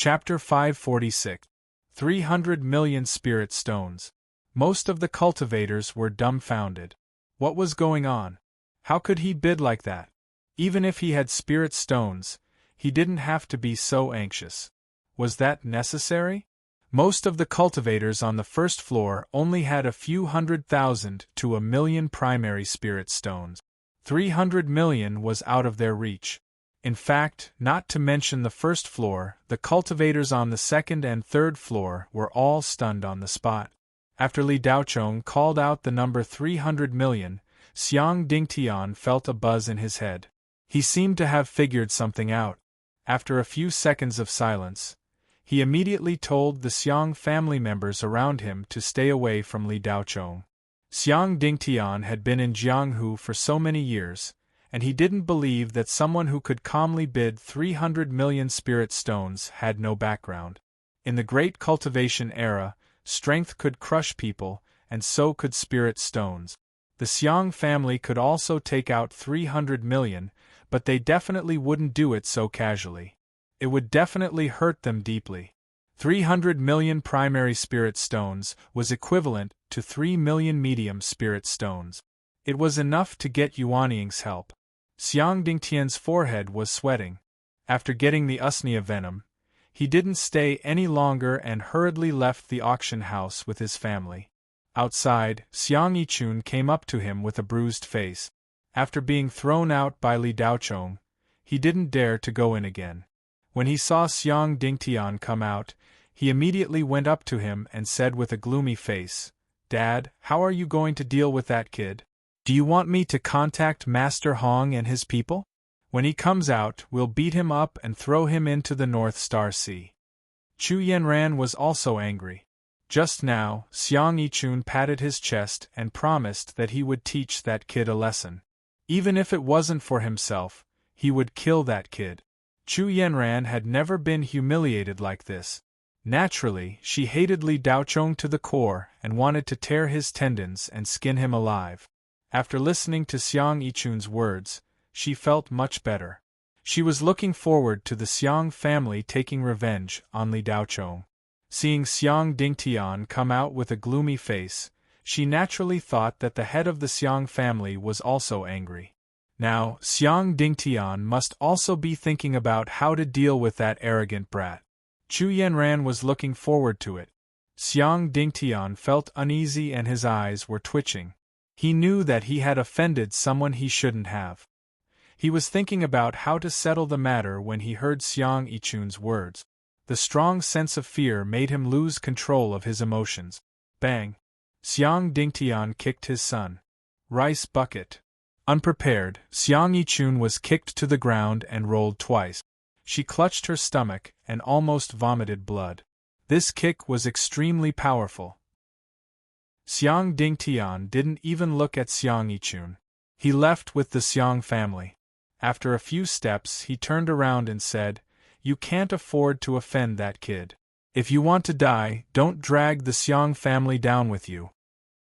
Chapter 546. 300 million spirit stones. Most of the cultivators were dumbfounded. What was going on? How could he bid like that? Even if he had spirit stones, he didn't have to be so anxious. Was that necessary? Most of the cultivators on the first floor only had a few 100,000 to 1,000,000 primary spirit stones. 300 million was out of their reach. In fact, not to mention the first floor, the cultivators on the second and third floor were all stunned on the spot. After Li Daochong called out the number 300 million, Xiang Dingtian felt a buzz in his head. He seemed to have figured something out. After a few seconds of silence, he immediately told the Xiang family members around him to stay away from Li Daochong. Xiang Dingtian had been in Jianghu for so many years, and he didn't believe that someone who could calmly bid 300 million spirit stones had no background. In the great cultivation era, strength could crush people, and so could spirit stones. The Xiang family could also take out 300 million, but they definitely wouldn't do it so casually. It would definitely hurt them deeply. 300 million primary spirit stones was equivalent to 3 million medium spirit stones. It was enough to get Yuanying's help. Xiang Dingtian's forehead was sweating. After getting the usnia venom, he didn't stay any longer and hurriedly left the auction house with his family. Outside, Xiang Yichun came up to him with a bruised face. After being thrown out by Li Daochong, he didn't dare to go in again. When he saw Xiang Dingtian come out, he immediately went up to him and said with a gloomy face, "Dad, how are you going to deal with that kid? Do you want me to contact Master Hong and his people? When he comes out, we'll beat him up and throw him into the North Star Sea." Chu Yanran was also angry. Just now, Xiang Yichun patted his chest and promised that he would teach that kid a lesson. Even if it wasn't for himself, he would kill that kid. Chu Yanran had never been humiliated like this. Naturally, she hated Li Daochong to the core and wanted to tear his tendons and skin him alive. After listening to Xiang Yichun's words, she felt much better. She was looking forward to the Xiang family taking revenge on Li Daochong. Seeing Xiang Dingtian come out with a gloomy face, she naturally thought that the head of the Xiang family was also angry. Now, Xiang Dingtian must also be thinking about how to deal with that arrogant brat. Chu Yanran was looking forward to it. Xiang Dingtian felt uneasy and his eyes were twitching. He knew that he had offended someone he shouldn't have. He was thinking about how to settle the matter when he heard Xiang Yichun's words. The strong sense of fear made him lose control of his emotions. Bang! Xiang Dingtian kicked his son. Rice bucket. Unprepared, Xiang Yichun was kicked to the ground and rolled twice. She clutched her stomach and almost vomited blood. This kick was extremely powerful. Xiang Dingtian didn't even look at Xiang Yichun. He left with the Xiang family. After a few steps, he turned around and said, "You can't afford to offend that kid. If you want to die, don't drag the Xiang family down with you."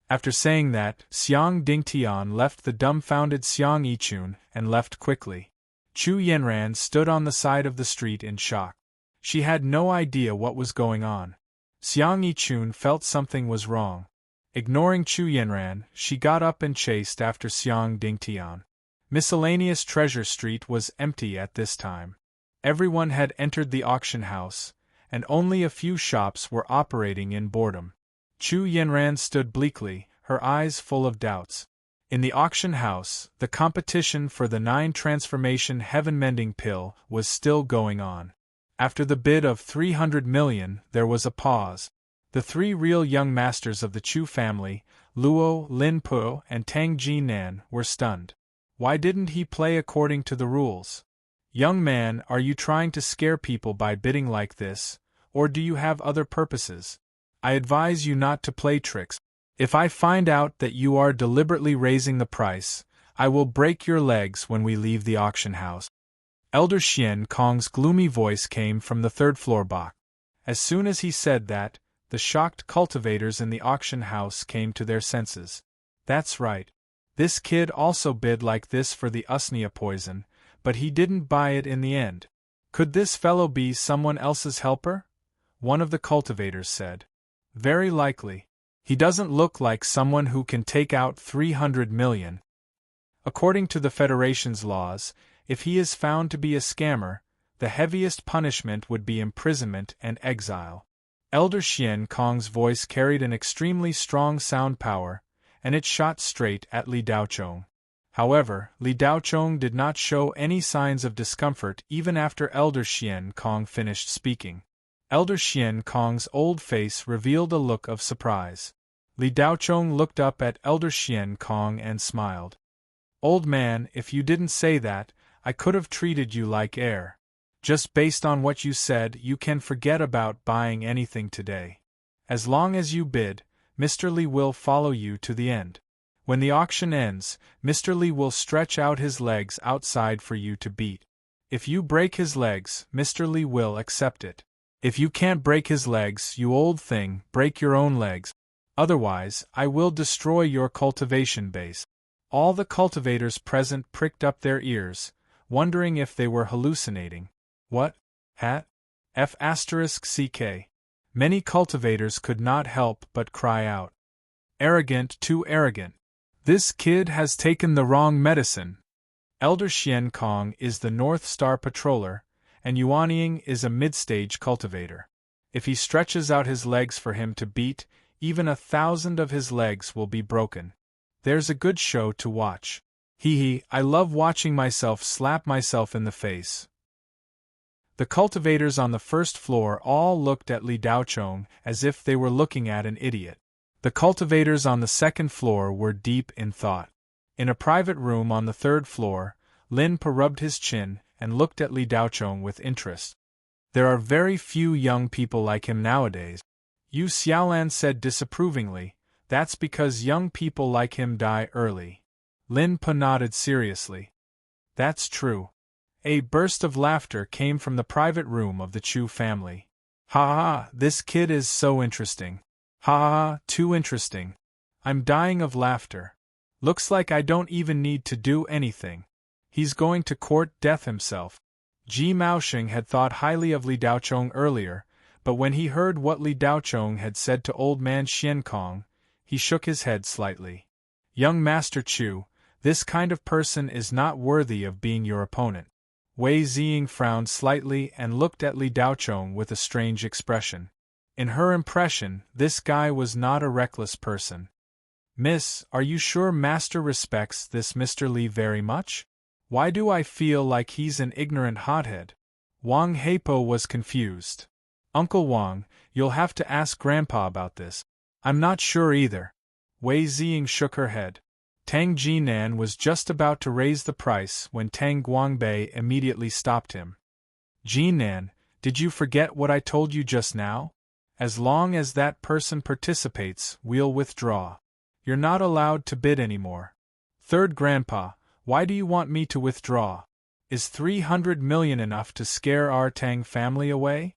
After saying that, Xiang Dingtian left the dumbfounded Xiang Yichun and left quickly. Chu Yanran stood on the side of the street in shock. She had no idea what was going on. Xiang Yichun felt something was wrong. Ignoring Chu Yanran, she got up and chased after Xiang Dingtian. Miscellaneous Treasure Street was empty at this time. Everyone had entered the auction house, and only a few shops were operating in boredom. Chu Yanran stood bleakly, her eyes full of doubts. In the auction house, the competition for the 9-transformation heaven-mending pill was still going on. After the bid of 300 million, there was a pause. The 3 real young masters of the Chu family, Luo, Lin Po, and Tang Jinan, were stunned. Why didn't he play according to the rules? Young man, are you trying to scare people by bidding like this, or do you have other purposes? I advise you not to play tricks. If I find out that you are deliberately raising the price, I will break your legs when we leave the auction house. Elder Xian Kong's gloomy voice came from the third-floor box. As soon as he said that, the shocked cultivators in the auction house came to their senses. That's right. This kid also bid like this for the usnia poison, but he didn't buy it in the end. Could this fellow be someone else's helper? One of the cultivators said. Very likely. He doesn't look like someone who can take out 300 million. According to the Federation's laws, if he is found to be a scammer, the heaviest punishment would be imprisonment and exile. Elder Xian Kong's voice carried an extremely strong sound power, and it shot straight at Li Daochong. However, Li Daochong did not show any signs of discomfort even after Elder Xian Kong finished speaking. Elder Xian Kong's old face revealed a look of surprise. Li Daochong looked up at Elder Xian Kong and smiled. Old man, if you didn't say that, I could have treated you like air. Just based on what you said, you can forget about buying anything today. As long as you bid, Mr. Li will follow you to the end. When the auction ends, Mr. Li will stretch out his legs outside for you to beat. If you break his legs, Mr. Li will accept it. If you can't break his legs, you old thing, break your own legs. Otherwise, I will destroy your cultivation base. All the cultivators present pricked up their ears, wondering if they were hallucinating. What? Hat? F***ck. Many cultivators could not help but cry out. Arrogant, too arrogant. This kid has taken the wrong medicine. Elder Xian Kong is the North Star Patroller, and Yuanying is a mid-stage cultivator. If he stretches out his legs for him to beat, even 1,000 of his legs will be broken. There's a good show to watch. Hee, I love watching myself slap myself in the face. The cultivators on the first floor all looked at Li Daochong as if they were looking at an idiot. The cultivators on the second floor were deep in thought. In a private room on the third floor, Lin Pa rubbed his chin and looked at Li Daochong with interest. There are very few young people like him nowadays. Yu Xiaolan said disapprovingly, that's because young people like him die early. Lin Pa nodded seriously. That's true. A burst of laughter came from the private room of the Chu family. Ha ha, this kid is so interesting. Ha ha, too interesting. I'm dying of laughter. Looks like I don't even need to do anything. He's going to court death himself. Ji Maosheng had thought highly of Li Daochong earlier, but when he heard what Li Daochong had said to old man Xian Kong, he shook his head slightly. Young Master Chu, this kind of person is not worthy of being your opponent. Wei Ziying frowned slightly and looked at Li Daochong with a strange expression. In her impression, this guy was not a reckless person. Miss, are you sure Master respects this Mr. Li very much? Why do I feel like he's an ignorant hothead? Wang Heipo was confused. Uncle Wang, you'll have to ask Grandpa about this. I'm not sure either. Wei Ziying shook her head. Tang Jinan was just about to raise the price when Tang Guangbei immediately stopped him. Jinan, did you forget what I told you just now? As long as that person participates, we'll withdraw. You're not allowed to bid anymore. Third Grandpa, why do you want me to withdraw? Is 300 million enough to scare our Tang family away?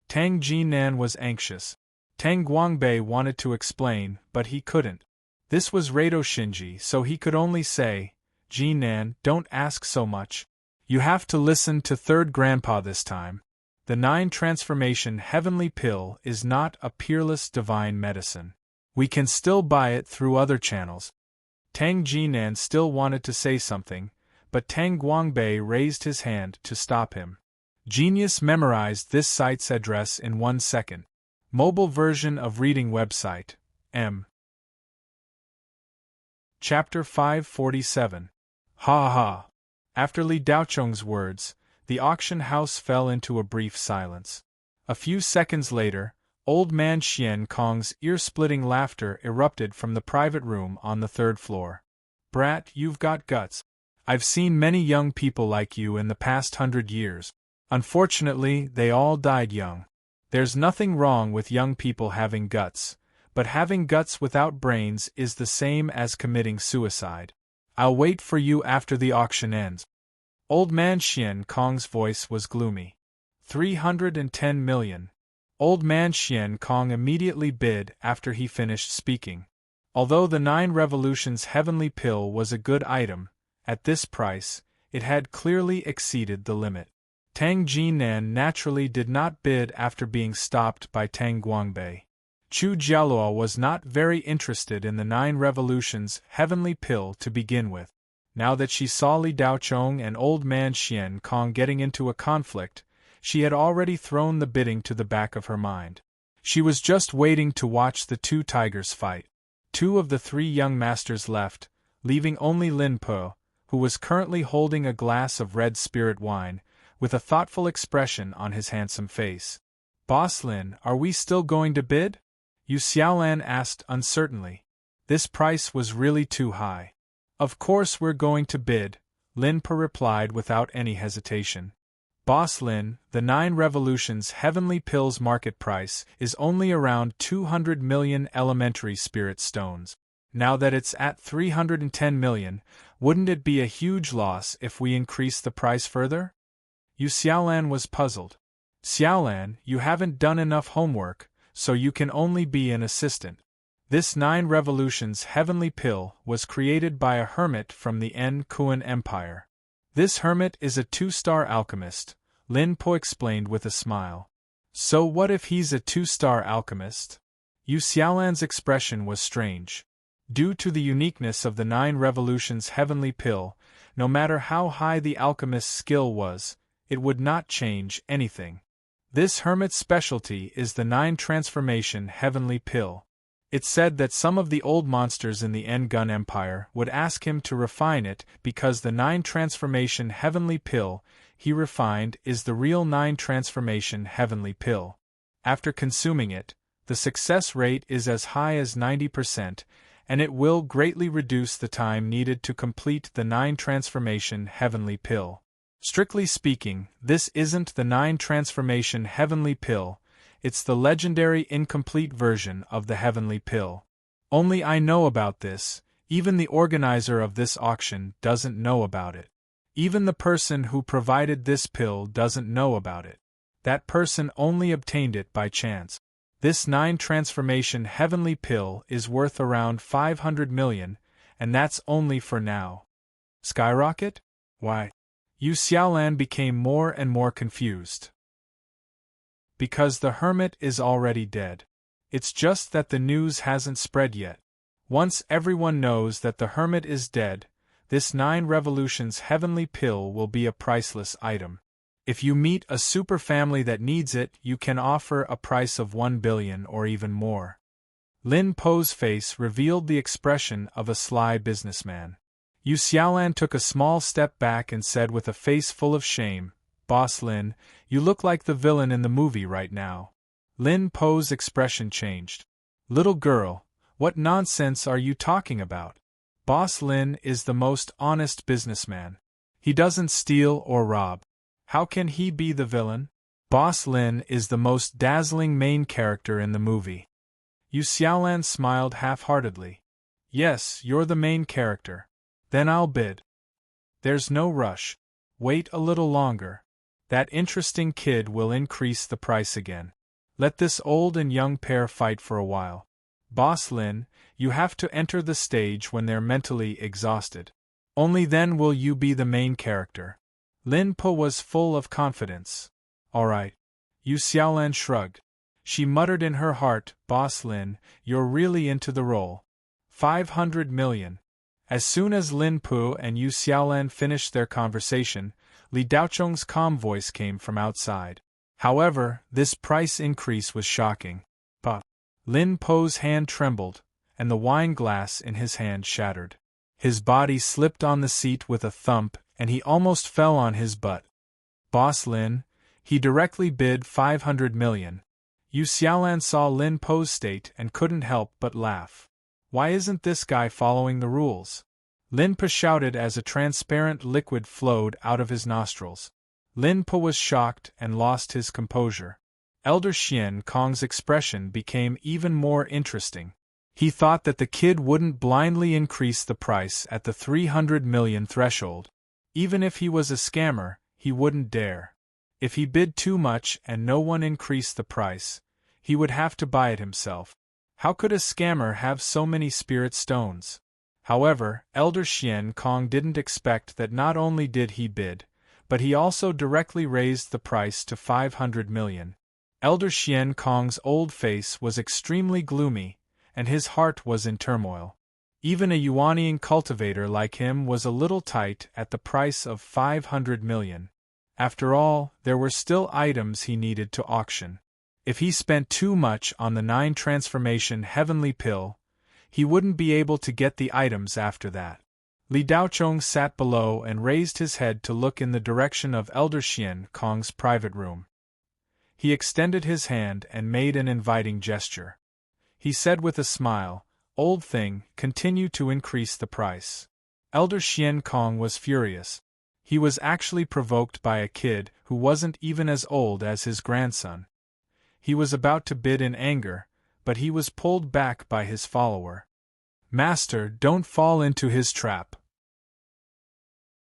Tang Jinan was anxious. Tang Guangbei wanted to explain, but he couldn't. This was Rado Shinji, so he could only say, Jinan, don't ask so much. You have to listen to Third Grandpa this time. The 9 transformation heavenly pill is not a peerless divine medicine. We can still buy it through other channels. Tang Jinan still wanted to say something, but Tang Guangbei raised his hand to stop him. Genius memorized this site's address in 1 second. Mobile version of reading website, M. Chapter 547. Ha ha. After Li Daochong's words, the auction house fell into a brief silence. A few seconds later, old man Xian Kong's ear-splitting laughter erupted from the private room on the 3rd floor. Brat, you've got guts. I've seen many young people like you in the past 100 years. Unfortunately, they all died young. There's nothing wrong with young people having guts, but having guts without brains is the same as committing suicide. I'll wait for you after the auction ends. Old man Xian Kong's voice was gloomy. 310 million. Old man Xian Kong immediately bid after he finished speaking. Although the 9 Revolutions heavenly pill was a good item, at this price, it had clearly exceeded the limit. Tang Jinan naturally did not bid after being stopped by Tang Guangbei. Chu Jialuo was not very interested in the 9 revolutions heavenly pill to begin with. Now that she saw Li Daochong and old man Xian Kong getting into a conflict, she had already thrown the bidding to the back of her mind. She was just waiting to watch the 2 tigers fight. 2 of the 3 young masters left, leaving only Lin Po, who was currently holding a glass of red spirit wine, with a thoughtful expression on his handsome face. "Boss Lin, are we still going to bid?" Yu Xiaolan asked uncertainly. This price was really too high. "Of course we're going to bid," Lin Po replied without any hesitation. "Boss Lin, the 9 revolutions heavenly pills market price is only around 200 million elementary spirit stones. Now that it's at 310 million, wouldn't it be a huge loss if we increase the price further?" Yu Xiaolan was puzzled. "Xiaolan, you haven't done enough homework, so you can only be an assistant. This 9 revolutions heavenly pill was created by a hermit from the Kuan Empire. This hermit is a 2-star alchemist," Lin Po explained with a smile. "So what if he's a 2-star alchemist?" Yu Xiaolan's expression was strange. Due to the uniqueness of the 9 revolutions heavenly pill, no matter how high the alchemist's skill was, it would not change anything. This hermit's specialty is the 9 transformation heavenly pill. It's said that some of the old monsters in the Gun Empire would ask him to refine it because the 9 transformation heavenly pill he refined is the real 9 transformation heavenly pill. After consuming it, the success rate is as high as 90%, and it will greatly reduce the time needed to complete the 9 transformation heavenly pill. Strictly speaking, this isn't the 9 transformation heavenly pill, it's the legendary incomplete version of the heavenly pill. Only I know about this, even the organizer of this auction doesn't know about it. Even the person who provided this pill doesn't know about it. That person only obtained it by chance. This 9 transformation heavenly pill is worth around 500 million, and that's only for now. Skyrocket? Why? Yu Xiaolan became more and more confused. Because the hermit is already dead. It's just that the news hasn't spread yet. Once everyone knows that the hermit is dead, this 9 revolutions heavenly pill will be a priceless item. If you meet a super family that needs it, you can offer a price of 1 billion or even more. Lin Po's face revealed the expression of a sly businessman. Yu Xiaolan took a small step back and said with a face full of shame, "Boss Lin, you look like the villain in the movie right now." Lin Po's expression changed. "Little girl, what nonsense are you talking about? Boss Lin is the most honest businessman. He doesn't steal or rob. How can he be the villain? Boss Lin is the most dazzling main character in the movie." Yu Xiaolan smiled half-heartedly. "Yes, you're the main character. Then I'll bid." "There's no rush. Wait a little longer. That interesting kid will increase the price again. Let this old and young pair fight for a while. Boss Lin, you have to enter the stage when they're mentally exhausted. Only then will you be the main character." Lin Po was full of confidence. "All right." Yu Xiaolan shrugged. She muttered in her heart, "Boss Lin, you're really into the role. 500 million. As soon as Lin Po and Yu Xiaolan finished their conversation, Li Daochong's calm voice came from outside. However, this price increase was shocking. But Lin Po's hand trembled, and the wine glass in his hand shattered. His body slipped on the seat with a thump, and he almost fell on his butt. "Boss Lin," he directly bid 500 million. Yu Xiaolan saw Lin Po's state and couldn't help but laugh. Why isn't this guy following the rules? Lin Po shouted as a transparent liquid flowed out of his nostrils. Lin Po was shocked and lost his composure. Elder Xian Kong's expression became even more interesting. He thought that the kid wouldn't blindly increase the price at the 300 million threshold. Even if he was a scammer, he wouldn't dare. If he bid too much and no one increased the price, he would have to buy it himself. How could a scammer have so many spirit stones? However, Elder Xian Kong didn't expect that not only did he bid, but he also directly raised the price to 500 million. Elder Xian Kong's old face was extremely gloomy, and his heart was in turmoil. Even a Yuanian cultivator like him was a little tight at the price of 500 million. After all, there were still items he needed to auction. If he spent too much on the 9 transformation heavenly pill, he wouldn't be able to get the items after that. Li Daochong sat below and raised his head to look in the direction of Elder Xian Kong's private room. He extended his hand and made an inviting gesture. He said with a smile, "Old thing, continue to increase the price." Elder Xian Kong was furious. He was actually provoked by a kid who wasn't even as old as his grandson. He was about to bid in anger, but he was pulled back by his follower. "Master, don't fall into his trap.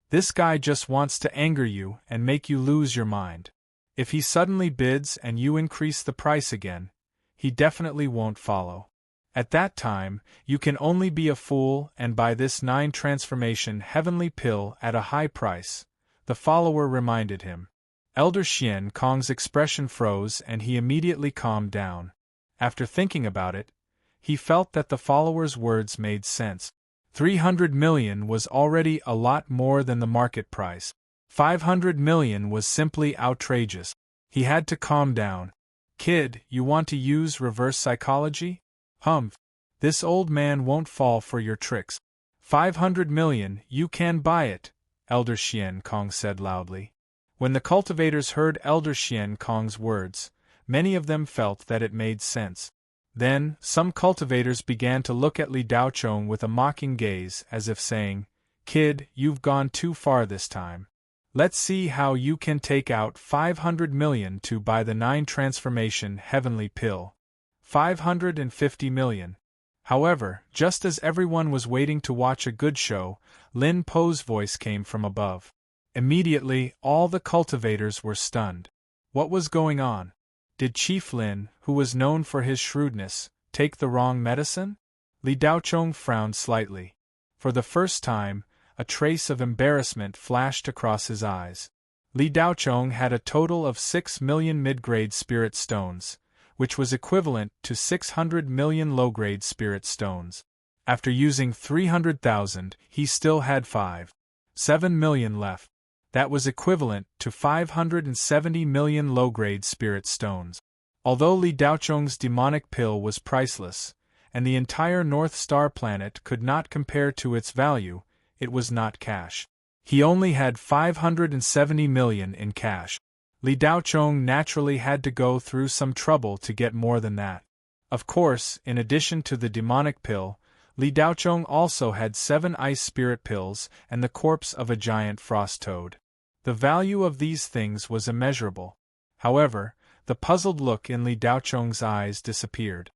This guy just wants to anger you and make you lose your mind. If he suddenly bids and you increase the price again, he definitely won't follow. At that time, you can only be a fool and buy this 9 transformation heavenly pill at a high price," the follower reminded him. Elder Xian Kong's expression froze and he immediately calmed down. After thinking about it, he felt that the follower's words made sense. 300 million was already a lot more than the market price. 500 million was simply outrageous. He had to calm down. "Kid, you want to use reverse psychology? Humph. This old man won't fall for your tricks. 500 million, you can buy it," Elder Xian Kong said loudly. When the cultivators heard Elder Xian Kong's words, many of them felt that it made sense. Then, some cultivators began to look at Li Daochong with a mocking gaze as if saying, "Kid, you've gone too far this time. Let's see how you can take out 500 million to buy the 9 transformation heavenly pill. 550 million. However, just as everyone was waiting to watch a good show, Lin Po's voice came from above. Immediately, all the cultivators were stunned. What was going on? Did Chief Lin, who was known for his shrewdness, take the wrong medicine? Li Daochong frowned slightly. For the first time, a trace of embarrassment flashed across his eyes. Li Daochong had a total of 6 million mid-grade spirit stones, which was equivalent to 600 million low-grade spirit stones. After using 300,000, he still had 5.7 million left. That was equivalent to 570 million low-grade spirit stones. Although Li Daochong's demonic pill was priceless, and the entire North Star planet could not compare to its value, it was not cash. He only had 570 million in cash. Li Daochong naturally had to go through some trouble to get more than that. Of course, in addition to the demonic pill, Li Daochong also had 7 ice spirit pills and the corpse of a giant frost toad. The value of these things was immeasurable. However, the puzzled look in Li Daochong's eyes disappeared.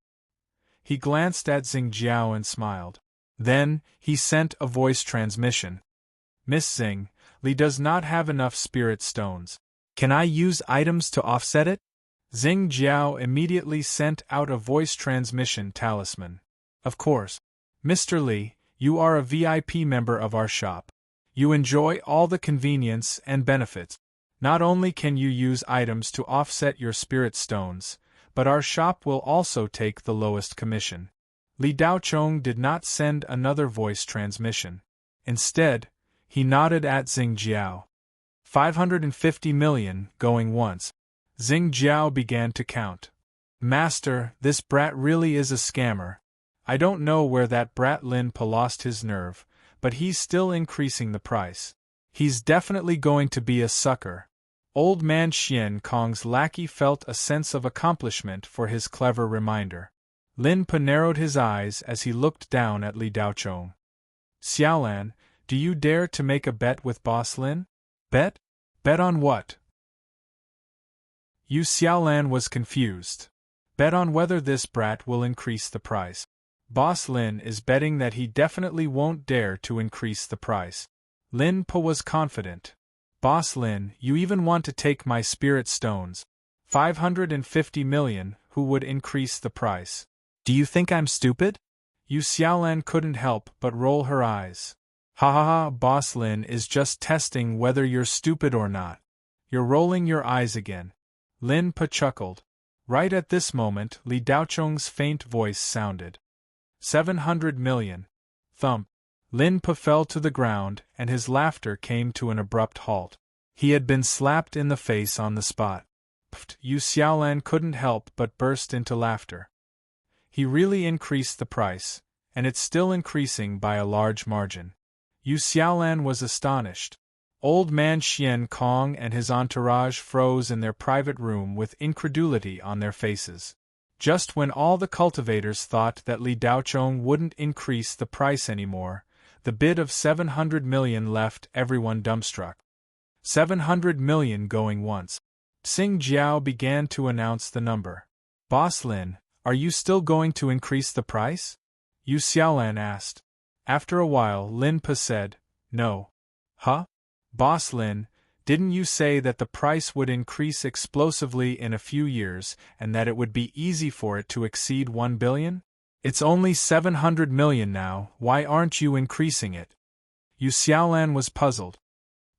He glanced at Xing Jiao and smiled. Then, he sent a voice transmission. "Miss Xing, Li does not have enough spirit stones. Can I use items to offset it?" Xing Jiao immediately sent out a voice transmission talisman. "Of course. Mr. Li, you are a VIP member of our shop. You enjoy all the convenience and benefits. Not only can you use items to offset your spirit stones, but our shop will also take the lowest commission." Li Daochong did not send another voice transmission. Instead, he nodded at Xing Jiao. 550 million, going once. Xing Jiao began to count. "Master, this brat really is a scammer. I don't know where that brat Lin Pa lost his nerve, but he's still increasing the price. He's definitely going to be a sucker." Old man Xian Kong's lackey felt a sense of accomplishment for his clever reminder. Lin Pa narrowed his eyes as he looked down at Li Daochong. "Xiaolan, do you dare to make a bet with Boss Lin?" "Bet? Bet on what?" Xiaolan was confused. "Bet on whether this brat will increase the price. Boss Lin is betting that he definitely won't dare to increase the price." Lin Pa was confident. "Boss Lin, you even want to take my spirit stones. 550 million, who would increase the price? Do you think I'm stupid?" Xiaolan couldn't help but roll her eyes. Ha ha ha, Boss Lin is just testing whether you're stupid or not. You're rolling your eyes again. Lin Pa chuckled. Right at this moment, Li Daocheng's faint voice sounded. 700 million. Thump. Lin Pa fell to the ground, and his laughter came to an abrupt halt. He had been slapped in the face on the spot. Pfft, Yu Xiaolan couldn't help but burst into laughter. He really increased the price, and it's still increasing by a large margin. Yu Xiaolan was astonished. Old man Xian Kong and his entourage froze in their private room with incredulity on their faces. Just when all the cultivators thought that Li Daocheng wouldn't increase the price anymore, the bid of 700 million left everyone dumbstruck. 700 million going once. Xing Jiao began to announce the number. Boss Lin, are you still going to increase the price? Yu Xiaolan asked. After a while, Lin Pa said, No. Huh? Boss Lin, didn't you say that the price would increase explosively in a few years and that it would be easy for it to exceed 1 billion? It's only 700 million now, why aren't you increasing it? Yu Xiaolan was puzzled.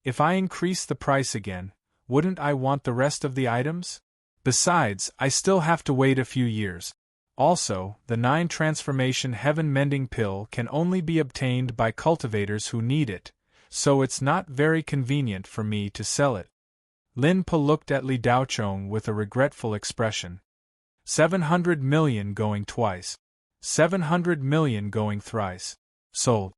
If I increase the price again, wouldn't I want the rest of the items? Besides, I still have to wait a few years. Also, the 9 transformation heaven-mending pill can only be obtained by cultivators who need it, so it's not very convenient for me to sell it. Lin Pa looked at Li Daocheng with a regretful expression. 700 million going twice. 700 million going thrice. Sold.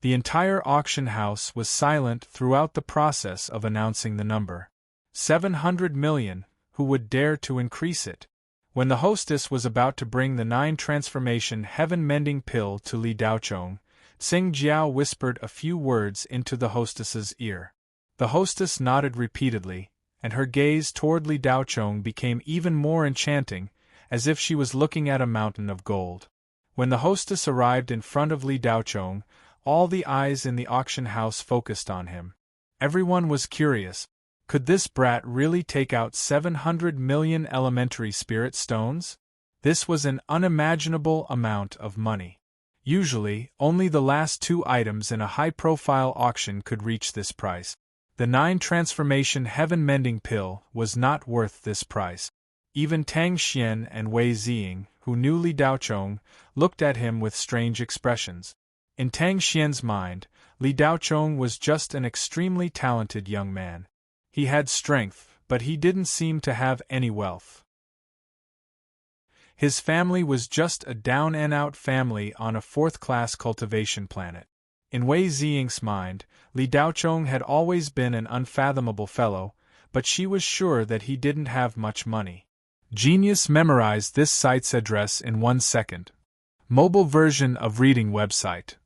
The entire auction house was silent throughout the process of announcing the number. 700 million, who would dare to increase it? When the hostess was about to bring the 9 transformation heaven-mending pill to Li Daocheng, Xing Jiao whispered a few words into the hostess's ear. The hostess nodded repeatedly, and her gaze toward Li Daocheng became even more enchanting, as if she was looking at a mountain of gold. When the hostess arrived in front of Li Daocheng, all the eyes in the auction house focused on him. Everyone was curious. Could this brat really take out 700 million elementary spirit stones? This was an unimaginable amount of money. Usually, only the last 2 items in a high-profile auction could reach this price. The 9 transformation heaven-mending pill was not worth this price. Even Tang Xian and Wei Ziying, who knew Li Daocheng, looked at him with strange expressions. In Tang Xian's mind, Li Daocheng was just an extremely talented young man. He had strength, but he didn't seem to have any wealth. His family was just a down-and-out family on a 4th-class cultivation planet. In Wei Ziying's mind, Li Daocheng had always been an unfathomable fellow, but she was sure that he didn't have much money. Genius memorized this site's address in 1 second. Mobile version of reading website.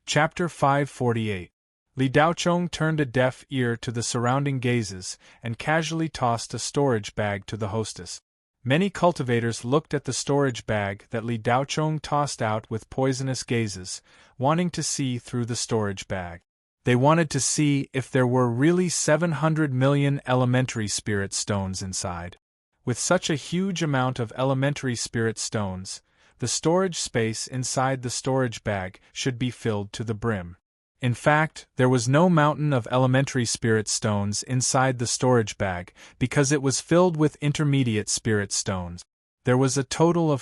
Chapter 548. Li Daocheng turned a deaf ear to the surrounding gazes and casually tossed a storage bag to the hostess. Many cultivators looked at the storage bag that Li Daocheng tossed out with poisonous gazes, wanting to see through the storage bag. They wanted to see if there were really 700 million elementary spirit stones inside. With such a huge amount of elementary spirit stones, the storage space inside the storage bag should be filled to the brim. In fact, there was no mountain of elementary spirit stones inside the storage bag because it was filled with intermediate spirit stones. There was a total of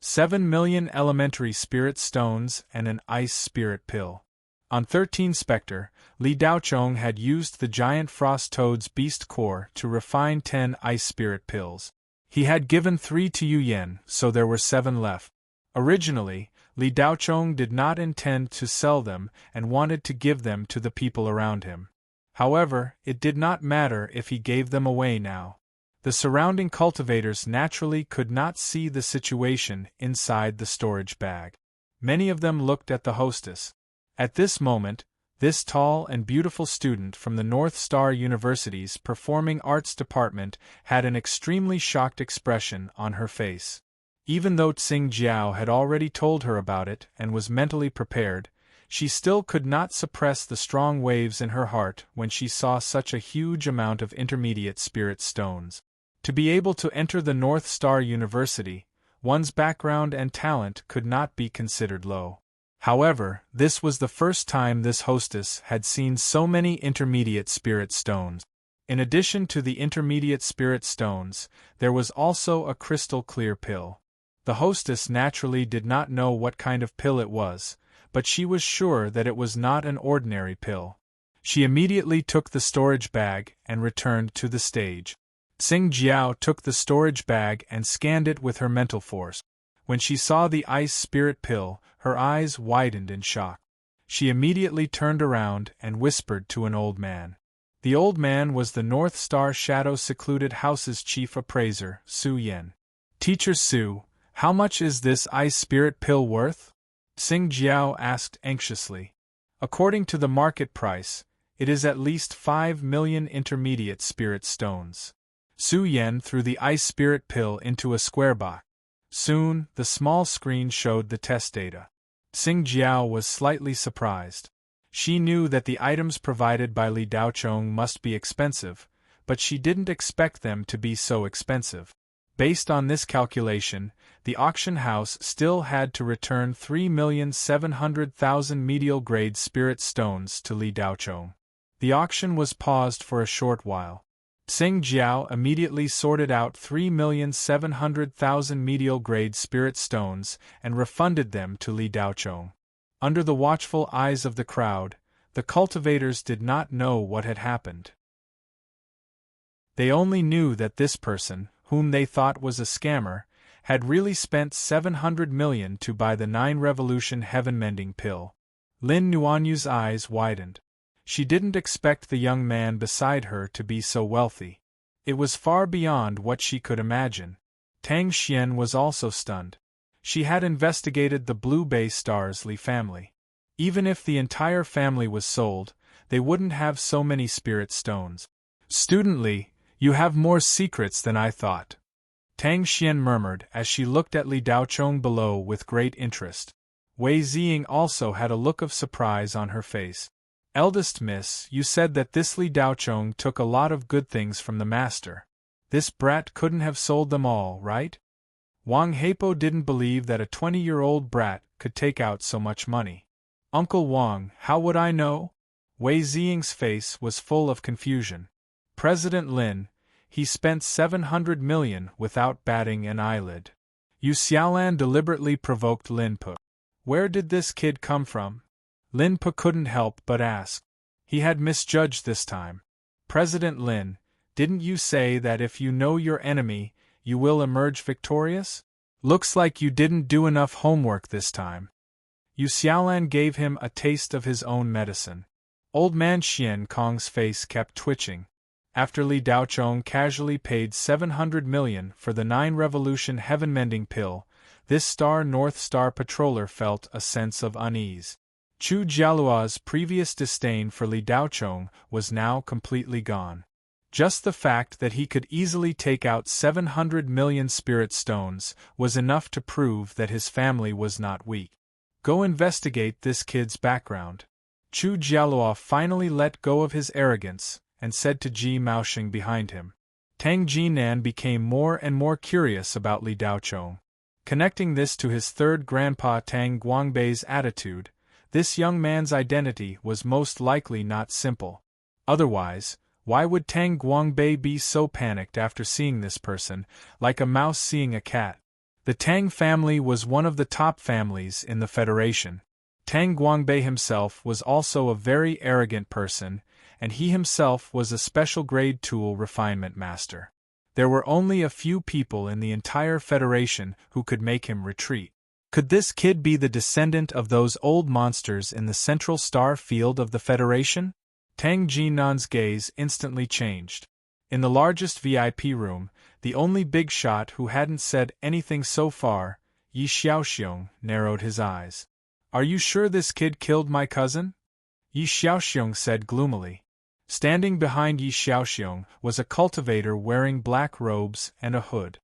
7 million elementary spirit stones and an ice spirit pill. On 13 Specter, Li Daocheng had used the giant frost toad's beast core to refine 10 ice spirit pills. He had given 3 to Yu Yen, so there were 7 left. Originally, Li Daocheng did not intend to sell them and wanted to give them to the people around him. However, it did not matter if he gave them away now. The surrounding cultivators naturally could not see the situation inside the storage bag. Many of them looked at the hostess. At this moment, this tall and beautiful student from the North Star University's Performing Arts Department had an extremely shocked expression on her face. Even though Xing Jiao had already told her about it and was mentally prepared, she still could not suppress the strong waves in her heart when she saw such a huge amount of intermediate spirit stones. To be able to enter the North Star University, one's background and talent could not be considered low. However, this was the first time this hostess had seen so many intermediate spirit stones. In addition to the intermediate spirit stones, there was also a crystal clear pill. The hostess naturally did not know what kind of pill it was, but she was sure that it was not an ordinary pill. She immediately took the storage bag and returned to the stage. Tsing Jiao took the storage bag and scanned it with her mental force. When she saw the ice spirit pill, her eyes widened in shock. She immediately turned around and whispered to an old man. The old man was the North Star Shadow Secluded House's chief appraiser, Su Yen. "Teacher Su, how much is this ice spirit pill worth?" Tsing Jiao asked anxiously. "According to the market price, it is at least 5 million intermediate spirit stones." Su Yen threw the ice spirit pill into a square box. Soon, the small screen showed the test data. Tsing Jiao was slightly surprised. She knew that the items provided by Li Daochong must be expensive, but she didn't expect them to be so expensive. Based on this calculation, the auction house still had to return 3,700,000 medial-grade spirit stones to Li Daochong. The auction was paused for a short while. Tsing Jiao immediately sorted out 3,700,000 medial-grade spirit stones and refunded them to Li Daochong. Under the watchful eyes of the crowd, the cultivators did not know what had happened. They only knew that this person, whom they thought was a scammer, had really spent 700 million to buy the 9-revolution heaven-mending pill. Lin Nuanyu's eyes widened. She didn't expect the young man beside her to be so wealthy. It was far beyond what she could imagine. Tang Xian was also stunned. She had investigated the Blue Bay Stars Li family. Even if the entire family was sold, they wouldn't have so many spirit stones. "Student Li, you have more secrets than I thought," Tang Xian murmured as she looked at Li Daochong below with great interest. Wei Ziying also had a look of surprise on her face. "Eldest miss, you said that this Li Daochong took a lot of good things from the master. This brat couldn't have sold them all, right?" Wang Heipo didn't believe that a 20-year-old brat could take out so much money. "Uncle Wang, how would I know?" Wei Ziying's face was full of confusion. "President Lin, he spent 700 million without batting an eyelid." Yu Xiaolan deliberately provoked Lin Pu. "Where did this kid come from?" Lin Pu couldn't help but ask. He had misjudged this time. "President Lin, didn't you say that if you know your enemy, you will emerge victorious? Looks like you didn't do enough homework this time." Yu Xiaolan gave him a taste of his own medicine. Old man Xian Kong's face kept twitching. After Li Daochong casually paid 700 million for the 9-revolution heaven-mending pill, this North Star patroller felt a sense of unease. Chu Jialuo's previous disdain for Li Daochong was now completely gone. Just the fact that he could easily take out 700 million spirit stones was enough to prove that his family was not weak. "Go investigate this kid's background." Chu Jialuo finally let go of his arrogance and said to Ji Maoxing behind him. Tang Jinan became more and more curious about Li Daochong. Connecting this to his third grandpa Tang Guangbei's attitude, this young man's identity was most likely not simple. Otherwise, why would Tang Guangbei be so panicked after seeing this person, like a mouse seeing a cat? The Tang family was one of the top families in the Federation. Tang Guangbei himself was also a very arrogant person, and he himself was a special-grade tool refinement master. There were only a few people in the entire Federation who could make him retreat. Could this kid be the descendant of those old monsters in the central star field of the Federation? Tang Jinan's gaze instantly changed. In the largest VIP room, the only big shot who hadn't said anything so far, Yi Xiaoxiong, narrowed his eyes. "Are you sure this kid killed my cousin?" Yi Xiaoxiong said gloomily. Standing behind Yi Xiaoxiong was a cultivator wearing black robes and a hood.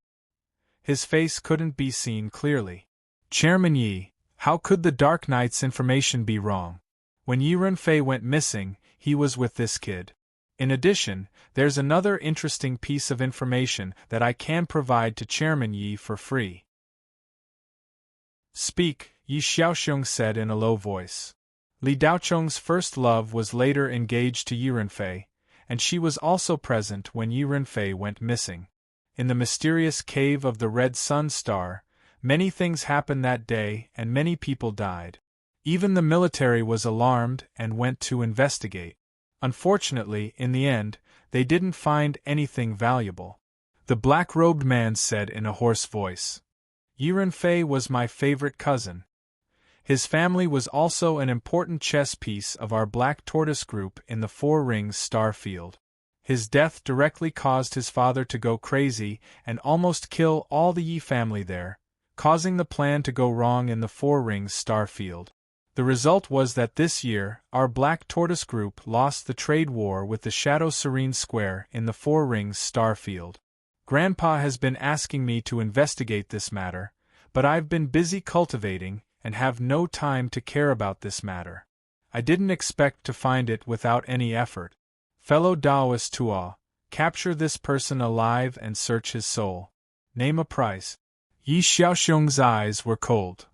His face couldn't be seen clearly. "Chairman Yi, how could the Dark Knight's information be wrong? When Yi Renfei went missing, he was with this kid. In addition, there's another interesting piece of information that I can provide to Chairman Yi for free." Speak, Yi Xiaoxiong said in a low voice. Li Daocheng's first love was later engaged to Yi Renfei, and she was also present when Yi Renfei went missing. In the mysterious cave of the Red Sun Star, many things happened that day and many people died. Even the military was alarmed and went to investigate. Unfortunately, in the end, they didn't find anything valuable. The black-robed man said in a hoarse voice. Yi Renfei was my favorite cousin. His family was also an important chess piece of our Black Tortoise group in the Four Rings star field. His death directly caused his father to go crazy and almost kill all the Yi family there, causing the plan to go wrong in the Four Rings star field. The result was that this year, our Black Tortoise group lost the trade war with the Shadow Serene Square in the Four Rings star field. Grandpa has been asking me to investigate this matter, but I've been busy cultivating and have no time to care about this matter. I didn't expect to find it without any effort. Fellow Taoist Tuo, capture this person alive and search his soul. Name a price. Yi Xiaoxiong's eyes were cold.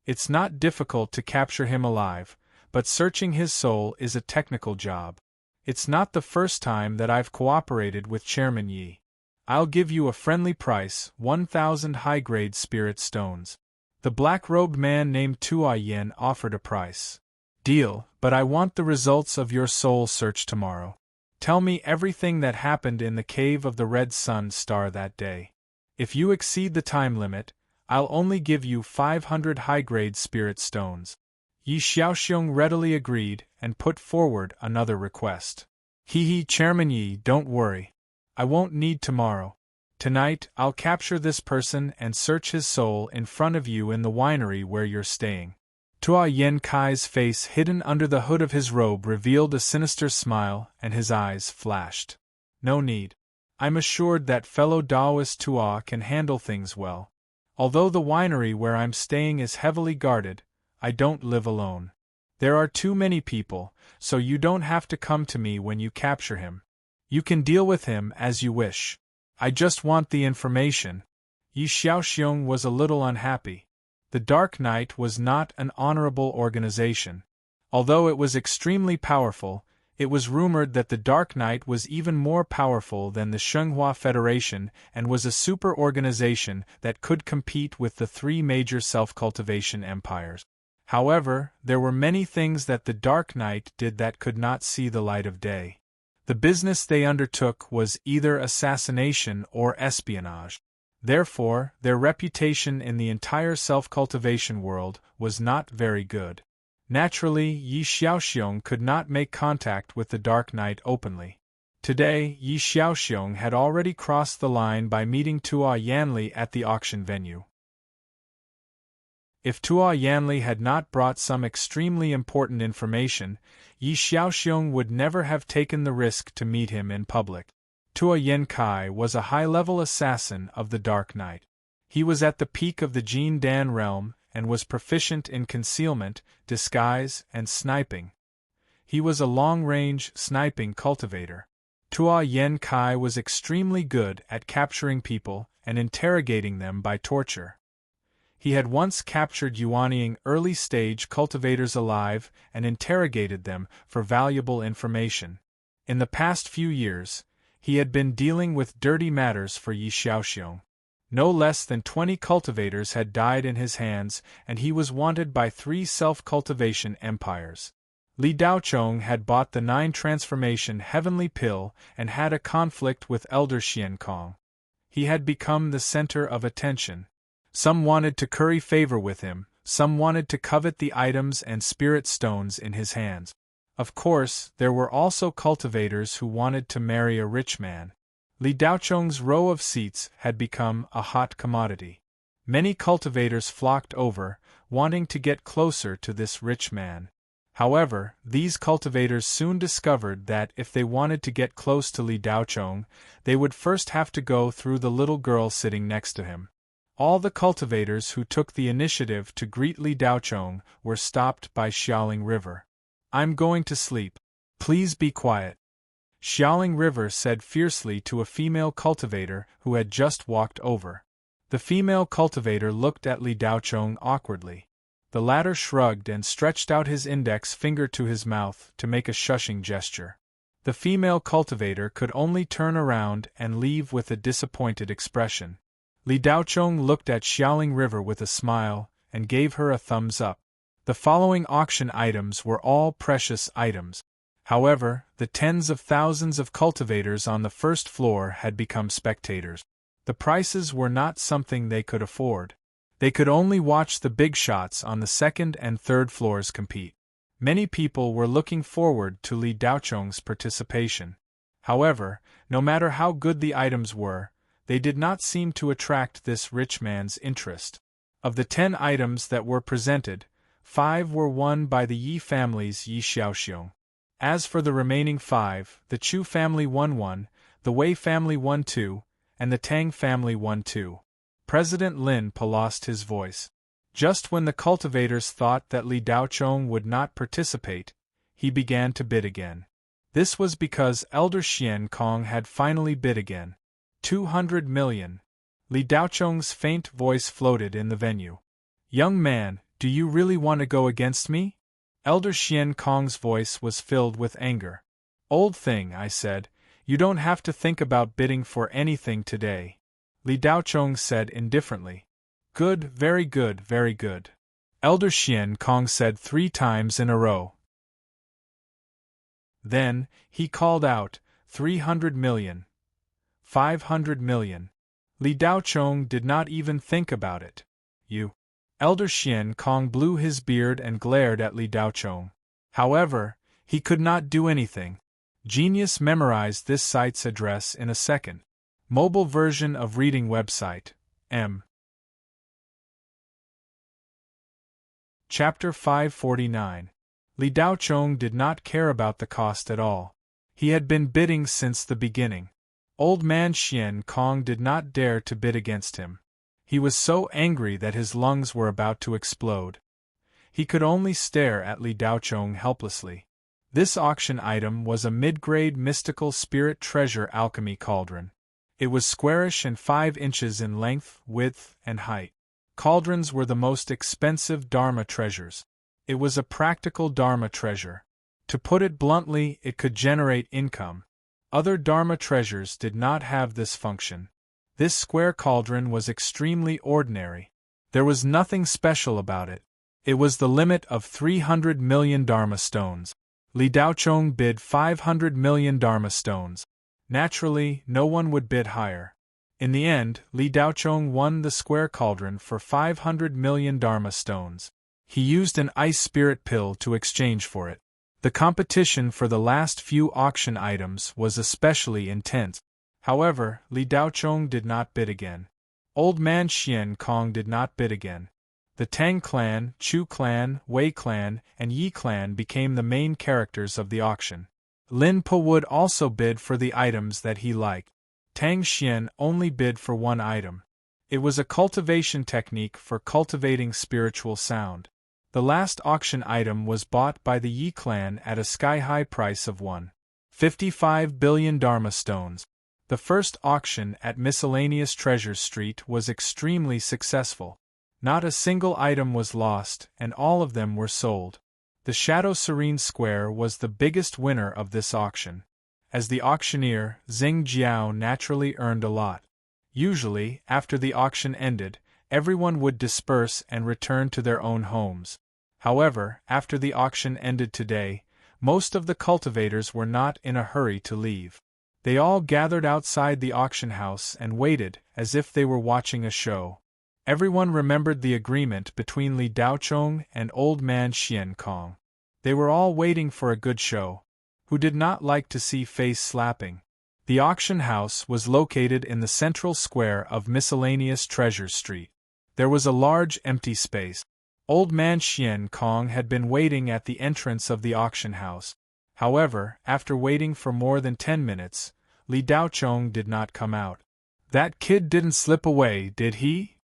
It's not difficult to capture him alive, but searching his soul is a technical job. It's not the first time that I've cooperated with Chairman Yi. I'll give you a friendly price, 1,000 high-grade spirit stones. The black-robed man named Tuo Yen offered a price. Deal, but I want the results of your soul search tomorrow. Tell me everything that happened in the cave of the Red Sun Star that day. If you exceed the time limit, I'll only give you 500 high-grade spirit stones. Yi Xiaoxiong readily agreed and put forward another request. Chairman Yi, don't worry. I won't need tomorrow. Tonight, I'll capture this person and search his soul in front of you in the winery where you're staying. Tuo Yen Kai's face hidden under the hood of his robe revealed a sinister smile, and his eyes flashed. No need. I'm assured that fellow Taoist Tuo can handle things well. Although the winery where I'm staying is heavily guarded, I don't live alone. There are too many people, so you don't have to come to me when you capture him. You can deal with him as you wish. I just want the information. Yi Xiaoxiong was a little unhappy. The Dark Knight was not an honorable organization. Although it was extremely powerful, it was rumored that the Dark Knight was even more powerful than the Shenghua Federation and was a super organization that could compete with the three major self-cultivation empires. However, there were many things that the Dark Knight did that could not see the light of day. The business they undertook was either assassination or espionage. Therefore, their reputation in the entire self-cultivation world was not very good. Naturally, Yi Xiaoxiong could not make contact with the Dark Knight openly. Today, Yi Xiaoxiong had already crossed the line by meeting Tuo Yanli at the auction venue. If Tuo Yanli had not brought some extremely important information, Yi Xiaoxiong would never have taken the risk to meet him in public. Tuo Yen Kai was a high-level assassin of the Dark Knight. He was at the peak of the Jin Dan realm and was proficient in concealment, disguise, and sniping. He was a long-range sniping cultivator. Tuo Yen Kai was extremely good at capturing people and interrogating them by torture. He had once captured Yuanying early-stage cultivators alive and interrogated them for valuable information. In the past few years, he had been dealing with dirty matters for Yi Xiaoxiong. No less than 20 cultivators had died in his hands, and he was wanted by 3 self-cultivation empires. Li Daocheng had bought the 9 transformation heavenly pill and had a conflict with Elder Xian Kong. He had become the center of attention. Some wanted to curry favor with him, some wanted to covet the items and spirit stones in his hands. Of course, there were also cultivators who wanted to marry a rich man. Li Daocheng's row of seats had become a hot commodity. Many cultivators flocked over, wanting to get closer to this rich man. However, these cultivators soon discovered that if they wanted to get close to Li Daocheng, they would first have to go through the little girl sitting next to him. All the cultivators who took the initiative to greet Li Daocheng were stopped by Xiaoling River. "I'm going to sleep. Please be quiet," Xiaoling River said fiercely to a female cultivator who had just walked over. The female cultivator looked at Li Daochong awkwardly. The latter shrugged and stretched out his index finger to his mouth to make a shushing gesture. The female cultivator could only turn around and leave with a disappointed expression. Li Daochong looked at Xiaoling River with a smile and gave her a thumbs up. The following auction items were all precious items. However, the tens of thousands of cultivators on the first floor had become spectators. The prices were not something they could afford. They could only watch the big shots on the second and third floors compete. Many people were looking forward to Li Daochong's participation. However, no matter how good the items were, they did not seem to attract this rich man's interest. Of the 10 items that were presented, 5 were won by the Yi family's Yi Xiaoxiong. As for the remaining 5, the Chu family won 1, the Wei family won 2, and the Tang family won 2. President Lin Pa lost his voice. Just when the cultivators thought that Li Daochong would not participate, he began to bid again. This was because Elder Xian Kong had finally bid again. 200 million. Li Daochong's faint voice floated in the venue. Young man, do you really want to go against me? Elder Xian Kong's voice was filled with anger. Old thing, I said, you don't have to think about bidding for anything today. Li Daochong said indifferently. Good, very good, very good. Elder Xian Kong said 3 times in a row. Then, he called out, 300 million. 500 million. Li Daochong did not even think about it. You. Elder Xian Kong blew his beard and glared at Li Daochong. However, he could not do anything. Genius memorized this site's address in a second. Mobile version of reading website, M. Chapter 549. Li Daochong did not care about the cost at all. He had been bidding since the beginning. Old man Xian Kong did not dare to bid against him. He was so angry that his lungs were about to explode. He could only stare at Li Daochong helplessly. This auction item was a mid-grade mystical spirit treasure alchemy cauldron. It was squarish and 5 inches in length, width, and height. Cauldrons were the most expensive Dharma treasures. It was a practical Dharma treasure. To put it bluntly, it could generate income. Other Dharma treasures did not have this function. This square cauldron was extremely ordinary. There was nothing special about it. It was the limit of 300 million Dharma stones. Li Daochong bid 500 million Dharma stones. Naturally, no one would bid higher. In the end, Li Daochong won the square cauldron for 500 million Dharma stones. He used an ice spirit pill to exchange for it. The competition for the last few auction items was especially intense. However, Li Daochong did not bid again. Old man Xian Kong did not bid again. The Tang clan, Chu clan, Wei clan, and Yi clan became the main characters of the auction. Lin Pa would also bid for the items that he liked. Tang Xian only bid for 1 item. It was a cultivation technique for cultivating spiritual sound. The last auction item was bought by the Yi clan at a sky-high price of 1.55 billion Dharma stones. The first auction at Miscellaneous Treasures Street was extremely successful. Not a single item was lost, and all of them were sold. The Shadow Serene Square was the biggest winner of this auction. As the auctioneer, Xing Jiao naturally earned a lot. Usually, after the auction ended, everyone would disperse and return to their own homes. However, after the auction ended today, most of the cultivators were not in a hurry to leave. They all gathered outside the auction house and waited, as if they were watching a show. Everyone remembered the agreement between Li Daochong and old man Xian Kong. They were all waiting for a good show. Who did not like to see face slapping? The auction house was located in the central square of Miscellaneous Treasures Street. There was a large empty space. Old man Xian Kong had been waiting at the entrance of the auction house. However, after waiting for more than 10 minutes, Li Daochong did not come out. That kid didn't slip away, did he?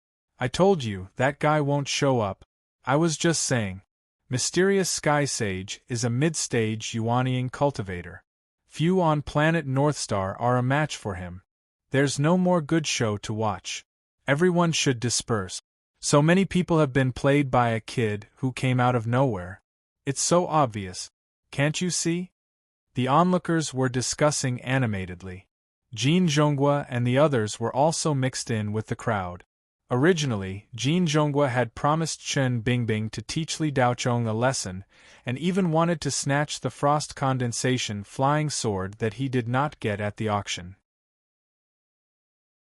I told you, that guy won't show up. I was just saying. Mysterious Sky Sage is a mid-stage Yuanian cultivator. Few on planet Northstar are a match for him. There's no more good show to watch. Everyone should disperse. So many people have been played by a kid who came out of nowhere. It's so obvious. Can't you see? The onlookers were discussing animatedly. Jin Zhonghua and the others were also mixed in with the crowd. Originally, Jin Zhonghua had promised Chen Bingbing to teach Li Daochong a lesson, and even wanted to snatch the frost condensation flying sword that he did not get at the auction.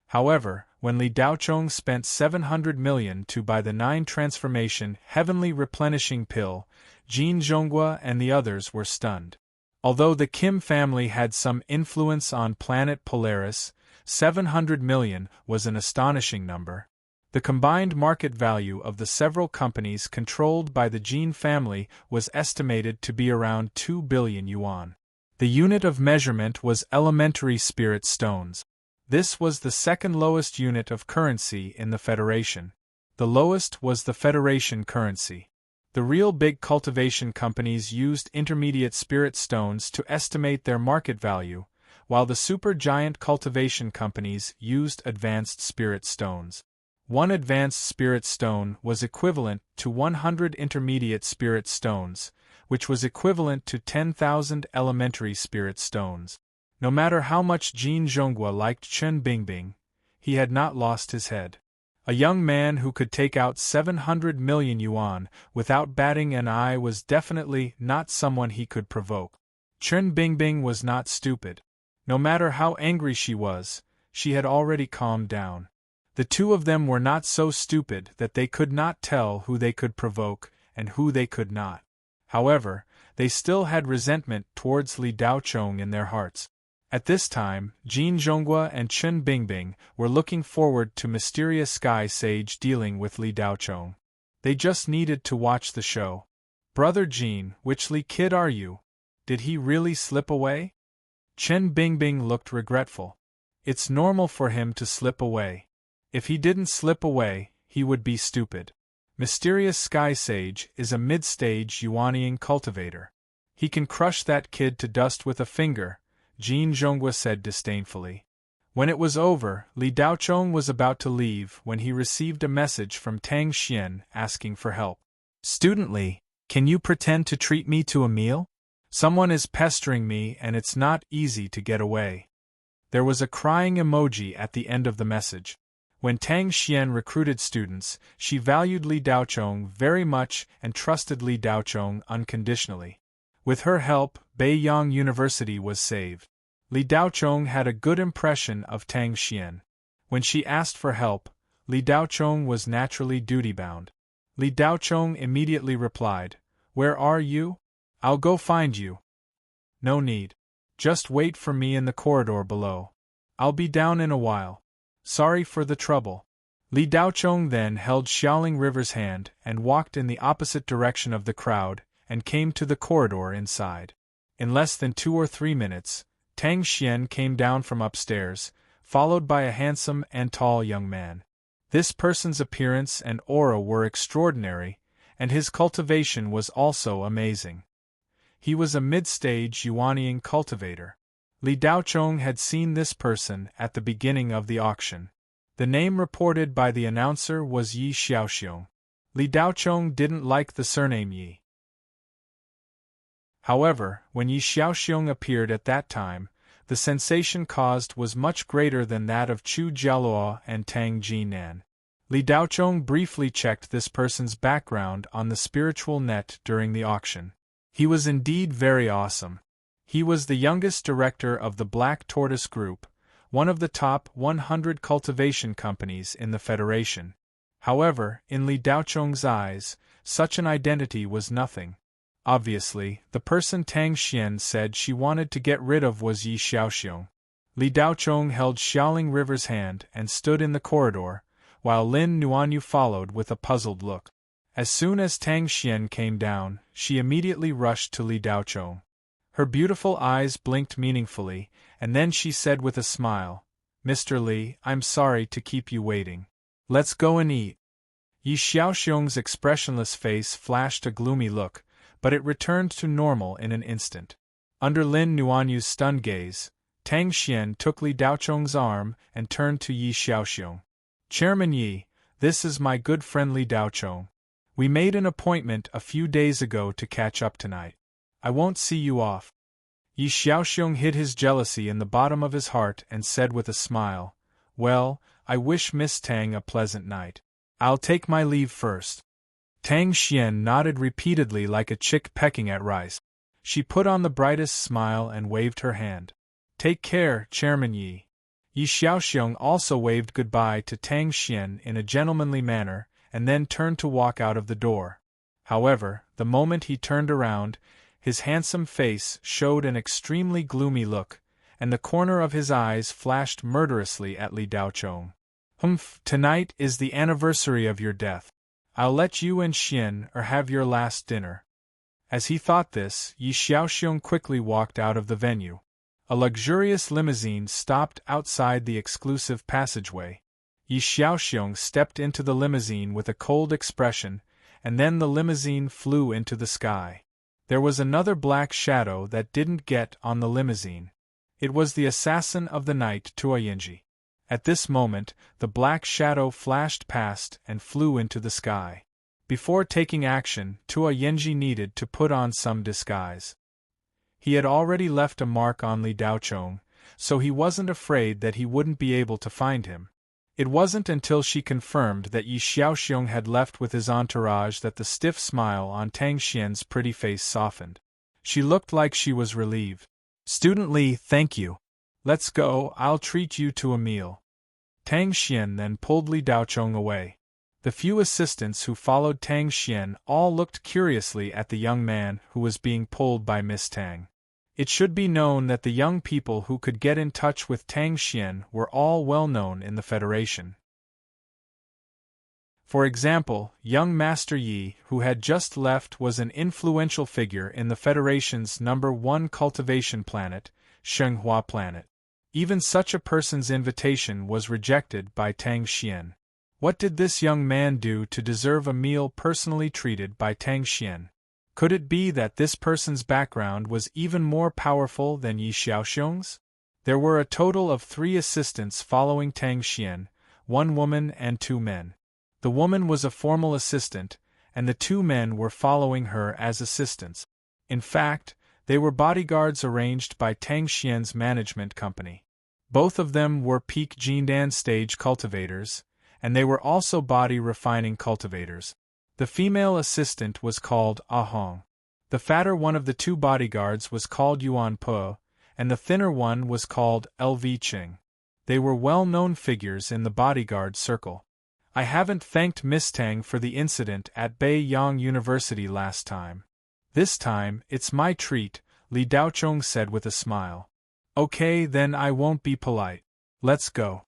However, when Li Daochong spent 700 million to buy the 9 transformation heavenly replenishing pill, Jin Zhonghua and the others were stunned. Although the Kim family had some influence on planet Polaris, 700 million was an astonishing number. The combined market value of the several companies controlled by the Jin family was estimated to be around 2 billion yuan. The unit of measurement was elementary spirit stones. This was the second lowest unit of currency in the Federation. The lowest was the Federation currency. The real big cultivation companies used intermediate spirit stones to estimate their market value, while the supergiant cultivation companies used advanced spirit stones. One advanced spirit stone was equivalent to 100 intermediate spirit stones, which was equivalent to 10,000 elementary spirit stones. No matter how much Jin Zhonghua liked Chen Bingbing, he had not lost his head. A young man who could take out 700 million yuan without batting an eye was definitely not someone he could provoke. Chen Bingbing was not stupid. No matter how angry she was, she had already calmed down. The two of them were not so stupid that they could not tell who they could provoke and who they could not. However, they still had resentment towards Li Daochong in their hearts. At this time, Jin Zhonghua and Chen Bingbing were looking forward to mysterious Sky Sage dealing with Li Daochong. They just needed to watch the show. Brother Jin, which Li kid are you? Did he really slip away? Chen Bingbing looked regretful. It's normal for him to slip away. If he didn't slip away, he would be stupid. Mysterious Sky Sage is a mid-stage Yuanian cultivator. He can crush that kid to dust with a finger, Jin Zhonghua said disdainfully. When it was over, Li Daochong was about to leave when he received a message from Tang Xian asking for help. Student Li, can you pretend to treat me to a meal? Someone is pestering me and it's not easy to get away. There was a crying emoji at the end of the message. When Tang Xian recruited students, she valued Li Daochong very much and trusted Li Daochong unconditionally. With her help, Beiyang University was saved. Li Daochong had a good impression of Tang Xian. When she asked for help, Li Daochong was naturally duty-bound. Li Daochong immediately replied, "Where are you? I'll go find you." "No need. Just wait for me in the corridor below. I'll be down in a while. Sorry for the trouble." Li Daochong then held Xiaoling River's hand and walked in the opposite direction of the crowd and came to the corridor inside. In less than 2 or 3 minutes, Tang Xian came down from upstairs, followed by a handsome and tall young man. This person's appearance and aura were extraordinary, and his cultivation was also amazing. He was a mid-stage Yuanian cultivator. Li Daochong had seen this person at the beginning of the auction. The name reported by the announcer was Yi Xiaoxiong. Li Daochong didn't like the surname Yi. However, when Yi Xiaoxiong appeared at that time, the sensation caused was much greater than that of Chu Jialuo and Tang Jinan. Li Daochong briefly checked this person's background on the spiritual net during the auction. He was indeed very awesome. He was the youngest director of the Black Tortoise Group, one of the top 100 cultivation companies in the Federation. However, in Li Daochong's eyes, such an identity was nothing. Obviously, the person Tang Xian said she wanted to get rid of was Yi Xiaoxiong. Li Daochong held Xiaoling River's hand and stood in the corridor, while Lin Nuanyu followed with a puzzled look. As soon as Tang Xian came down, she immediately rushed to Li Daochong. Her beautiful eyes blinked meaningfully, and then she said with a smile, "Mr. Li, I'm sorry to keep you waiting. Let's go and eat." Yi Xiaoxiong's expressionless face flashed a gloomy look, but it returned to normal in an instant. Under Lin Nuanyu's stunned gaze, Tang Xian took Li Daochong's arm and turned to Yi Xiaoxiong. Chairman Yi, this is my good friend Li Daochong. We made an appointment a few days ago to catch up tonight. I won't see you off. Yi Xiaoxiong hid his jealousy in the bottom of his heart and said with a smile, Well, I wish Miss Tang a pleasant night. I'll take my leave first. Tang Xian nodded repeatedly like a chick pecking at rice. She put on the brightest smile and waved her hand. Take care, Chairman Yi. Yi Xiaoxiong also waved goodbye to Tang Xian in a gentlemanly manner and then turned to walk out of the door. However, the moment he turned around, his handsome face showed an extremely gloomy look, and the corner of his eyes flashed murderously at Li Daochong. Humph, tonight is the anniversary of your death. I'll let you and Xian have your last dinner. As he thought this, Yi Xiaoxiong quickly walked out of the venue. A luxurious limousine stopped outside the exclusive passageway. Yi Xiaoxiong stepped into the limousine with a cold expression, and then the limousine flew into the sky. There was another black shadow that didn't get on the limousine. It was the assassin of the night Tua Yinji. At this moment, the black shadow flashed past and flew into the sky. Before taking action, Tua Yinji needed to put on some disguise. He had already left a mark on Li Daochong, so he wasn't afraid that he wouldn't be able to find him. It wasn't until she confirmed that Yi Xiaoxiong had left with his entourage that the stiff smile on Tang Xian's pretty face softened. She looked like she was relieved. Student Li, thank you. Let's go, I'll treat you to a meal. Tang Xian then pulled Li Daochong away. The few assistants who followed Tang Xian all looked curiously at the young man who was being pulled by Miss Tang. It should be known that the young people who could get in touch with Tang Xian were all well known in the Federation. For example, young Master Yi, who had just left, was an influential figure in the Federation's #1 cultivation planet, Shenghua Planet. Even such a person's invitation was rejected by Tang Xian. What did this young man do to deserve a meal personally treated by Tang Xian? Could it be that this person's background was even more powerful than Yi Xiaoxiong's? There were a total of 3 assistants following Tang Xian, 1 woman and 2 men. The woman was a formal assistant, and the 2 men were following her as assistants. In fact, they were bodyguards arranged by Tang Xian's management company. Both of them were peak Jindan stage cultivators, and they were also body refining cultivators. The female assistant was called Ahong. The fatter one of the 2 bodyguards was called Yuan Po, and the thinner one was called LV Qing. They were well-known figures in the bodyguard circle. I haven't thanked Miss Tang for the incident at Beiyang University last time. This time, it's my treat, Li Daochong said with a smile. Okay, then I won't be polite. Let's go.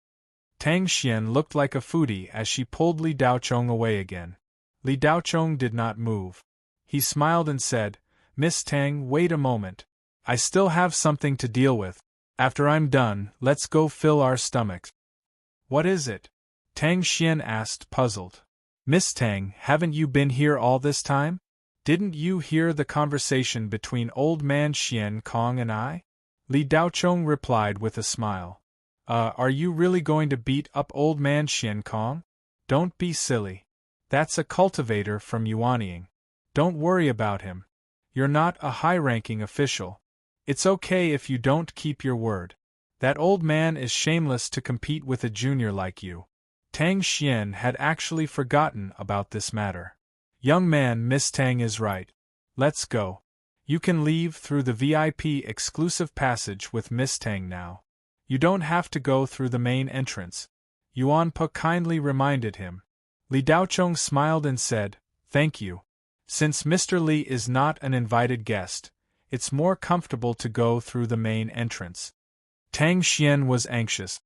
Tang Xian looked like a foodie as she pulled Li Daochong away again. Li Daochong did not move. He smiled and said, Miss Tang, wait a moment. I still have something to deal with. After I'm done, let's go fill our stomachs. What is it? Tang Xian asked, puzzled. Miss Tang, haven't you been here all this time? Didn't you hear the conversation between old man Xian Kong and I? Li Daochong replied with a smile. Are you really going to beat up old man Xian Kong? Don't be silly. That's a cultivator from Yuanying. Don't worry about him. You're not a high-ranking official. It's okay if you don't keep your word. That old man is shameless to compete with a junior like you. Tang Xian had actually forgotten about this matter. Young man, Miss Tang is right. Let's go. You can leave through the VIP exclusive passage with Miss Tang now. You don't have to go through the main entrance. Yuan Po kindly reminded him. Li Daochong smiled and said, Thank you. Since Mr. Li is not an invited guest, it's more comfortable to go through the main entrance. Tang Xian was anxious.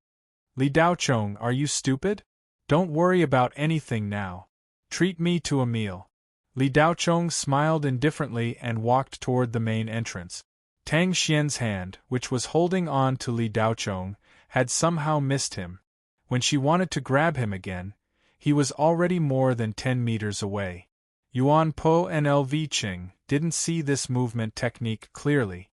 Li Daochong, are you stupid? Don't worry about anything now. Treat me to a meal. Li Daochong smiled indifferently and walked toward the main entrance. Tang Xian's hand, which was holding on to Li Daochong, had somehow missed him. When she wanted to grab him again, he was already more than 10 meters away. Yuan Po and LV Qing didn't see this movement technique clearly.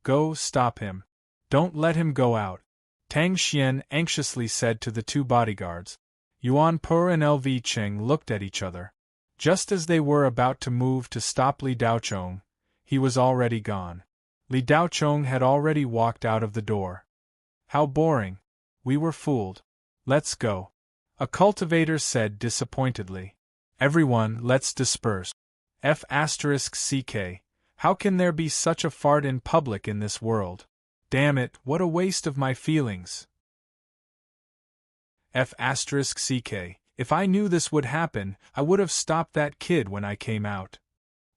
Go, stop him. Don't let him go out, Tang Xian anxiously said to the 2 bodyguards. Yuan Pur and LV Cheng looked at each other. Just as they were about to move to stop Li Daochong, he was already gone. Li Daochong had already walked out of the door. How boring. We were fooled. Let's go. A cultivator said disappointedly. Everyone, let's disperse. F***ck. How can there be such a fart in public in this world? Damn it, what a waste of my feelings. F***ck. If I knew this would happen, I would have stopped that kid when I came out.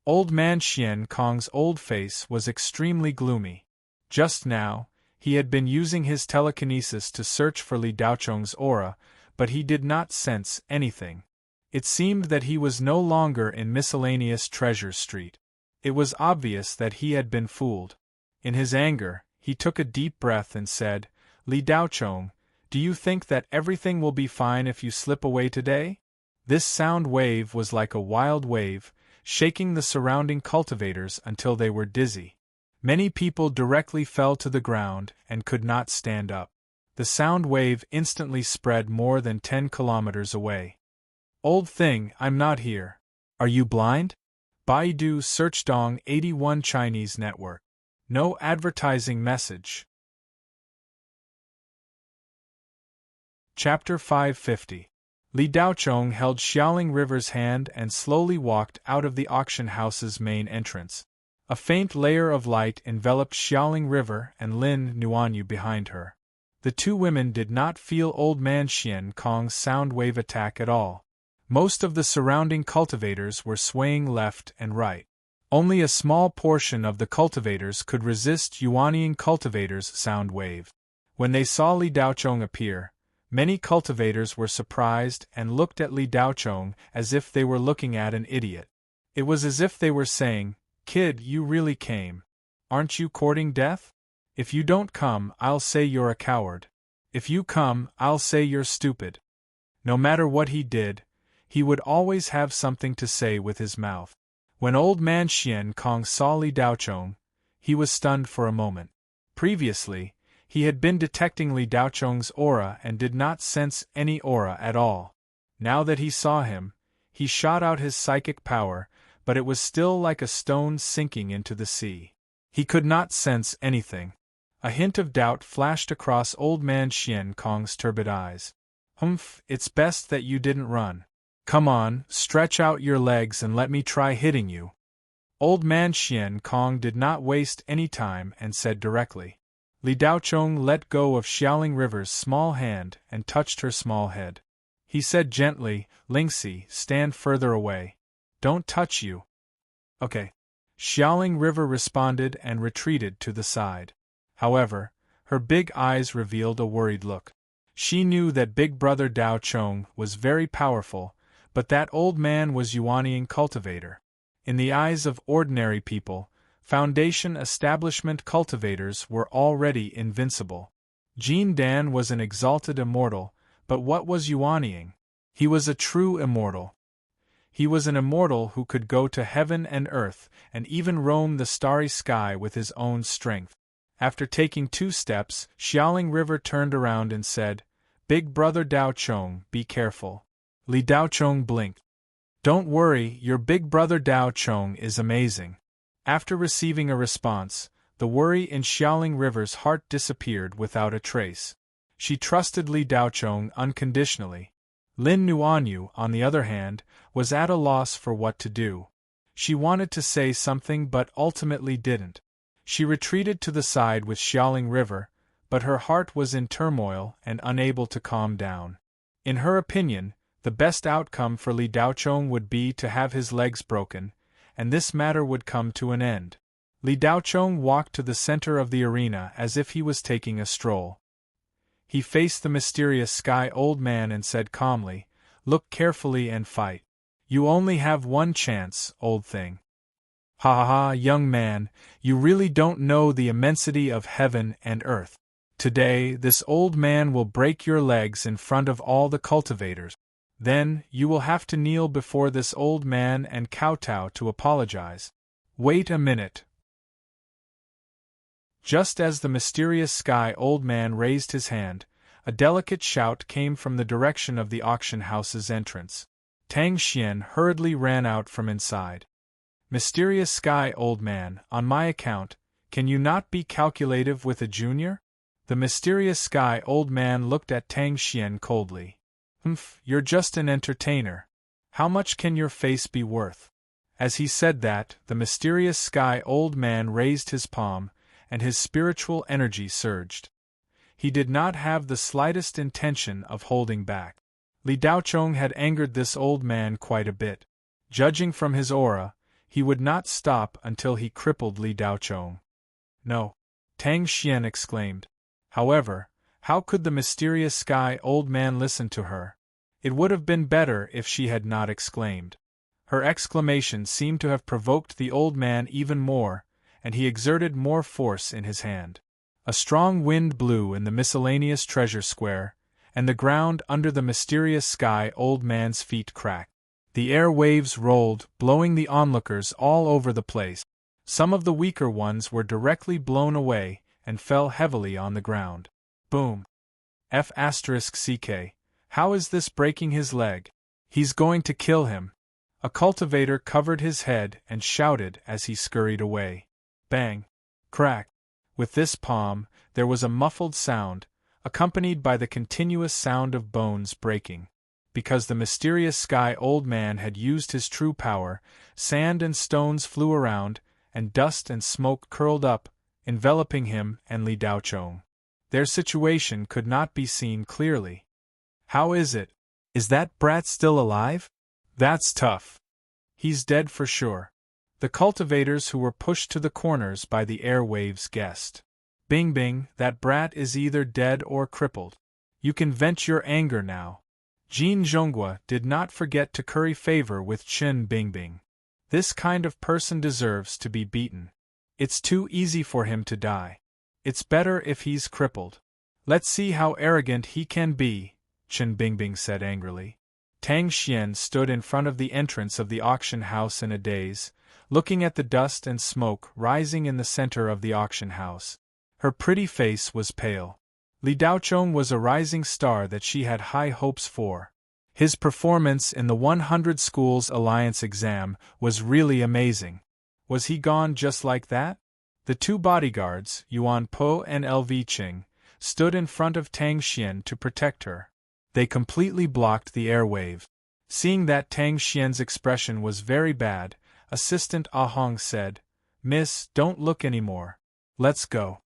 Old man Xian Kong's old face was extremely gloomy. Just now, he had been using his telekinesis to search for Li Daochong's aura, but he did not sense anything. It seemed that he was no longer in miscellaneous Treasure Street. It was obvious that he had been fooled. In his anger, he took a deep breath and said, Li Daochong, do you think that everything will be fine if you slip away today? This sound wave was like a wild wave, shaking the surrounding cultivators until they were dizzy. Many people directly fell to the ground and could not stand up. The sound wave instantly spread more than 10 kilometers away. Old thing, I'm not here. Are you blind? Baidu Search Dong 81 Chinese Network. No advertising message. Chapter 550. Li Daochong held Xiaoling River's hand and slowly walked out of the auction house's main entrance. A faint layer of light enveloped Xiaoling River and Lin Nuanyu behind her. The two women did not feel Old Man Xian Kong's sound wave attack at all. Most of the surrounding cultivators were swaying left and right. Only a small portion of the cultivators could resist Yuanying cultivators' sound wave. When they saw Li Daochong appear, many cultivators were surprised and looked at Li Daochong as if they were looking at an idiot. It was as if they were saying, Kid, you really came. Aren't you courting death? If you don't come, I'll say you're a coward. If you come, I'll say you're stupid. No matter what he did, he would always have something to say with his mouth. When Old Man Xian Kong saw Li Daochong, he was stunned for a moment. Previously, he had been detecting Li Daochong's aura and did not sense any aura at all. Now that he saw him, he shot out his psychic power, but it was still like a stone sinking into the sea. He could not sense anything. A hint of doubt flashed across Old Man Xian Kong's turbid eyes. Humph, it's best that you didn't run. Come on, stretch out your legs and let me try hitting you. Old Man Xian Kong did not waste any time and said directly. Li Daochong let go of Xiaoling River's small hand and touched her small head. He said gently, Lingxi, stand further away. Don't touch you. Okay. Xiaoling River responded and retreated to the side. However, her big eyes revealed a worried look. She knew that Big Brother Daochong was very powerful, but that old man was Yuanying cultivator. In the eyes of ordinary people, Foundation establishment cultivators were already invincible. Jean Dan was an exalted immortal, but what was Yuanying? He was a true immortal. He was an immortal who could go to heaven and earth, and even roam the starry sky with his own strength. After taking 2 steps, Xiaoling River turned around and said, Big Brother Daochong, be careful. Li Daochong blinked. Don't worry, your Big Brother Daochong is amazing. After receiving a response, the worry in Xiaoling River's heart disappeared without a trace. She trusted Li Daochong unconditionally. Lin Nuanyu, on the other hand, was at a loss for what to do. She wanted to say something but ultimately didn't. She retreated to the side with Xiaoling River, but her heart was in turmoil and unable to calm down. In her opinion, the best outcome for Li Daochong would be to have his legs broken, and this matter would come to an end. Li Daochong walked to the center of the arena as if he was taking a stroll. He faced the mysterious Sky Old Man and said calmly, Look carefully and fight. You only have one chance, old thing. Ha ha ha, young man, you really don't know the immensity of heaven and earth. Today, this old man will break your legs in front of all the cultivators. Then, you will have to kneel before this old man and kowtow to apologize. Wait a minute. Just as the mysterious Sky Old Man raised his hand, A delicate shout came from the direction of the auction house's entrance. Tang Xian hurriedly ran out from inside. Mysterious Sky Old Man, on my account, can you not be calculative with a junior? The Mysterious Sky Old Man looked at Tang Xian coldly. You're just an entertainer. How much can your face be worth? As he said that, the Mysterious Sky Old Man raised his palm, and his spiritual energy surged. He did not have the slightest intention of holding back. Li Daochong had angered this old man quite a bit. Judging from his aura, he would not stop until he crippled Li Daochong. No! Tang Xian exclaimed. However, how could the Mysterious Sky Old Man listen to her? It would have been better if she had not exclaimed. Her exclamation seemed to have provoked the old man even more, and he exerted more force in his hand. A strong wind blew in the miscellaneous treasure square, and the ground under the Mysterious Sky Old Man's feet cracked. The air waves rolled, blowing the onlookers all over the place. Some of the weaker ones were directly blown away and fell heavily on the ground. Boom! F***ck. How is this breaking his leg? He's going to kill him. A cultivator covered his head and shouted as he scurried away. Bang! Crack! With this palm, there was a muffled sound, accompanied by the continuous sound of bones breaking. Because the Mysterious Sky Old Man had used his true power, sand and stones flew around, and dust and smoke curled up, enveloping him and Li Daochong. Their situation could not be seen clearly. How is it? Is that brat still alive? That's tough. He's dead for sure. The cultivators who were pushed to the corners by the air waves guessed. Bing Bing, that brat is either dead or crippled. You can vent your anger now. Jin Zhonghua did not forget to curry favor with Chen Bingbing. This kind of person deserves to be beaten. It's too easy for him to die. It's better if he's crippled. Let's see how arrogant he can be, Chen Bingbing said angrily. Tang Xian stood in front of the entrance of the auction house in a daze, looking at the dust and smoke rising in the center of the auction house. Her pretty face was pale. Li Daochong was a rising star that she had high hopes for. His performance in the 100 Schools Alliance exam was really amazing. Was he gone just like that? The two bodyguards, Yuan Po and LV Qing, stood in front of Tang Xian to protect her. They completely blocked the airwave. Seeing that Tang Xian's expression was very bad, Assistant Ah Hong said, "Miss, don't look anymore. Let's go."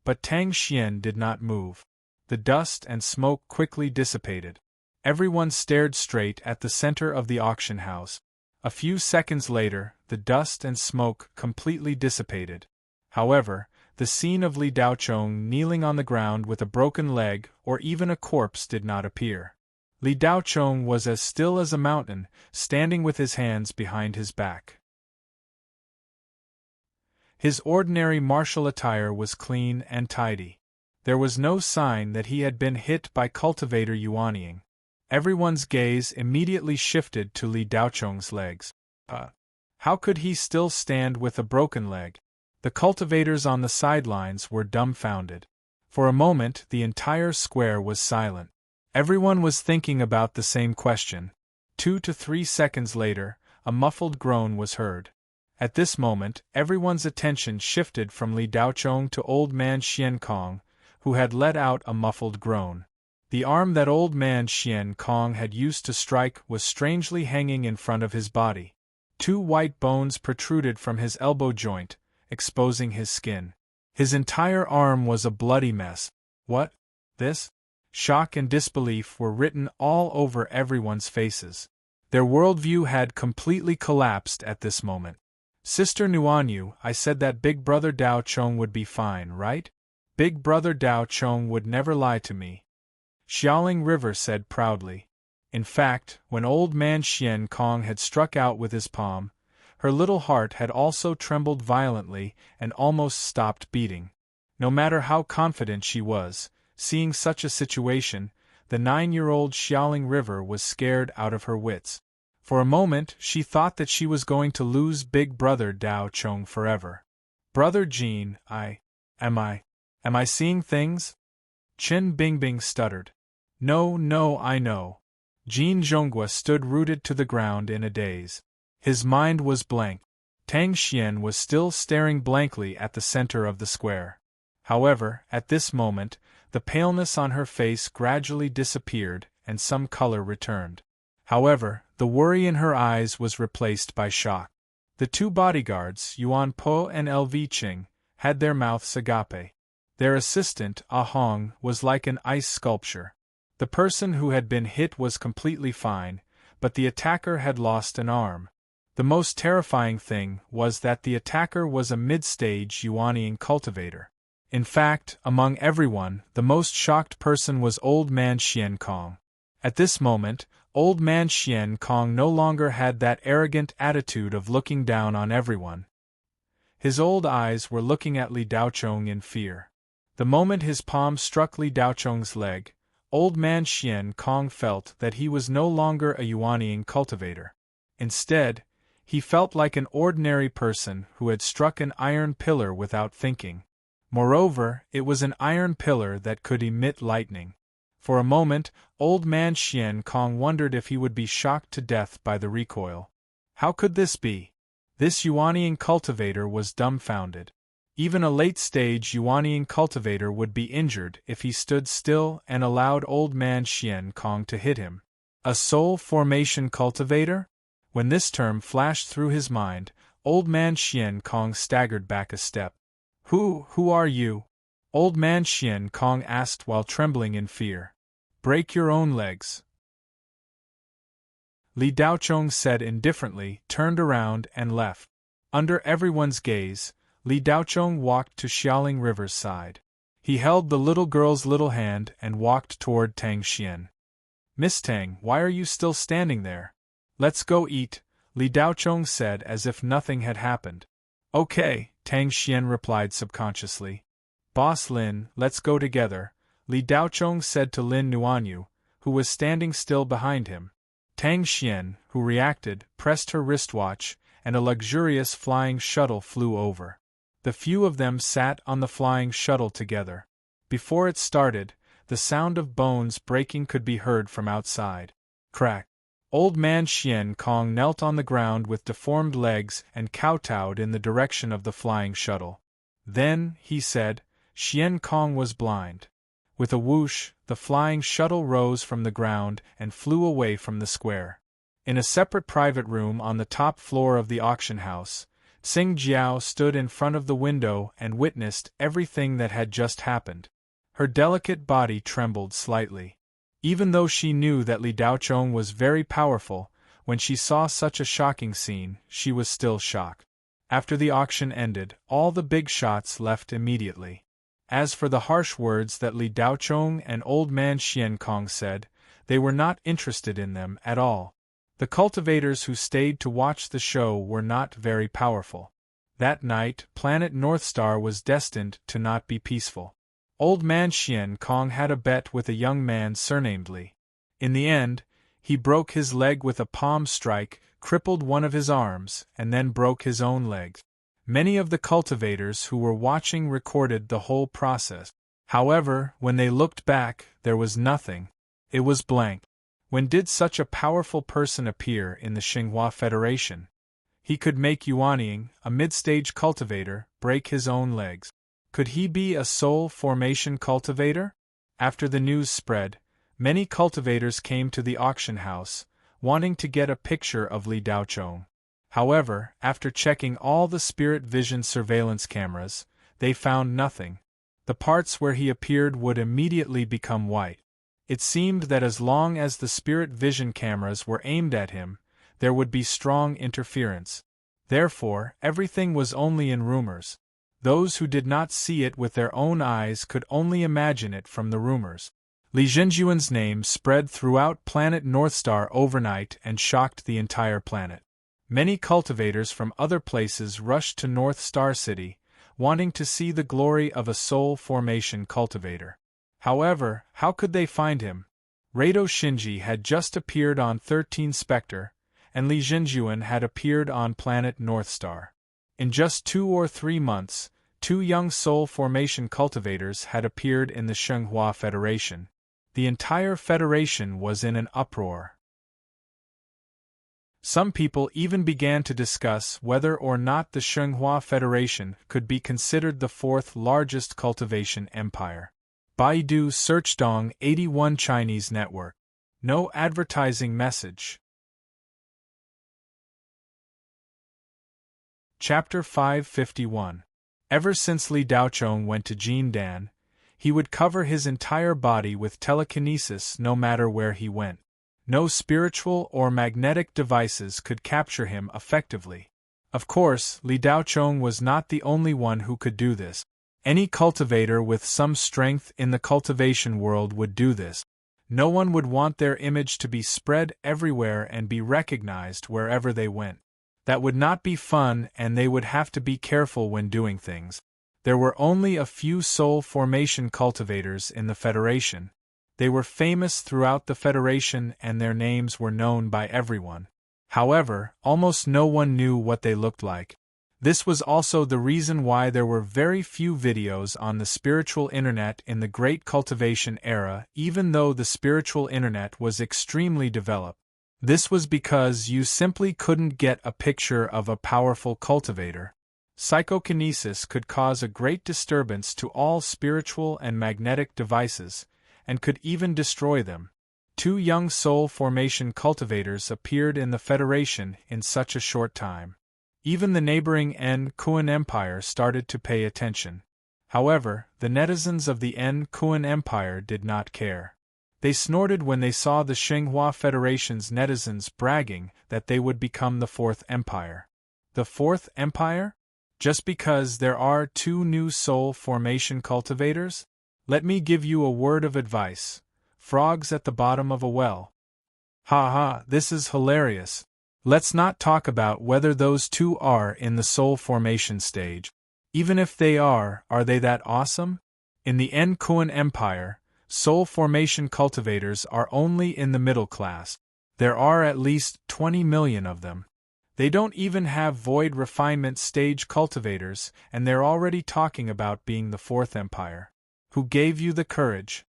But Tang Xian did not move. The dust and smoke quickly dissipated. Everyone stared straight at the center of the auction house. A few seconds later, the dust and smoke completely dissipated. However, the scene of Li Daochong kneeling on the ground with a broken leg or even a corpse did not appear. Li Daochong was as still as a mountain, standing with his hands behind his back. His ordinary martial attire was clean and tidy. There was no sign that he had been hit by cultivator Yuanying. Everyone's gaze immediately shifted to Li Daochong's legs. How could he still stand with a broken leg? The cultivators on the sidelines were dumbfounded. For a moment the entire square was silent. Everyone was thinking about the same question. 2 to 3 seconds later, a muffled groan was heard. At this moment, everyone's attention shifted from Li Daochong to old man Xian Kong, who had let out a muffled groan. The arm that old man Xian Kong had used to strike was strangely hanging in front of his body. 2 white bones protruded from his elbow joint, exposing his skin. His entire arm was a bloody mess. What? This? Shock and disbelief were written all over everyone's faces. Their worldview had completely collapsed at this moment. Sister Nuanyu, I said that Big Brother Dao Chong would be fine, right? Big Brother Dao Chong would never lie to me. Xiaoling River said proudly. In fact, when old man Xian Kong had struck out with his palm, her little heart had also trembled violently and almost stopped beating. No matter how confident she was, seeing such a situation, the 9-year-old Xiaoling River was scared out of her wits. For a moment she thought that she was going to lose Big Brother Dao Chong forever. Brother Jean, am I seeing things? Chen Bingbing stuttered. No, no, I know. Jin Zhonghua stood rooted to the ground in a daze. His mind was blank. Tang Xian was still staring blankly at the center of the square. However, at this moment, the paleness on her face gradually disappeared and some color returned. However, the worry in her eyes was replaced by shock. The two bodyguards, Yuan Po and LV Qing, had their mouths agape. Their assistant, Ah Hong, was like an ice sculpture. The person who had been hit was completely fine, but the attacker had lost an arm. The most terrifying thing was that the attacker was a mid-stage Yuanian cultivator. In fact, among everyone, the most shocked person was Old Man Xian Kong. At this moment, Old Man Xian Kong no longer had that arrogant attitude of looking down on everyone. His old eyes were looking at Li Daochong in fear. The moment his palm struck Li Daochong's leg, Old Man Xian Kong felt that he was no longer a Yuanian cultivator. Instead, he felt like an ordinary person who had struck an iron pillar without thinking. Moreover, it was an iron pillar that could emit lightning. For a moment, Old Man Xian Kong wondered if he would be shocked to death by the recoil. How could this be? This Yuanian cultivator was dumbfounded. Even a late-stage Yuanian cultivator would be injured if he stood still and allowed Old Man Xian Kong to hit him. A soul formation cultivator? When this term flashed through his mind, Old Man Xian Kong staggered back a step. Who are you? Old Man Xian Kong asked while trembling in fear. Break your own legs. Li Daochong said indifferently, turned around and left. Under everyone's gaze, Li Daochong walked to Xiaoling River's side. He held the little girl's little hand and walked toward Tang Xian. Miss Tang, why are you still standing there? Let's go eat, Li Daochong said as if nothing had happened. Okay, Tang Xian replied subconsciously. Boss Lin, let's go together, Li Daochong said to Lin Nuanyu, who was standing still behind him. Tang Xian, who reacted, pressed her wristwatch, and a luxurious flying shuttle flew over. The few of them sat on the flying shuttle together. Before it started, the sound of bones breaking could be heard from outside. Crack! Old Man Xian Kong knelt on the ground with deformed legs and kowtowed in the direction of the flying shuttle. Then, he said, Xian Kong was blind. With a whoosh, the flying shuttle rose from the ground and flew away from the square. In a separate private room on the top floor of the auction house, Tsing Jiao stood in front of the window and witnessed everything that had just happened. Her delicate body trembled slightly. Even though she knew that Li Daochong was very powerful, when she saw such a shocking scene, she was still shocked. After the auction ended, all the big shots left immediately. As for the harsh words that Li Daochong and Old Man Xian Kong said, they were not interested in them at all. The cultivators who stayed to watch the show were not very powerful. That night, Planet Northstar was destined to not be peaceful. Old Man Xian Kong had a bet with a young man surnamed Li. In the end, he broke his leg with a palm strike, crippled one of his arms, and then broke his own legs. Many of the cultivators who were watching recorded the whole process. However, when they looked back, there was nothing. It was blank. When did such a powerful person appear in the Xinhua Federation? He could make Yuanying, a mid-stage cultivator, break his own legs. Could he be a soul formation cultivator? After the news spread, many cultivators came to the auction house, wanting to get a picture of Li Daochong. However, after checking all the spirit vision surveillance cameras, they found nothing. The parts where he appeared would immediately become white. It seemed that as long as the spirit vision cameras were aimed at him, there would be strong interference. Therefore, everything was only in rumors. Those who did not see it with their own eyes could only imagine it from the rumors. Li Zhenjuan's name spread throughout Planet Northstar overnight and shocked the entire planet. Many cultivators from other places rushed to North Star City, wanting to see the glory of a soul formation cultivator. However, how could they find him? Rado Shinji had just appeared on 13 Specter, and Li Zhenjuan had appeared on Planet Northstar. In just 2 or 3 months, 2 young soul formation cultivators had appeared in the Shenghua Federation. The entire Federation was in an uproar. Some people even began to discuss whether or not the Shenghua Federation could be considered the 4th largest cultivation empire. Baidu Search Dong 81 Chinese network. No advertising message. Chapter 551. Ever since Li Daochong went to Jindan, he would cover his entire body with telekinesis no matter where he went. No spiritual or magnetic devices could capture him effectively. Of course, Li Daochong was not the only one who could do this. Any cultivator with some strength in the cultivation world would do this. No one would want their image to be spread everywhere and be recognized wherever they went. That would not be fun, and they would have to be careful when doing things. There were only a few soul formation cultivators in the Federation. They were famous throughout the Federation and their names were known by everyone. However, almost no one knew what they looked like. This was also the reason why there were very few videos on the spiritual internet in the Great Cultivation era, even though the spiritual internet was extremely developed. This was because you simply couldn't get a picture of a powerful cultivator. Psychokinesis could cause a great disturbance to all spiritual and magnetic devices, and could even destroy them. 2 young soul formation cultivators appeared in the Federation in such a short time. Even the neighboring Kuan Empire started to pay attention. However, the netizens of the Kuan Empire did not care. They snorted when they saw the Shenghua Federation's netizens bragging that they would become the 4th empire. The 4th empire? Just because there are 2 new soul formation cultivators? Let me give you a word of advice. Frogs at the bottom of a well. Ha ha, this is hilarious. Let's not talk about whether those 2 are in the soul formation stage. Even if they are they that awesome? In the Kuan Empire, soul formation cultivators are only in the middle class. There are at least 20 million of them. They don't even have void refinement stage cultivators, and they're already talking about being the 4th empire. Who gave you the courage?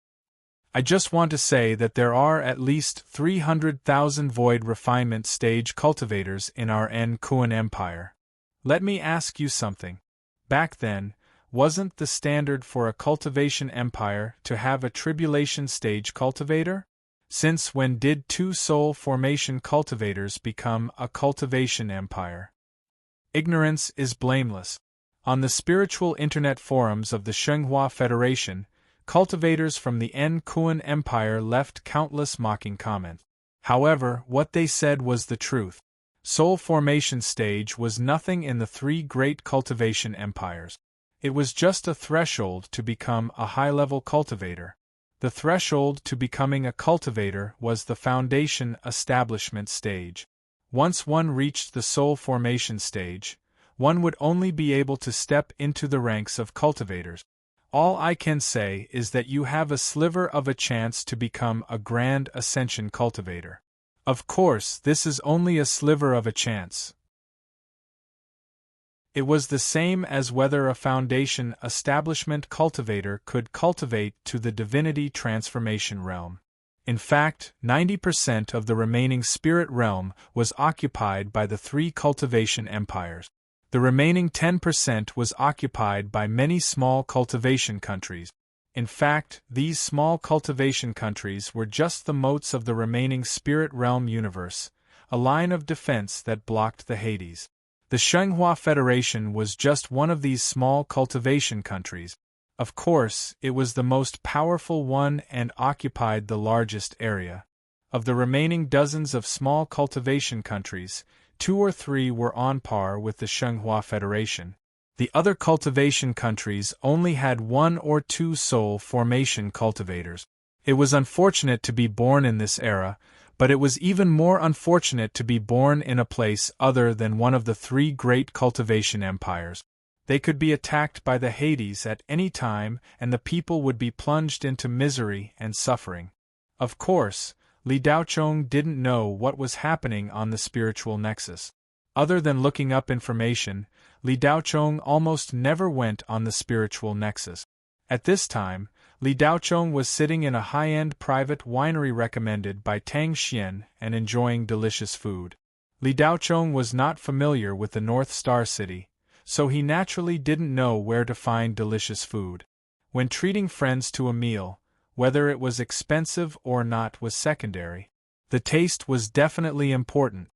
I just want to say that there are at least 300,000 void refinement stage cultivators in our Kuan Empire. Let me ask you something. Back then, wasn't the standard for a cultivation empire to have a tribulation stage cultivator? Since when did 2 soul formation cultivators become a cultivation empire? Ignorance is blameless. On the spiritual internet forums of the Shenghua Federation, cultivators from the Kuan Empire left countless mocking comments. However, what they said was the truth. Soul formation stage was nothing in the 3 great cultivation empires. It was just a threshold to become a high-level cultivator. The threshold to becoming a cultivator was the foundation establishment stage. Once one reached the soul formation stage, one would only be able to step into the ranks of cultivators. All I can say is that you have a sliver of a chance to become a grand ascension cultivator. Of course, this is only a sliver of a chance. It was the same as whether a foundation establishment cultivator could cultivate to the divinity transformation realm. In fact, 90% of the remaining spirit realm was occupied by the 3 cultivation empires. The remaining 10% was occupied by many small cultivation countries. In fact, these small cultivation countries were just the moats of the remaining spirit realm universe, a line of defense that blocked the Hades. The Shenghua Federation was just one of these small cultivation countries. Of course, it was the most powerful one and occupied the largest area. Of the remaining dozens of small cultivation countries, 2 or 3 were on par with the Shenghua Federation. The other cultivation countries only had 1 or 2 soul formation cultivators. It was unfortunate to be born in this era, but it was even more unfortunate to be born in a place other than one of the 3 great cultivation empires. They could be attacked by the Hades at any time, and the people would be plunged into misery and suffering. Of course, Li Daochong didn't know what was happening on the spiritual nexus. Other than looking up information, Li Daochong almost never went on the spiritual nexus. At this time, Li Daochong was sitting in a high-end private winery recommended by Tang Xian and enjoying delicious food. Li Daochong was not familiar with the North Star City, so he naturally didn't know where to find delicious food. When treating friends to a meal, whether it was expensive or not was secondary. The taste was definitely important.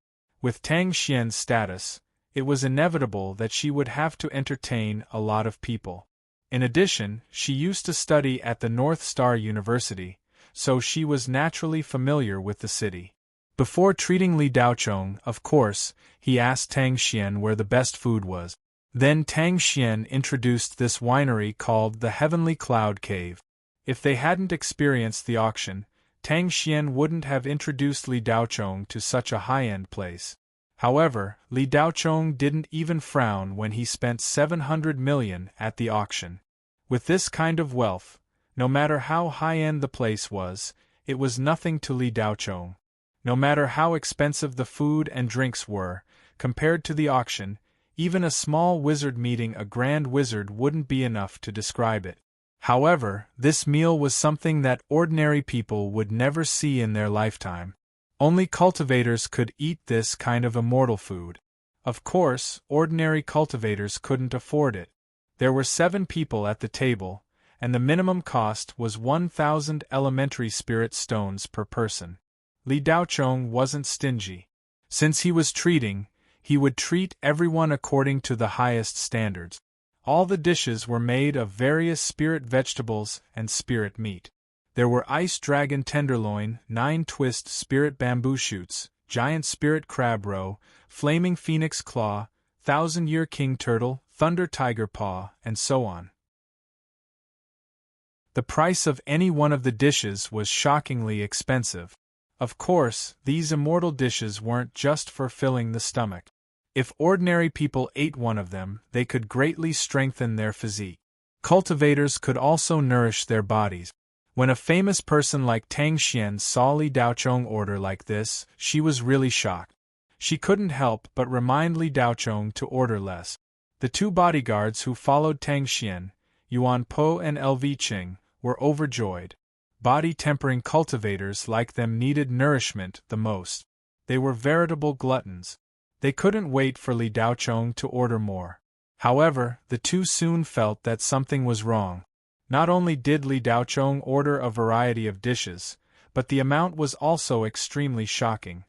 With Tang Xian's status, it was inevitable that she would have to entertain a lot of people. In addition, she used to study at the North Star University, so she was naturally familiar with the city. Before treating Li Daochong, of course, he asked Tang Xian where the best food was. Then Tang Xian introduced this winery called the Heavenly Cloud Cave. If they hadn't experienced the auction, Tang Xian wouldn't have introduced Li Daochong to such a high-end place. However, Li Daochong didn't even frown when he spent 700 million at the auction. With this kind of wealth, no matter how high-end the place was, it was nothing to Li Daochong. No matter how expensive the food and drinks were, compared to the auction, even a small wizard meeting a grand wizard wouldn't be enough to describe it. However, this meal was something that ordinary people would never see in their lifetime. Only cultivators could eat this kind of immortal food. Of course, ordinary cultivators couldn't afford it. There were 7 people at the table, and the minimum cost was 1,000 elementary spirit stones per person. Li Daochong wasn't stingy. Since he was treating, he would treat everyone according to the highest standards. All the dishes were made of various spirit vegetables and spirit meat. There were ice dragon tenderloin, 9-twist spirit bamboo shoots, giant spirit crab roe, flaming phoenix claw, 1,000-year king turtle, thunder tiger paw, and so on. The price of any one of the dishes was shockingly expensive. Of course, these immortal dishes weren't just for filling the stomach. If ordinary people ate one of them, they could greatly strengthen their physique. Cultivators could also nourish their bodies. When a famous person like Tang Xian saw Li Daochong order like this, she was really shocked. She couldn't help but remind Li Daochong to order less. The 2 bodyguards who followed Tang Xian, Yuan Po and LV Qing, were overjoyed. Body-tempering cultivators like them needed nourishment the most. They were veritable gluttons. They couldn't wait for Li Daochong to order more. However, the 2 soon felt that something was wrong. Not only did Li Daochong order a variety of dishes, but the amount was also extremely shocking.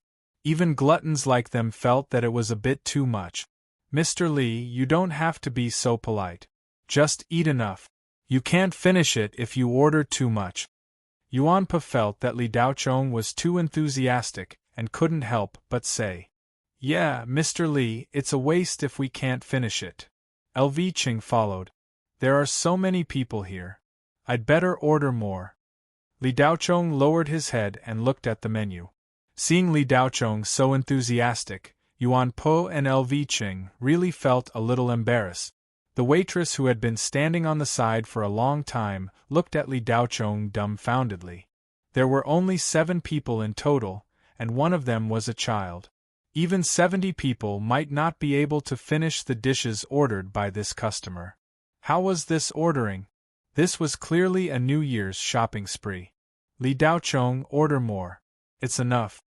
Even gluttons like them felt that it was a bit too much. Mr. Li, you don't have to be so polite. Just eat enough. You can't finish it if you order too much. Yuan Pa felt that Li Daochong was too enthusiastic and couldn't help but say, "Yeah, Mr. Li, it's a waste if we can't finish it." LV Qing followed. "There are so many people here. I'd better order more." Li Daochong lowered his head and looked at the menu. Seeing Li Daochong so enthusiastic, Yuan Po and LV Qing really felt a little embarrassed. The waitress, who had been standing on the side for a long time, looked at Li Daochong dumbfoundedly. There were only 7 people in total, and one of them was a child. Even 70 people might not be able to finish the dishes ordered by this customer. How was this ordering? This was clearly a New Year's shopping spree. Li Daochong, order more. It's enough.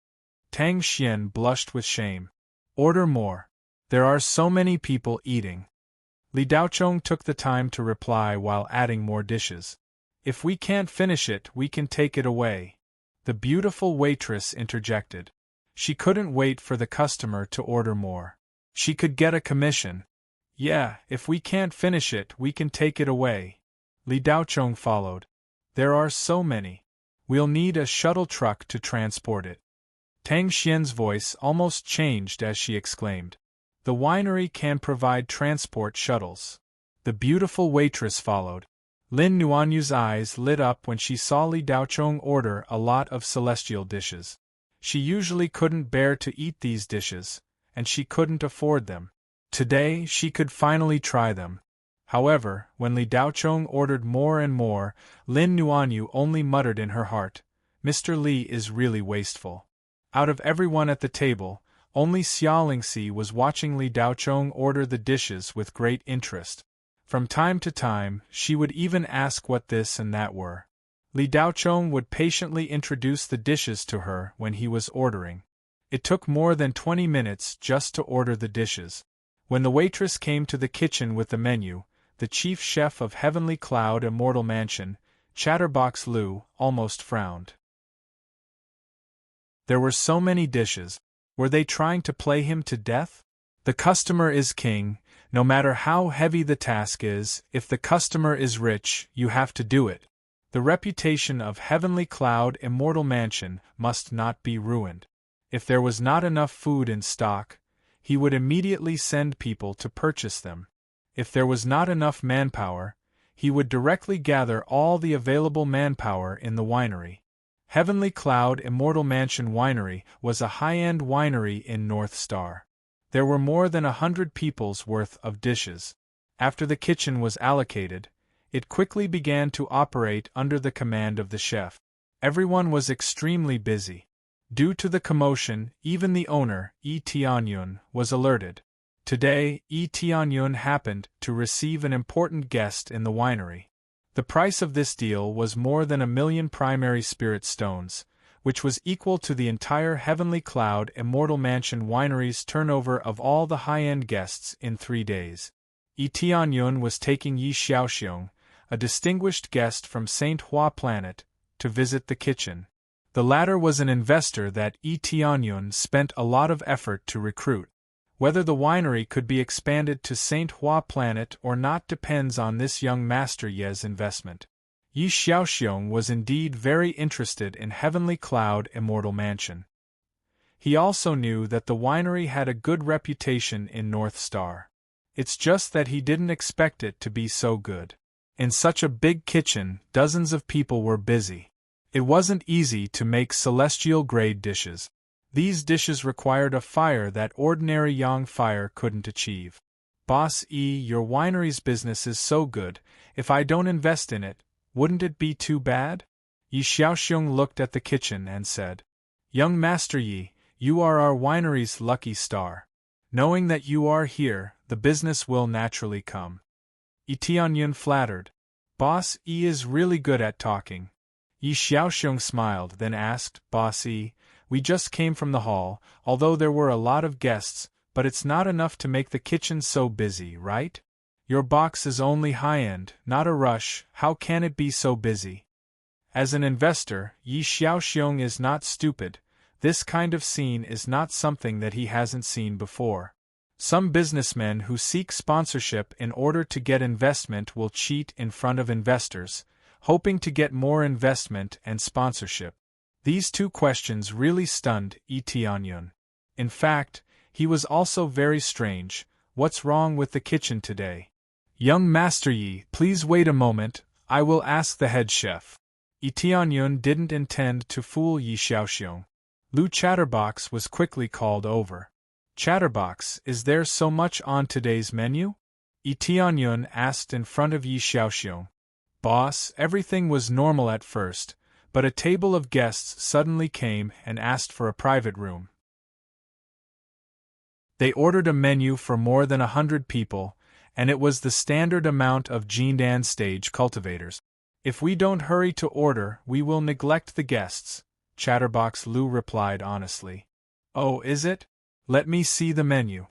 Tang Xian blushed with shame. Order more. There are so many people eating. Li Daochong took the time to reply while adding more dishes. If we can't finish it, we can take it away. The beautiful waitress interjected. She couldn't wait for the customer to order more. She could get a commission. Yeah, if we can't finish it, we can take it away. Li Daochong followed. There are so many. We'll need a shuttle truck to transport it. Tang Xian's voice almost changed as she exclaimed. The winery can provide transport shuttles. The beautiful waitress followed. Lin Nuanyu's eyes lit up when she saw Li Daochong order a lot of celestial dishes. She usually couldn't bear to eat these dishes, and she couldn't afford them. Today she could finally try them. However, when Li Daochong ordered more and more, Lin Nuanyu only muttered in her heart, "Mr. Li is really wasteful." Out of everyone at the table, Only Xiaolingxi was watching Li Daochong order the dishes with great interest. From time to time, she would even ask what this and that were. Li Daochong would patiently introduce the dishes to her when he was ordering. It took more than 20 minutes just to order the dishes. When the waitress came to the kitchen with the menu, the chief chef of Heavenly Cloud Immortal Mansion, Chatterbox Lu, almost frowned. There were so many dishes. Were they trying to play him to death? The customer is king, no matter how heavy the task is. If the customer is rich, you have to do it. The reputation of Heavenly Cloud Immortal Mansion must not be ruined. If there was not enough food in stock, he would immediately send people to purchase them. If there was not enough manpower, he would directly gather all the available manpower in the winery. Heavenly Cloud Immortal Mansion Winery was a high-end winery in North Star. There were more than 100 people's worth of dishes. After the kitchen was allocated, it quickly began to operate under the command of the chef. Everyone was extremely busy. Due to the commotion, even the owner, Yi Tianyun, was alerted. Today, Yi Tianyun happened to receive an important guest in the winery. The price of this deal was more than 1,000,000 primary spirit stones, which was equal to the entire Heavenly Cloud Immortal Mansion Winery's turnover of all the high-end guests in 3 days. Yi Tianyun was taking Yi Xiaoxiong, a distinguished guest from Saint Hua Planet, to visit the kitchen. The latter was an investor that Yi Tianyun spent a lot of effort to recruit. Whether the winery could be expanded to Saint Hua Planet or not depends on this young Master Ye's investment. Yi Xiaoxiong was indeed very interested in Heavenly Cloud Immortal Mansion. He also knew that the winery had a good reputation in North Star. It's just that he didn't expect it to be so good. In such a big kitchen, dozens of people were busy. It wasn't easy to make celestial-grade dishes. These dishes required a fire that ordinary yang fire couldn't achieve. Boss E, your winery's business is so good, if I don't invest in it, wouldn't it be too bad? Yi Xiaoxiong looked at the kitchen and said, Young Master Yi, you are our winery's lucky star. Knowing that you are here, the business will naturally come. Yi Tianyun flattered. Boss E is really good at talking. Yi Xiaoxiong smiled, then asked, Boss E, we just came from the hall, although there were a lot of guests, but it's not enough to make the kitchen so busy, right? Your box is only high-end, not a rush, how can it be so busy? As an investor, Yi Xiaoxiong is not stupid. This kind of scene is not something that he hasn't seen before. Some businessmen who seek sponsorship in order to get investment will cheat in front of investors, hoping to get more investment and sponsorship. These two questions really stunned Yi Tianyun. In fact, he was also very strange. What's wrong with the kitchen today? Young Master Yi, please wait a moment, I will ask the head chef. Yi Tianyun didn't intend to fool Yi Xiaoxiong. Lu Chatterbox was quickly called over. Chatterbox, is there so much on today's menu? Yi Tianyun asked in front of Yi Xiaoxiong. Boss, everything was normal at first, but a table of guests suddenly came and asked for a private room. They ordered a menu for more than 100 people, and it was the standard amount of Jindan stage cultivators. If we don't hurry to order, we will neglect the guests, Chatterbox Lu replied honestly. Oh, is it? Let me see the menu.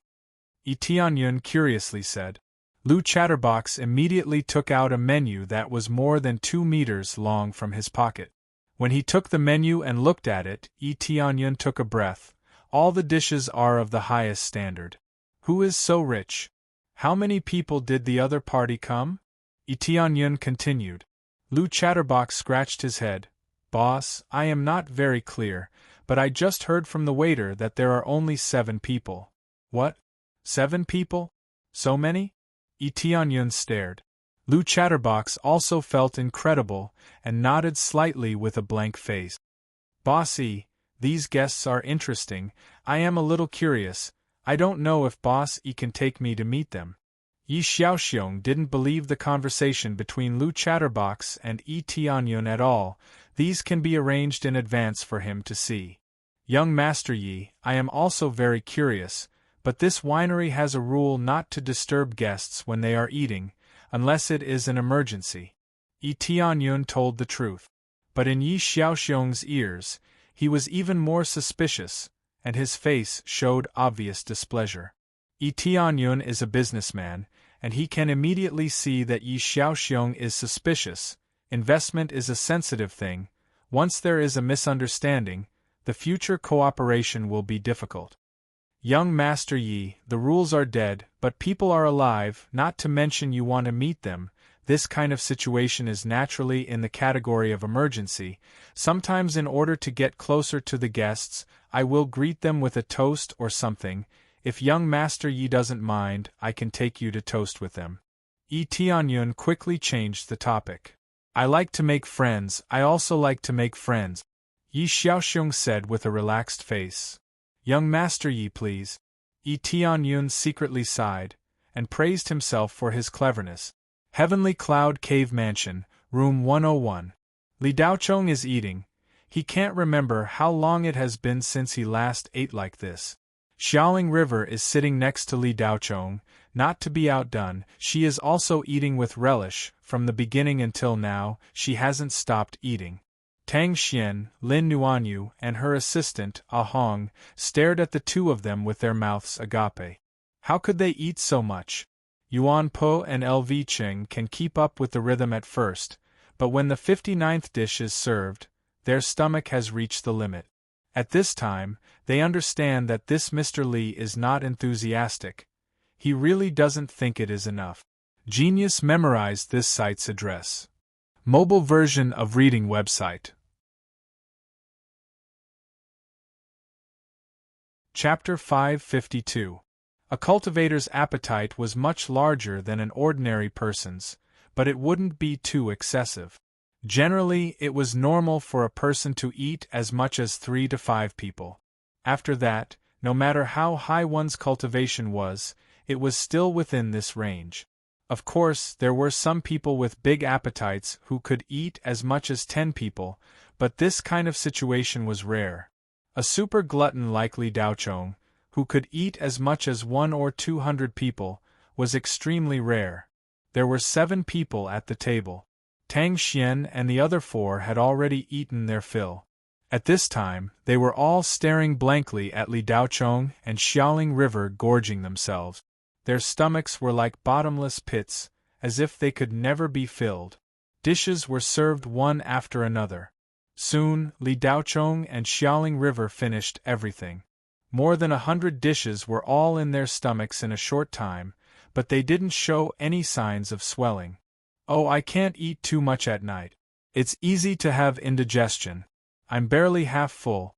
Yi Tianyun curiously said. Lu Chatterbox immediately took out a menu that was more than 2 meters long from his pocket. When he took the menu and looked at it, Yi Tianyun took a breath. All the dishes are of the highest standard. Who is so rich? How many people did the other party come? Yi Tianyun continued. Lu Chatterbox scratched his head. Boss, I am not very clear, but I just heard from the waiter that there are only 7 people. What? 7 people? So many? Yi Tianyun stared. Lu Chatterbox also felt incredible and nodded slightly with a blank face. Boss-y, these guests are interesting. I am a little curious. I don't know if Boss-y can take me to meet them. Yi Xiaoxiong didn't believe the conversation between Lu Chatterbox and Yi Tianyun at all. These can be arranged in advance for him to see. Young Master Yi, I am also very curious, but this winery has a rule not to disturb guests when they are eating, unless it is an emergency. Yi Tianyun told the truth. But in Yi Xiaoxiong's ears, he was even more suspicious, and his face showed obvious displeasure. Yi Tianyun is a businessman, and he can immediately see that Yi Xiaoxiong is suspicious. Investment is a sensitive thing. Once there is a misunderstanding, the future cooperation will be difficult. Young Master Yi, the rules are dead, but people are alive, not to mention you want to meet them. This kind of situation is naturally in the category of emergency. Sometimes in order to get closer to the guests, I will greet them with a toast or something. If young Master Yi doesn't mind, I can take you to toast with them. Yi Tianyun quickly changed the topic. I like to make friends, I also like to make friends, Yi Xiaoxiong said with a relaxed face. Young Master Yi, please. Yi Tianyun secretly sighed, and praised himself for his cleverness. Heavenly Cloud Cave Mansion, Room 101. Li Daochong is eating. He can't remember how long it has been since he last ate like this. Xiaoling River is sitting next to Li Daochong. Not to be outdone, she is also eating with relish. From the beginning until now, she hasn't stopped eating. Tang Xian, Lin Nuanyu, and her assistant, Ah Hong, stared at the two of them with their mouths agape. How could they eat so much? Yuan Po and LV Cheng can keep up with the rhythm at first, but when the 59th dish is served, their stomach has reached the limit. At this time, they understand that this Mr. Li is not enthusiastic. He really doesn't think it is enough. Genius memorized this site's address. Mobile version of reading website. Chapter 552. A cultivator's appetite was much larger than an ordinary person's, but it wouldn't be too excessive. Generally, it was normal for a person to eat as much as 3 to 5 people. After that, no matter how high one's cultivation was, it was still within this range. Of course, there were some people with big appetites who could eat as much as 10 people, but this kind of situation was rare. A super glutton like Li Daochong, who could eat as much as 100 or 200 people, was extremely rare. There were 7 people at the table. Tang Xian and the other 4 had already eaten their fill. At this time, they were all staring blankly at Li Daochong and Xiaoling River gorging themselves. Their stomachs were like bottomless pits, as if they could never be filled. Dishes were served one after another. Soon, Li Daochong and Xiaoling River finished everything. More than 100 dishes were all in their stomachs in a short time, but they didn't show any signs of swelling. Oh, I can't eat too much at night. It's easy to have indigestion. I'm barely half full.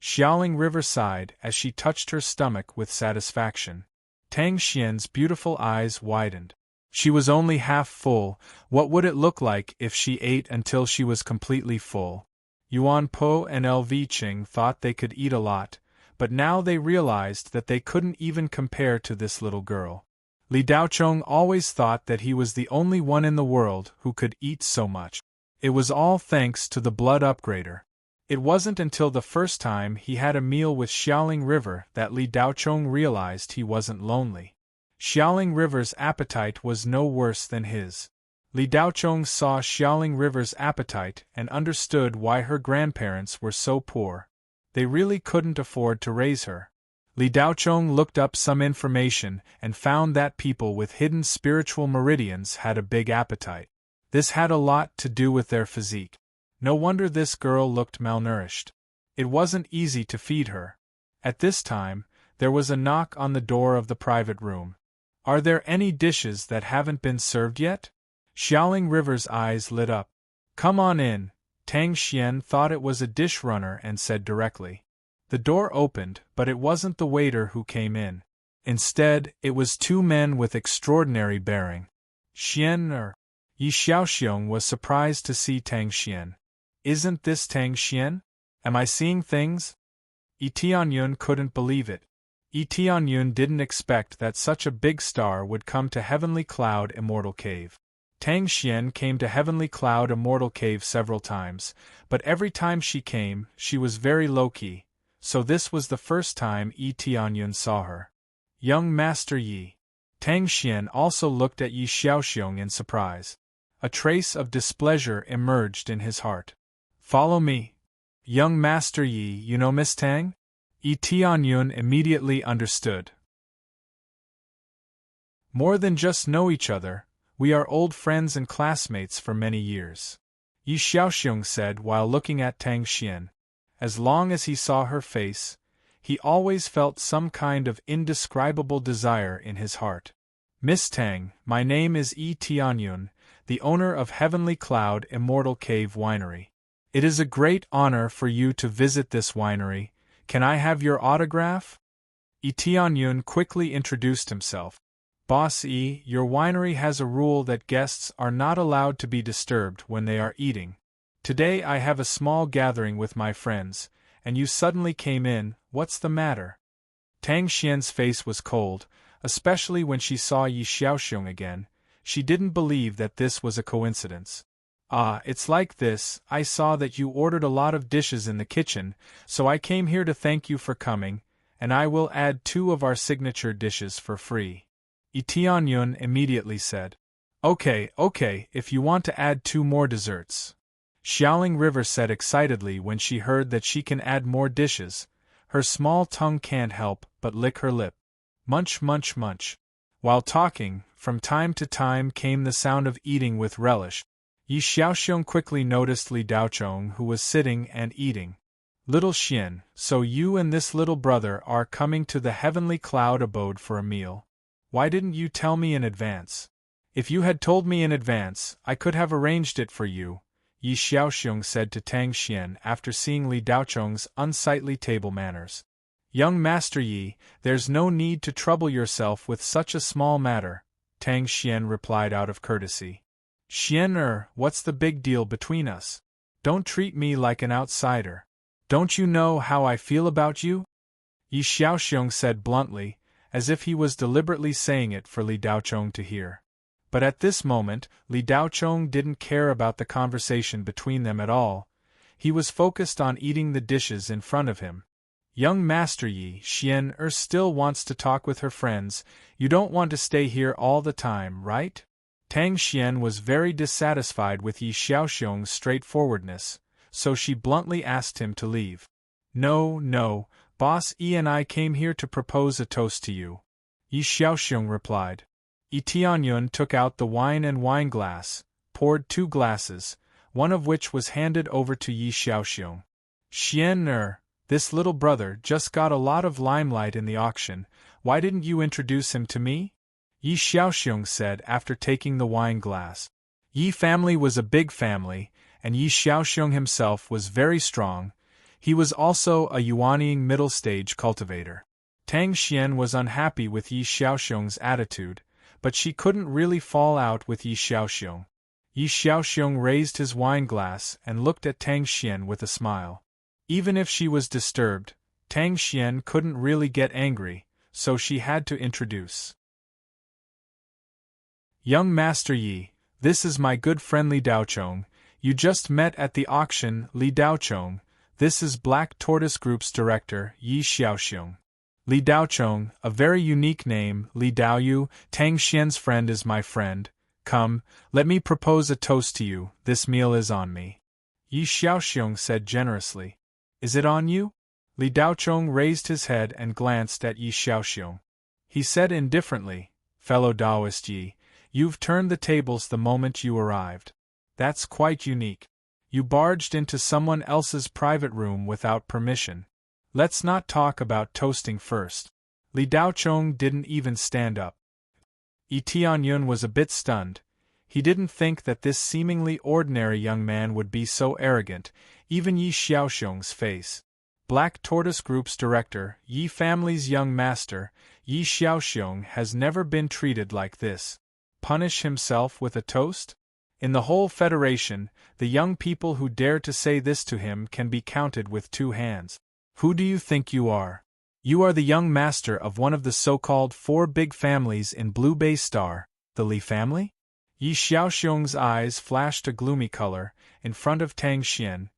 Xiaoling River sighed as she touched her stomach with satisfaction. Tang Xian's beautiful eyes widened. She was only half full. What would it look like if she ate until she was completely full? Yuan Po and LV Ching thought they could eat a lot, but now they realized that they couldn't even compare to this little girl. Li Daochong always thought that he was the only one in the world who could eat so much. It was all thanks to the blood upgrader. It wasn't until the first time he had a meal with Xiaoling River that Li Daochong realized he wasn't lonely. Xiaoling River's appetite was no worse than his. Li Daochong saw Xiaoling River's appetite and understood why her grandparents were so poor. They really couldn't afford to raise her. Li Daochong looked up some information and found that people with hidden spiritual meridians had a big appetite. This had a lot to do with their physique. No wonder this girl looked malnourished. It wasn't easy to feed her. At this time, there was a knock on the door of the private room. Are there any dishes that haven't been served yet? Xiaoling River's eyes lit up. Come on in. Tang Xian thought it was a dish runner and said directly. The door opened, but it wasn't the waiter who came in. Instead, it was 2 men with extraordinary bearing. Yi Xiaoxiong was surprised to see Tang Xian. Isn't this Tang Xian? Am I seeing things? Yi Tianyun couldn't believe it. Yi Tianyun didn't expect that such a big star would come to Heavenly Cloud Immortal Cave. Tang Xian came to Heavenly Cloud Immortal Cave several times, but every time she came, she was very low-key, So this was the first time Yi Tianyun saw her. Young Master Yi. Tang Xian also looked at Yi Xiaoxiong in surprise. A trace of displeasure emerged in his heart. Follow me. Young Master Yi, you know Miss Tang? Yi Tianyun immediately understood. More than just know each other, we are old friends and classmates for many years. Yi Xiaoxiong said while looking at Tang Xian. As long as he saw her face, he always felt some kind of indescribable desire in his heart. Miss Tang, my name is Yi Tianyun, the owner of Heavenly Cloud Immortal Cave Winery. It is a great honor for you to visit this winery. Can I have your autograph? Yi Tianyun quickly introduced himself. Boss Yi, your winery has a rule that guests are not allowed to be disturbed when they are eating. Today I have a small gathering with my friends, and you suddenly came in. What's the matter? Tang Xian's face was cold, especially when she saw Yi Xiaoxiong again. She didn't believe that this was a coincidence. Ah, it's like this, I saw that you ordered a lot of dishes in the kitchen, so I came here to thank you for coming, and I will add 2 of our signature dishes for free. Yi Tianyun immediately said. Okay, if you want to add 2 more desserts. Xiaoling River said excitedly when she heard that she can add more dishes. Her small tongue can't help but lick her lip. Munch, munch, munch. While talking, from time to time came the sound of eating with relish. Yi Xiaoxiong quickly noticed Li Daochong, who was sitting and eating. Little Xian, so you and this little brother are coming to the Heavenly Cloud abode for a meal? Why didn't you tell me in advance? If you had told me in advance, I could have arranged it for you, Yi Xiaoxiong said to Tang Xian after seeing Li Daochong's unsightly table manners. Young Master Yi, there's no need to trouble yourself with such a small matter, Tang Xian replied out of courtesy. Xian what's the big deal between us? Don't treat me like an outsider. Don't you know how I feel about you? Yi Xiaoxiong said bluntly, as if he was deliberately saying it for Li Daochong to hear. But at this moment, Li Daochong didn't care about the conversation between them at all. He was focused on eating the dishes in front of him. Young Master Yi, Xian still wants to talk with her friends. You don't want to stay here all the time, right? Tang Xian was very dissatisfied with Yi Xiaoxiong's straightforwardness, so she bluntly asked him to leave. No, Boss Yi and I came here to propose a toast to you, Yi Xiaoxiong replied. Yi Tianyun took out the wine and wine glass, poured 2 glasses, one of which was handed over to Yi Xiaoxiong. Xian this little brother just got a lot of limelight in the auction. Why didn't you introduce him to me? Yi Xiaoxiong said after taking the wine glass. Yi family was a big family, and Yi Xiaoxiong himself was very strong. He was also a Yuanying middle-stage cultivator. Tang Xian was unhappy with Yi Xiaoxiong's attitude, but she couldn't really fall out with Yi Xiaoxiong. Yi Xiaoxiong raised his wine glass and looked at Tang Xian with a smile. Even if she was disturbed, Tang Xian couldn't really get angry, so she had to introduce. Young Master Yi, this is my good friend Li Daochong. You just met at the auction, Li Daochong. This is Black Tortoise Group's director, Yi Xiaoxiong. Li Daochong, a very unique name. Li Daoyu, Tang Xian's friend, is my friend. Come, let me propose a toast to you. This meal is on me. Yi Xiaoxiong said generously. Is it on you? Li Daochong raised his head and glanced at Yi Xiaoxiong. He said indifferently, Fellow Taoist Yi, you've turned the tables the moment you arrived. That's quite unique. You barged into someone else's private room without permission. Let's not talk about toasting first. Li Daochong didn't even stand up. Yi Tianyun was a bit stunned. He didn't think that this seemingly ordinary young man would be so arrogant. Even Yi Xiaoxiong's face. Black Tortoise Group's director, Yi family's young master, Yi Xiaoxiong has never been treated like this. Punish himself with a toast? In the whole Federation, the young people who dare to say this to him can be counted with 2 hands. Who do you think you are? You are the young master of one of the so-called 4 big families in Blue Bay Star, the Li family? Yi Xiaoxiong's eyes flashed a gloomy color in front of Tang Xian.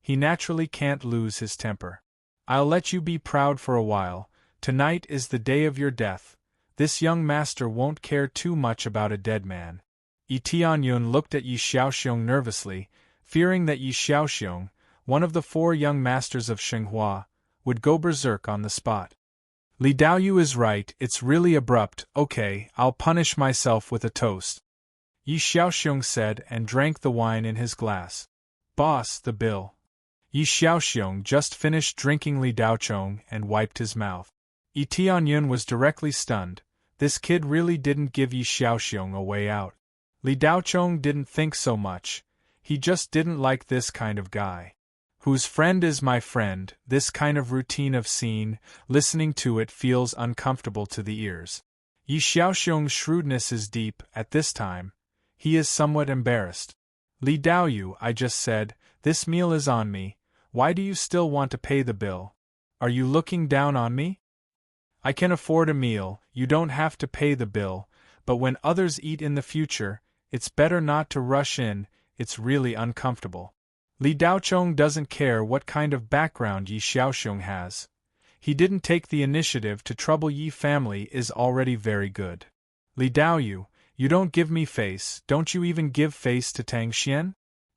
He naturally can't lose his temper. I'll let you be proud for a while. Tonight is the day of your death. This young master won't care too much about a dead man. Yi Tianyun looked at Yi Xiaoxiong nervously, fearing that Yi Xiaoxiong, one of the 4 young masters of Xinghua, would go berserk on the spot. Li Daoyu is right, it's really abrupt. Okay, I'll punish myself with a toast. Yi Xiaoxiong said and drank the wine in his glass. Boss, the bill. Yi Xiaoxiong just finished drinking Li Daochong and wiped his mouth. Yi Tianyun was directly stunned. This kid really didn't give Yi Xiaoxiong a way out. Li Daochong didn't think so much. He just didn't like this kind of guy. Whose friend is my friend? This kind of routine of scene, listening to it feels uncomfortable to the ears. Yi Xiaoxiong's shrewdness is deep. At this time, he is somewhat embarrassed. Li Daoyu, I just said, this meal is on me. Why do you still want to pay the bill? Are you looking down on me? I can afford a meal, you don't have to pay the bill, but when others eat in the future, it's better not to rush in, it's really uncomfortable. Li Daochong doesn't care what kind of background Yi Xiaoxiong has. He didn't take the initiative to trouble Yi family is already very good. Li Daoyu, you don't give me face, don't you even give face to Tang Xian?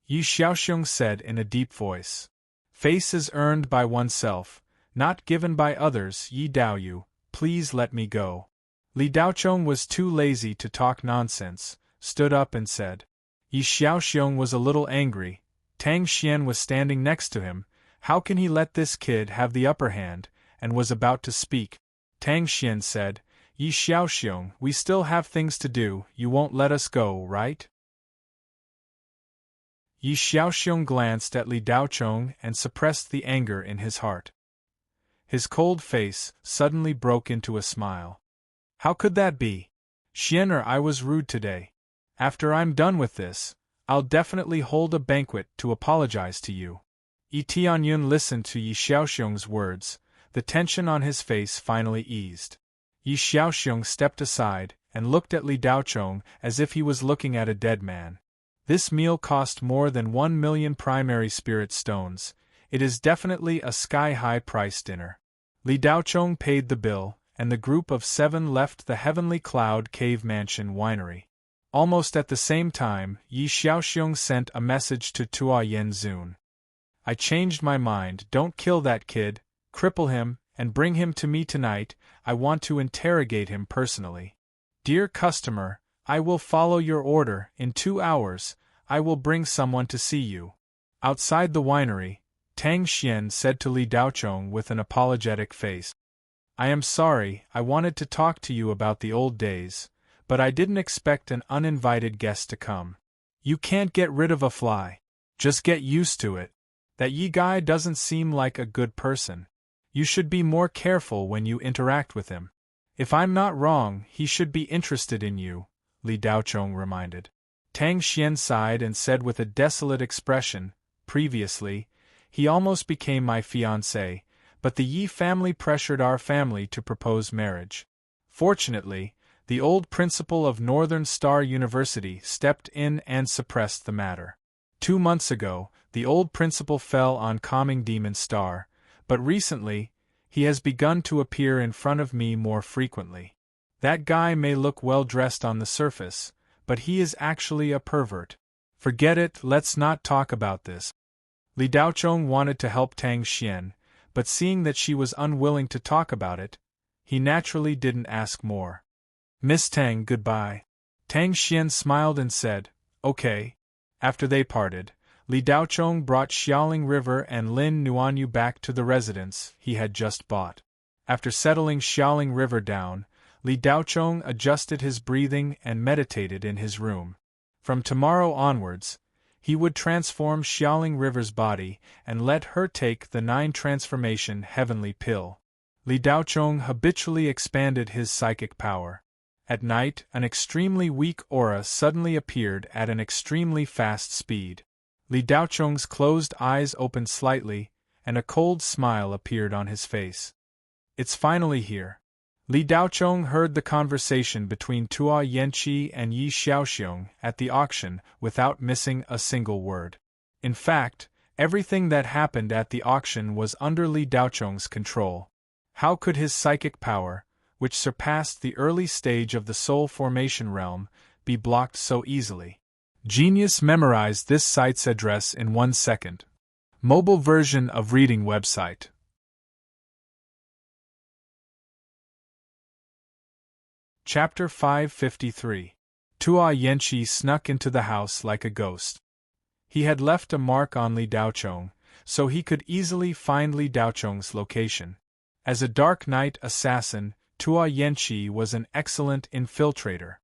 Yi Xiaoxiong said in a deep voice. Face is earned by oneself, not given by others. Yi Daoyu, please let me go. Li Daochong was too lazy to talk nonsense, stood up and said. Yi Xiaoxiong was a little angry. Tang Xian was standing next to him. How can he let this kid have the upper hand, and was about to speak. Tang Xian said, Yi Xiaoxiong, we still have things to do, you won't let us go, right? Yi Xiaoxiong glanced at Li Daochong and suppressed the anger in his heart. His cold face suddenly broke into a smile. How could that be? Xianer, I was rude today. After I'm done with this, I'll definitely hold a banquet to apologize to you. Yi Tianyun listened to Yi Xiaoxiong's words. The tension on his face finally eased. Yi Xiaoxiong stepped aside and looked at Li Daochong as if he was looking at a dead man. This meal cost more than 1 million primary spirit stones. It is definitely a sky-high price dinner. Li Daochong paid the bill, and the group of 7 left the Heavenly Cloud Cave Mansion winery. Almost at the same time, Yi Xiaoxiong sent a message to Tua Yenzun. I changed my mind, don't kill that kid, cripple him, and bring him to me tonight, I want to interrogate him personally. Dear customer, I will follow your order, in 2 hours, I will bring someone to see you. Outside the winery, Tang Xian said to Li Daochong with an apologetic face. I am sorry, I wanted to talk to you about the old days, but I didn't expect an uninvited guest to come. You can't get rid of a fly. Just get used to it. That Yi guy doesn't seem like a good person. You should be more careful when you interact with him. If I'm not wrong, he should be interested in you, Li Daochong reminded. Tang Xian sighed and said with a desolate expression, previously, he almost became my fiancé, but the Yi family pressured our family to propose marriage. Fortunately, the old principal of Northern Star University stepped in and suppressed the matter. 2 months ago, the old principal fell on calming Demon Star, but recently, he has begun to appear in front of me more frequently. That guy may look well dressed on the surface, but he is actually a pervert. Forget it, let's not talk about this. Li Daochong wanted to help Tang Xian, but seeing that she was unwilling to talk about it, he naturally didn't ask more. Miss Tang, goodbye. Tang Xian smiled and said, okay. After they parted, Li Daochong brought Xiaoling River and Lin Nuanyu back to the residence he had just bought. After settling Xiaoling River down, Li Daochong adjusted his breathing and meditated in his room. From tomorrow onwards, he would transform Xiaoling River's body and let her take the 9-transformation heavenly pill. Li Daochong habitually expanded his psychic power. At night, an extremely weak aura suddenly appeared at an extremely fast speed. Li Daochong's closed eyes opened slightly, and a cold smile appeared on his face. It's finally here. Li Daochong heard the conversation between Tua Yanqi and Yi Xiaoxiong at the auction without missing a single word. In fact, Everything that happened at the auction was under Li Daocheng's control. How could his psychic power, which surpassed the early stage of the soul formation realm, be blocked so easily? Genius memorized this site's address in 1 second. Mobile version of reading website. Chapter 553. Tua Yanqi snuck into the house like a ghost. He had left a mark on Li Daocheng, so he could easily find Li Daocheng's location. As a dark night assassin, Tua Yanqi was an excellent infiltrator.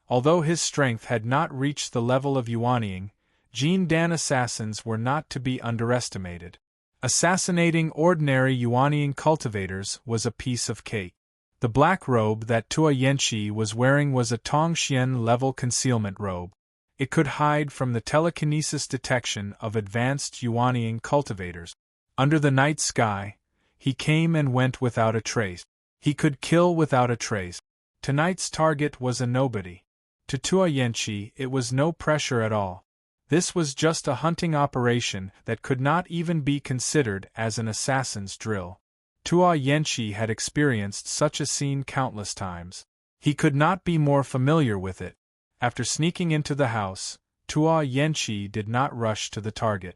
Although his strength had not reached the level of Yuanying, Jin Dan assassins were not to be underestimated. Assassinating ordinary Yuanying cultivators was a piece of cake. The black robe that Tua Yanqi was wearing was a Tongxian-level concealment robe. It could hide from the telekinesis detection of advanced Yuanying cultivators. Under the night sky, he came and went without a trace. He could kill without a trace. Tonight's target was a nobody. To Tua Yanqi it was no pressure at all. This was just a hunting operation that could not even be considered as an assassin's drill. Tua Yanqi had experienced such a scene countless times. He could not be more familiar with it. After sneaking into the house, Tua Yanqi did not rush to the target.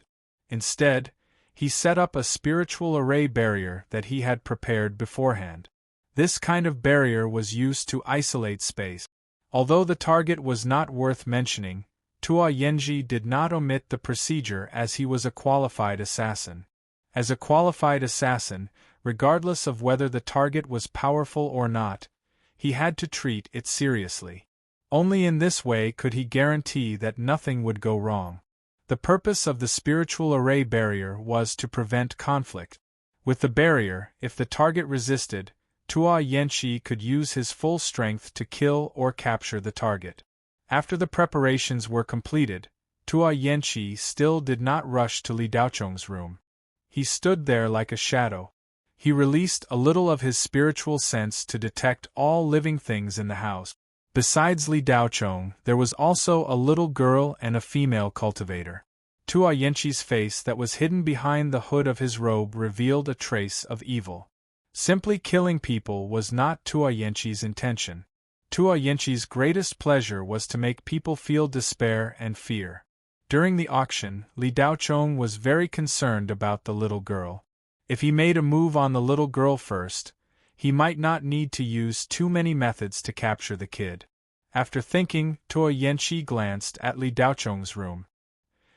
Instead, he set up a spiritual array barrier that he had prepared beforehand. This kind of barrier was used to isolate space. Although the target was not worth mentioning, Tua Yanqi did not omit the procedure as he was a qualified assassin. As a qualified assassin, regardless of whether the target was powerful or not, he had to treat it seriously. Only in this way could he guarantee that nothing would go wrong. The purpose of the spiritual array barrier was to prevent conflict. With the barrier, if the target resisted, Tua Yanqi could use his full strength to kill or capture the target. After the preparations were completed, Tua Yanqi still did not rush to Li Daocheng's room. He stood there like a shadow. He released a little of his spiritual sense to detect all living things in the house. Besides Li Daocheng, there was also a little girl and a female cultivator. Tua Yanqi's face that was hidden behind the hood of his robe revealed a trace of evil. Simply killing people was not Tua Yanqi's intention. Tua Yanqi's greatest pleasure was to make people feel despair and fear. During the auction, Li Daocheng was very concerned about the little girl. If he made a move on the little girl first, he might not need to use too many methods to capture the kid. After thinking, Tua Yanqi glanced at Li Daocheng's room.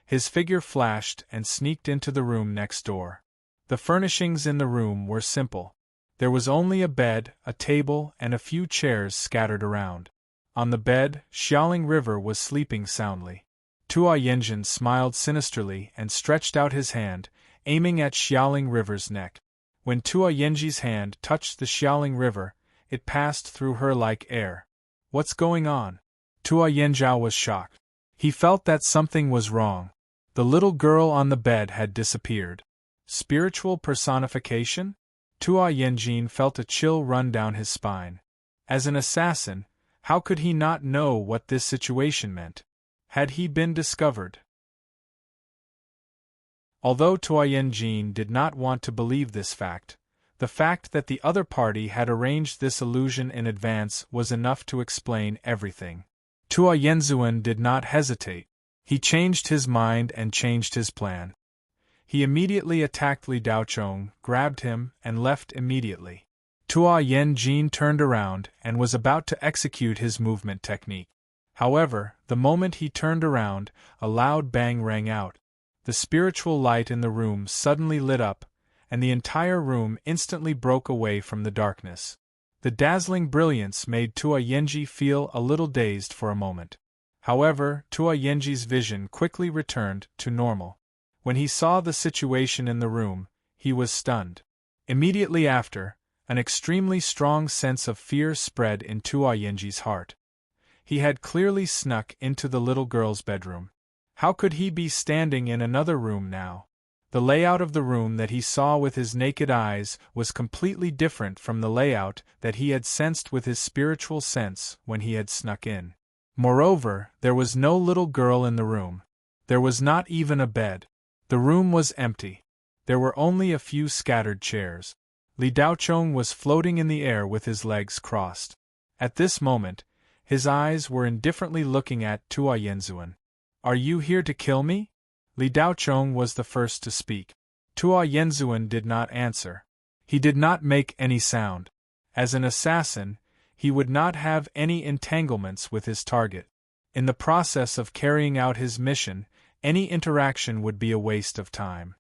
His figure flashed and sneaked into the room next door. The furnishings in the room were simple. There was only a bed, a table, and a few chairs scattered around. On the bed, Xiaoling River was sleeping soundly. Tua Yanjin smiled sinisterly and stretched out his hand, aiming at Xiaoling River's neck. When Tua Yanji's hand touched the Xiaoling River, it passed through her like air. What's going on? Tua Yanzhao was shocked. He felt that something was wrong. The little girl on the bed had disappeared. Spiritual personification? Tua Yanjin felt a chill run down his spine. As an assassin, how could he not know what this situation meant? Had he been discovered? Although Tua Yanjin did not want to believe this fact, the fact that the other party had arranged this illusion in advance was enough to explain everything. Tua Yanzuan did not hesitate. He changed his mind and changed his plan. He immediately attacked Li Daocheng, grabbed him, and left immediately. Tua Yanjin turned around and was about to execute his movement technique. However, the moment he turned around, a loud bang rang out. The spiritual light in the room suddenly lit up, and the entire room instantly broke away from the darkness. The dazzling brilliance made Tua Yanji feel a little dazed for a moment. However, Tua Yanji's vision quickly returned to normal. When he saw the situation in the room, he was stunned. Immediately after, an extremely strong sense of fear spread in Tua Yanji's heart. He had clearly snuck into the little girl's bedroom. How could he be standing in another room now? The layout of the room that he saw with his naked eyes was completely different from the layout that he had sensed with his spiritual sense when he had snuck in. Moreover, there was no little girl in the room. There was not even a bed. The room was empty. There were only a few scattered chairs. Li Daochong was floating in the air with his legs crossed. At this moment, his eyes were indifferently looking at Tua Yanzuan. "Are you here to kill me?" Li Daochong was the first to speak. Tua Yanzuan did not answer. He did not make any sound. As an assassin, he would not have any entanglements with his target. In the process of carrying out his mission, any interaction would be a waste of time.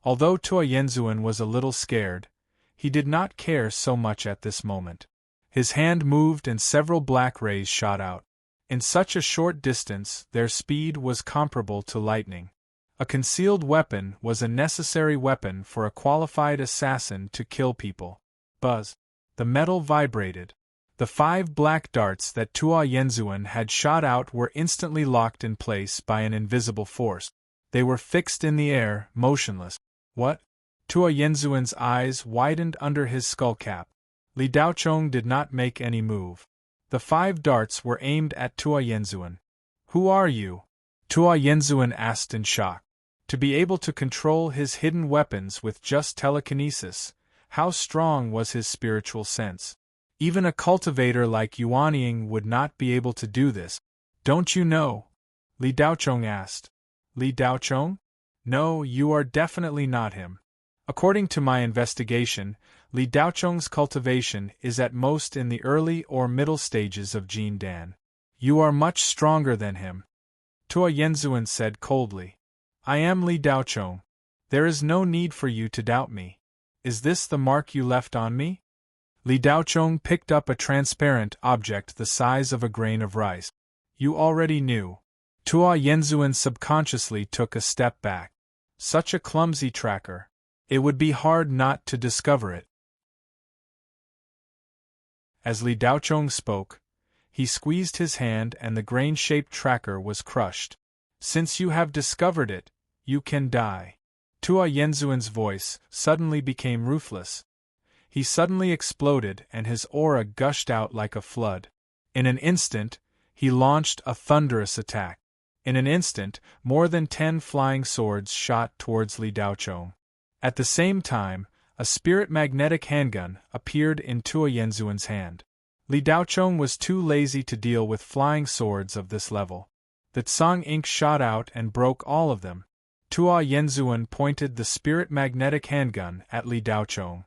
Although Tua Yanzuan was a little scared, he did not care so much at this moment. His hand moved and several black rays shot out. In such a short distance, their speed was comparable to lightning. A concealed weapon was a necessary weapon for a qualified assassin to kill people. Buzz. The metal vibrated. The 5 black darts that Tua Yanzuan had shot out were instantly locked in place by an invisible force. They were fixed in the air, motionless. What? Tua Yanzuan's eyes widened under his skullcap. Li Daochong did not make any move. The 5 darts were aimed at Tua Yanzuan. "Who are you?" Tua Yanzuan asked in shock. To be able to control his hidden weapons with just telekinesis, how strong was his spiritual sense? Even a cultivator like Yuanying would not be able to do this. "Don't you know?" Li Daochong asked. "Li Daochong? No, you are definitely not him. According to my investigation, Li Daochong's cultivation is at most in the early or middle stages of Jin Dan. You are much stronger than him." Tua Yanzuan said coldly. "I am Li Daochong. There is no need for you to doubt me. Is this the mark you left on me?" Li Daochong picked up a transparent object the size of a grain of rice. "You already knew." Tua Yanzuan subconsciously took a step back. Such a clumsy tracker. It would be hard not to discover it. As Li Daochong spoke, he squeezed his hand and the grain-shaped tracker was crushed. "Since you have discovered it, you can die." Tua Yanzuan's voice suddenly became ruthless. He suddenly exploded and his aura gushed out like a flood. In an instant, he launched a thunderous attack. In an instant, more than 10 flying swords shot towards Li Daochong. At the same time, a spirit magnetic handgun appeared in Tua Yanzuan's hand. Li Daochong was too lazy to deal with flying swords of this level. The Tsang ink shot out and broke all of them. Tua Yanzuan pointed the spirit magnetic handgun at Li Daochong.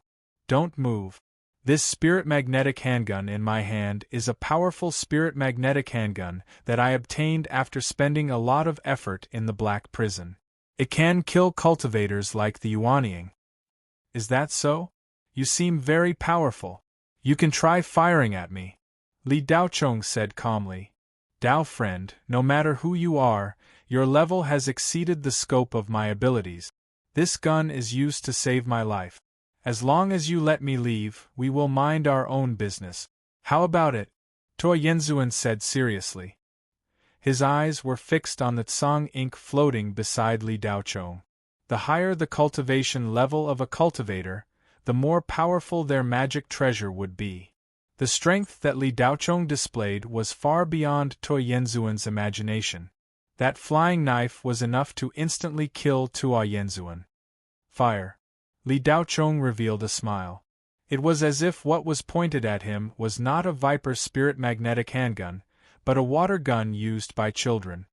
"Don't move. This spirit magnetic handgun in my hand is a powerful spirit magnetic handgun that I obtained after spending a lot of effort in the Black Prison. It can kill cultivators like the Yuanying." "Is that so? You seem very powerful. You can try firing at me," Li Daochong said calmly. "Dao friend, no matter who you are, your level has exceeded the scope of my abilities. This gun is used to save my life. As long as you let me leave, we will mind our own business. How about it?" Tua Yanzuan said seriously. His eyes were fixed on the Tsang ink floating beside Li Daochong. The higher the cultivation level of a cultivator, the more powerful their magic treasure would be. The strength that Li Daochong displayed was far beyond Tua Yanzuan's imagination. That flying knife was enough to instantly kill Tua Yanzuan. "Fire." Li Daochong revealed a smile. It was as if what was pointed at him was not a Viper spirit magnetic handgun, but a water gun used by children.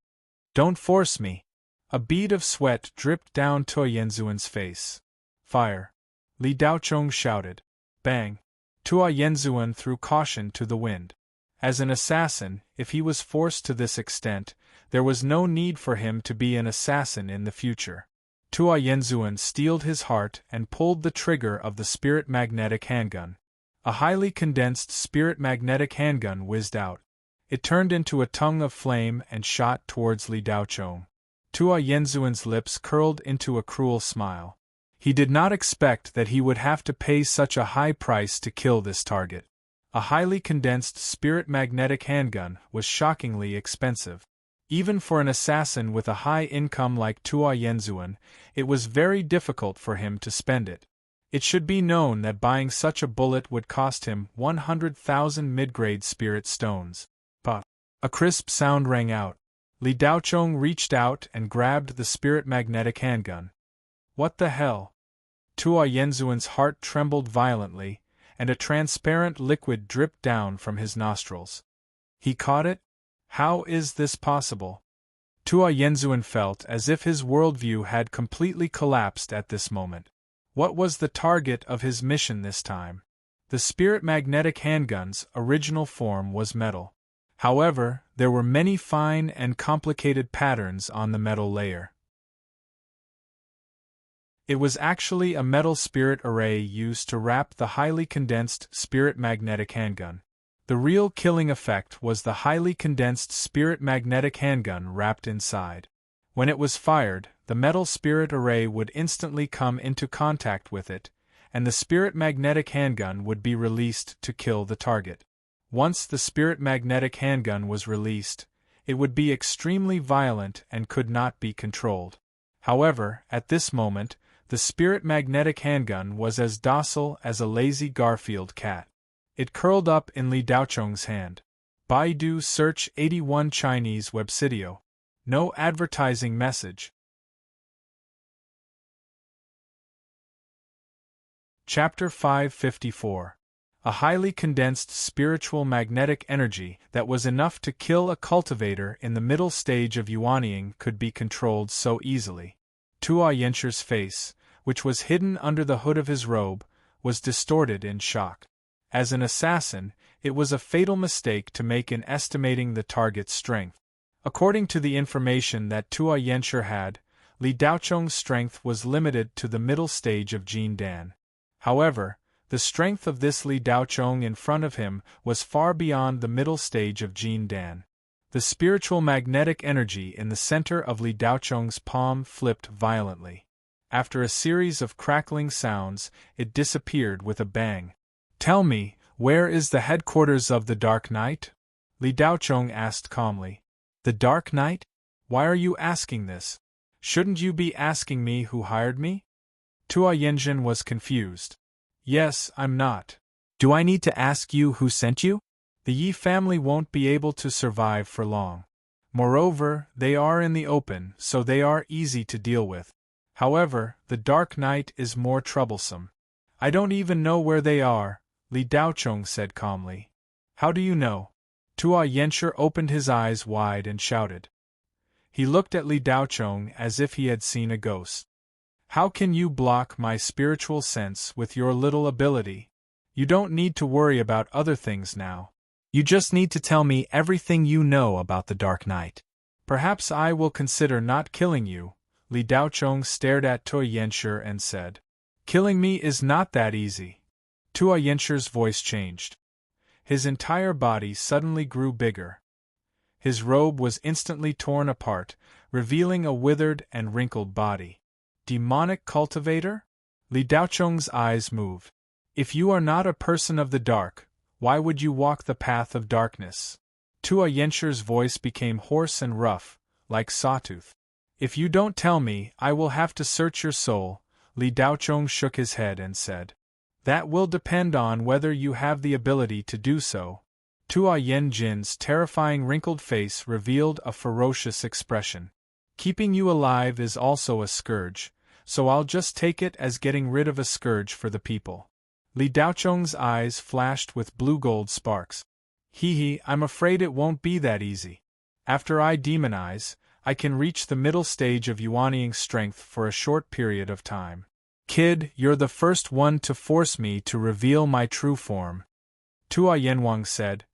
"Don't force me." A bead of sweat dripped down Tua Yanzuan's face. "Fire." Li Daochong shouted. Bang. Tua Yanzuan threw caution to the wind. As an assassin, if he was forced to this extent, there was no need for him to be an assassin in the future. Tua Yanzuan steeled his heart and pulled the trigger of the spirit magnetic handgun. A highly condensed spirit magnetic handgun whizzed out. It turned into a tongue of flame and shot towards Li Daochong. Tua Yanzuan's lips curled into a cruel smile. He did not expect that he would have to pay such a high price to kill this target. A highly condensed spirit magnetic handgun was shockingly expensive. Even for an assassin with a high income like Tua Yanzuan, it was very difficult for him to spend it. It should be known that buying such a bullet would cost him 100,000 mid-grade spirit stones. Puff. A crisp sound rang out. Li Daochong reached out and grabbed the spirit magnetic handgun. What the hell? Tua Yenzuan's heart trembled violently, and a transparent liquid dripped down from his nostrils. He caught it? How is this possible? Tua Yenzuan felt as if his worldview had completely collapsed at this moment. What was the target of his mission this time? The spirit magnetic handgun's original form was metal. However, there were many fine and complicated patterns on the metal layer. It was actually a metal spirit array used to wrap the highly condensed spirit magnetic handgun. The real killing effect was the highly condensed spirit magnetic handgun wrapped inside. When it was fired, the metal spirit array would instantly come into contact with it, and the spirit magnetic handgun would be released to kill the target. Once the spirit magnetic handgun was released, it would be extremely violent and could not be controlled. However, at this moment, the spirit magnetic handgun was as docile as a lazy Garfield cat. It curled up in Li Daocheng's hand. Baidu search 81 Chinese websitio. No advertising message. Chapter 554. A highly condensed spiritual magnetic energy that was enough to kill a cultivator in the middle stage of Yuanying could be controlled so easily. Tua Yensher's face, which was hidden under the hood of his robe, was distorted in shock. As an assassin, it was a fatal mistake to make in estimating the target's strength. According to the information that Tua Yensher had, Li Daocheng's strength was limited to the middle stage of Jin Dan. However, the strength of this Li Daocheng in front of him was far beyond the middle stage of Jin Dan. The spiritual magnetic energy in the center of Li Daocheng's palm flipped violently. After a series of crackling sounds, it disappeared with a bang. "Tell me, where is the headquarters of the Dark Knight?" Li Daocheng asked calmly. "The Dark Knight? Why are you asking this? Shouldn't you be asking me who hired me?" Tua Yenzhen was confused. "Yes, I'm not. Do I need to ask you who sent you? The Yi family won't be able to survive for long. Moreover, they are in the open, so they are easy to deal with. However, the Dark Knight is more troublesome. I don't even know where they are," Li Daocheng said calmly. "How do you know?" Tua Yensher opened his eyes wide and shouted. He looked at Li Daocheng as if he had seen a ghost. "How can you block my spiritual sense with your little ability? You don't need to worry about other things now. You just need to tell me everything you know about the Dark Knight. Perhaps I will consider not killing you." Li Daocheng stared at Tua Yensher and said. "Killing me is not that easy." Tua Yensher's voice changed. His entire body suddenly grew bigger. His robe was instantly torn apart, revealing a withered and wrinkled body. "Demonic cultivator?" Li Daocheng's eyes moved. "If you are not a person of the dark, why would you walk the path of darkness?" Tua Yensher's voice became hoarse and rough, like sawtooth. "If you don't tell me, I will have to search your soul." Li Daocheng shook his head and said. "That will depend on whether you have the ability to do so." Tua Yenjin's terrifying wrinkled face revealed a ferocious expression. "Keeping you alive is also a scourge, so I'll just take it as getting rid of a scourge for the people." Li Daocheng's eyes flashed with blue-gold sparks. "Hee, I'm afraid it won't be that easy. After I demonize, I can reach the middle stage of Yuanying strength for a short period of time. Kid, you're the first one to force me to reveal my true form," Tua Yenwang said,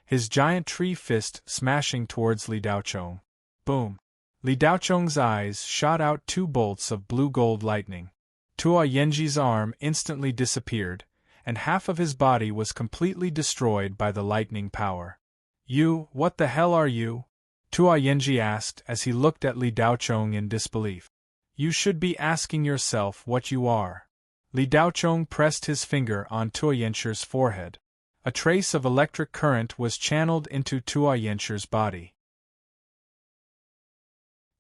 his giant tree fist smashing towards Li Daocheng. Boom! Li Daocheng's eyes shot out 2 bolts of blue-gold lightning. Tua Yenji's arm instantly disappeared, and half of his body was completely destroyed by the lightning power. "You, what the hell are you?" Tua Yenji asked as he looked at Li Daocheng in disbelief. "You should be asking yourself what you are." Li Daocheng pressed his finger on Tua Yensher's forehead. A trace of electric current was channeled into Tua Yensher's body.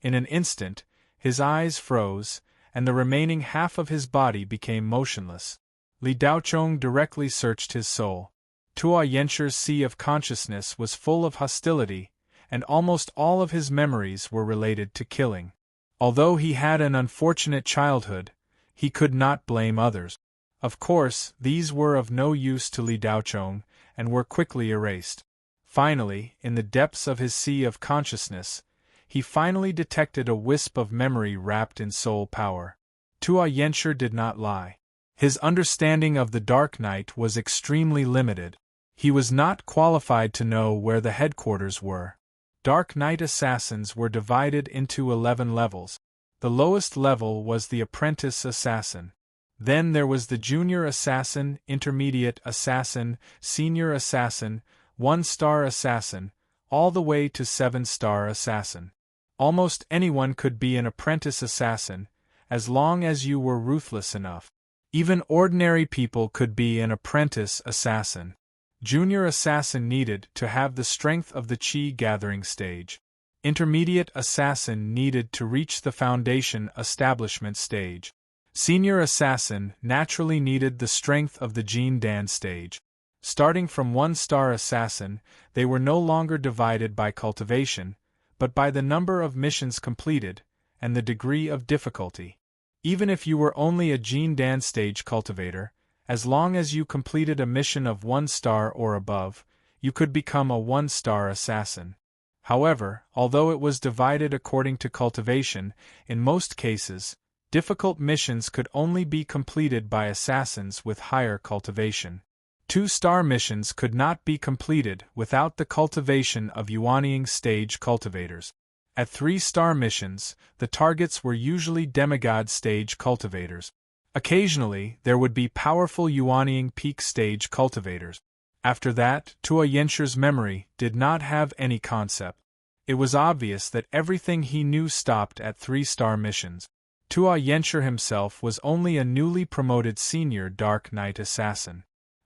In an instant, his eyes froze, and the remaining half of his body became motionless. Li Daocheng directly searched his soul. Tua Yensher's sea of consciousness was full of hostility, and almost all of his memories were related to killing. Although he had an unfortunate childhood, he could not blame others. Of course, these were of no use to Li Daochong, and were quickly erased. Finally, in the depths of his sea of consciousness, he finally detected a wisp of memory wrapped in soul power. Tua Yenshur did not lie. His understanding of the Dark Night was extremely limited. He was not qualified to know where the headquarters were. Dark Knight assassins were divided into 11 levels. The lowest level was the apprentice assassin. Then there was the junior assassin, intermediate assassin, senior assassin, 1-star assassin, all the way to 7-star assassin. Almost anyone could be an apprentice assassin, as long as you were ruthless enough. Even ordinary people could be an apprentice assassin. Junior assassin needed to have the strength of the Qi gathering stage. Intermediate assassin needed to reach the foundation establishment stage. Senior assassin naturally needed the strength of the Jin Dan stage. Starting from 1-star assassin, they were no longer divided by cultivation, but by the number of missions completed, and the degree of difficulty. Even if you were only a Jin Dan stage cultivator, as long as you completed a mission of 1-star or above, you could become a 1-star assassin. However, although it was divided according to cultivation, in most cases, difficult missions could only be completed by assassins with higher cultivation. 2-star missions could not be completed without the cultivation of Yuanying stage cultivators. At 3-star missions, the targets were usually demigod stage cultivators. Occasionally, there would be powerful Yuanying peak stage cultivators. After that, Tua Yenshur's memory did not have any concept. It was obvious that everything he knew stopped at 3-star missions. Tua Yenshur himself was only a newly promoted senior Dark Knight assassin.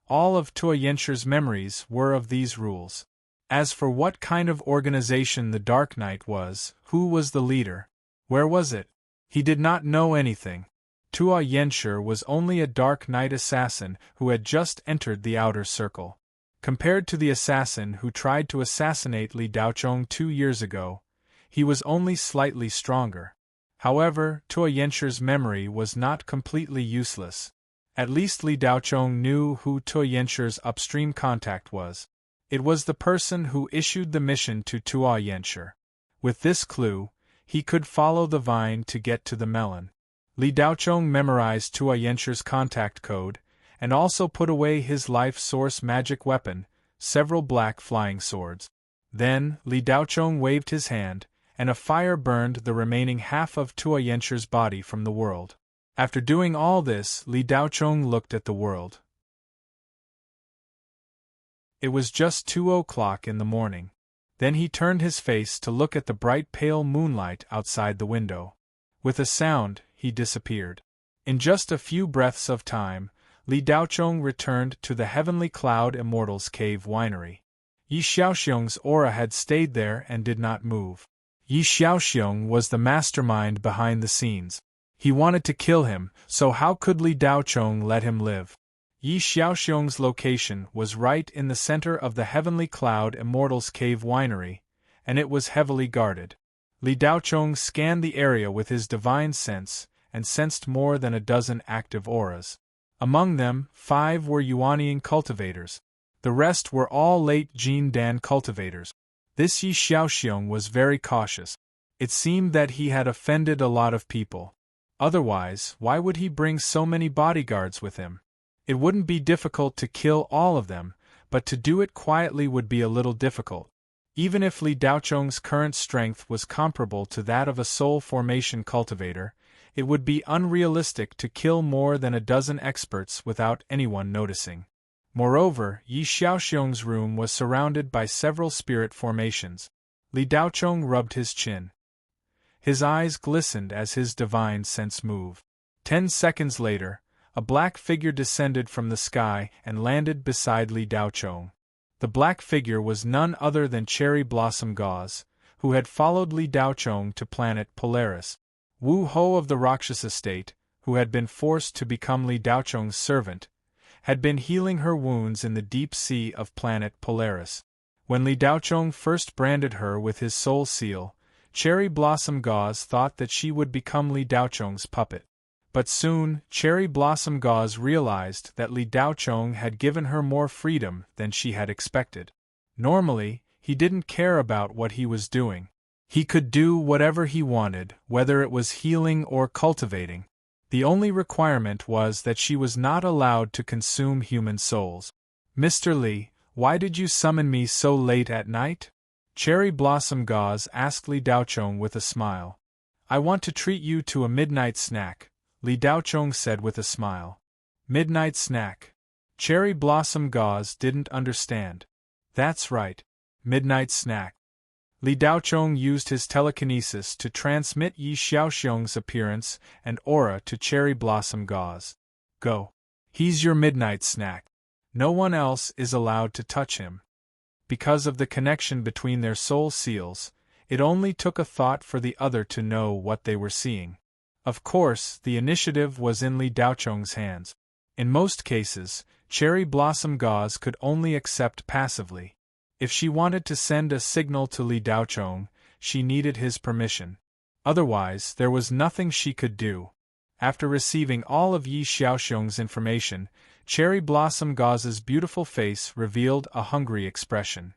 All of Tua Yenshur's memories were of these rules. As for what kind of organization the Dark Knight was, who was the leader, where was it, he did not know anything. Tua Yenshur was only a Dark Knight assassin who had just entered the outer circle. Compared to the assassin who tried to assassinate Li Daochong 2 years ago, he was only slightly stronger. However, Tua Yenshur's memory was not completely useless. At least Li Daochong knew who Tua Yenshur's upstream contact was. It was the person who issued the mission to Tua Yenshur. With this clue, he could follow the vine to get to the melon. Li Daochong memorized Tua Yenshur's contact code, and also put away his life source magic weapon, several black flying swords. Then, Li Daochong waved his hand, and a fire burned the remaining half of Tua Yenshur's body from the world. After doing all this, Li Daochong looked at the world. It was just 2 o'clock in the morning. Then he turned his face to look at the bright pale moonlight outside the window. With a sound, he disappeared. In just a few breaths of time, Li Daochong returned to the Heavenly Cloud Immortals Cave Winery. Yi Xiaoxiong's aura had stayed there and did not move. Yi Xiaoxiong was the mastermind behind the scenes. He wanted to kill him, so how could Li Daochong let him live? Yi Xiaoxiong's location was right in the center of the Heavenly Cloud Immortals Cave Winery, and it was heavily guarded. Li Daochong scanned the area with his divine sense, and sensed more than a dozen active auras. Among them, 5 were Yuanying cultivators. The rest were all late Jin Dan cultivators. This Yi Xiaoxiong was very cautious. It seemed that he had offended a lot of people. Otherwise, why would he bring so many bodyguards with him? It wouldn't be difficult to kill all of them, but to do it quietly would be a little difficult. Even if Li Daochong's current strength was comparable to that of a soul formation cultivator, it would be unrealistic to kill more than a dozen experts without anyone noticing. Moreover, Yi Xiaoxiong's room was surrounded by several spirit formations. Li Daochong rubbed his chin. His eyes glistened as his divine sense moved. 10 seconds later, a black figure descended from the sky and landed beside Li Daochong. The black figure was none other than Cherry Blossom Gauze, who had followed Li Daochong to planet Polaris. Wu Ho of the Rakshasa state, who had been forced to become Li Daochong's servant, had been healing her wounds in the deep sea of planet Polaris. When Li Daochong first branded her with his soul seal, Cherry Blossom Gauze thought that she would become Li Daochong's puppet. But soon, Cherry Blossom Gauze realized that Li Daochong had given her more freedom than she had expected. Normally, he didn't care about what he was doing. He could do whatever he wanted, whether it was healing or cultivating. The only requirement was that she was not allowed to consume human souls. "Mr. Li, why did you summon me so late at night?" Cherry Blossom Gauze asked Li Daochong with a smile. "I want to treat you to a midnight snack," Li Daochong said with a smile. "Midnight snack?" Cherry Blossom Gauze didn't understand. "That's right. Midnight snack." Li Daochong used his telekinesis to transmit Yi Xiaoxiong's appearance and aura to Cherry Blossom Gauze. "Go. He's your midnight snack. No one else is allowed to touch him." Because of the connection between their soul seals, it only took a thought for the other to know what they were seeing. Of course, the initiative was in Li Daochong's hands. In most cases, Cherry Blossom Gauze could only accept passively. If she wanted to send a signal to Li Daochong, she needed his permission. Otherwise, there was nothing she could do. After receiving all of Yi Xiaoxiong's information, Cherry Blossom Gauze's beautiful face revealed a hungry expression.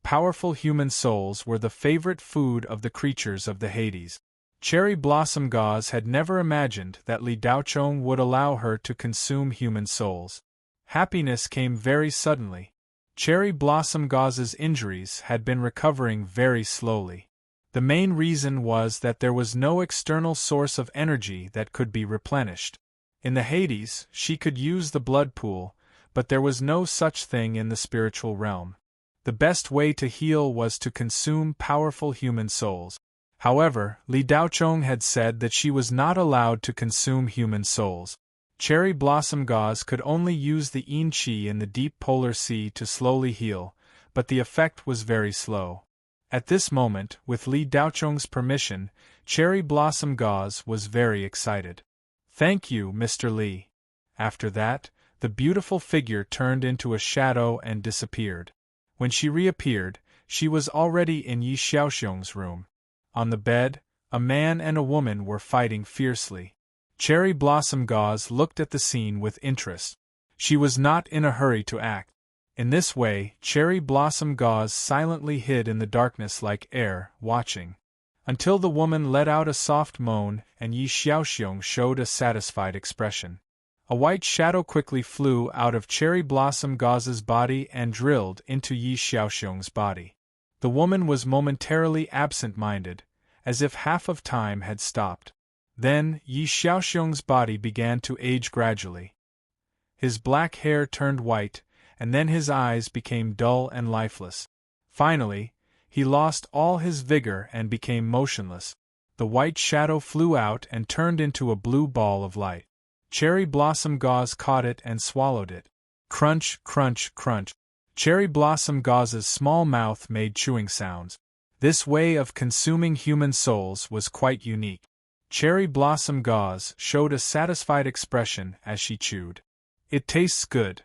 Powerful human souls were the favorite food of the creatures of the Hades. Cherry Blossom Gauze had never imagined that Li Daochong would allow her to consume human souls. Happiness came very suddenly. Cherry Blossom Gauze's injuries had been recovering very slowly. The main reason was that there was no external source of energy that could be replenished. In the Hades, she could use the blood pool, but there was no such thing in the spiritual realm. The best way to heal was to consume powerful human souls. However, Li Daochong had said that she was not allowed to consume human souls. Cherry Blossom Gauze could only use the yin qi in the deep polar sea to slowly heal, but the effect was very slow. At this moment, with Li Daochong's permission, Cherry Blossom Gauze was very excited. "Thank you, Mr. Li." After that, the beautiful figure turned into a shadow and disappeared. When she reappeared, she was already in Yi Xiaoxiong's room. On the bed, a man and a woman were fighting fiercely. Cherry Blossom Gauze looked at the scene with interest. She was not in a hurry to act. In this way, Cherry Blossom Gauze silently hid in the darkness like air, watching. Until the woman let out a soft moan and Yi Xiaoxiong showed a satisfied expression. A white shadow quickly flew out of Cherry Blossom Gauze's body and drilled into Yi Xiaoxiong's body. The woman was momentarily absent-minded, as if half of time had stopped. Then, Yi Xiaoxiong's body began to age gradually. His black hair turned white, and then his eyes became dull and lifeless. Finally, he lost all his vigor and became motionless. The white shadow flew out and turned into a blue ball of light. Cherry Blossom Gauze caught it and swallowed it. Crunch, crunch, crunch. Cherry Blossom Gauze's small mouth made chewing sounds. This way of consuming human souls was quite unique. Cherry Blossom Gauze showed a satisfied expression as she chewed. "It tastes good."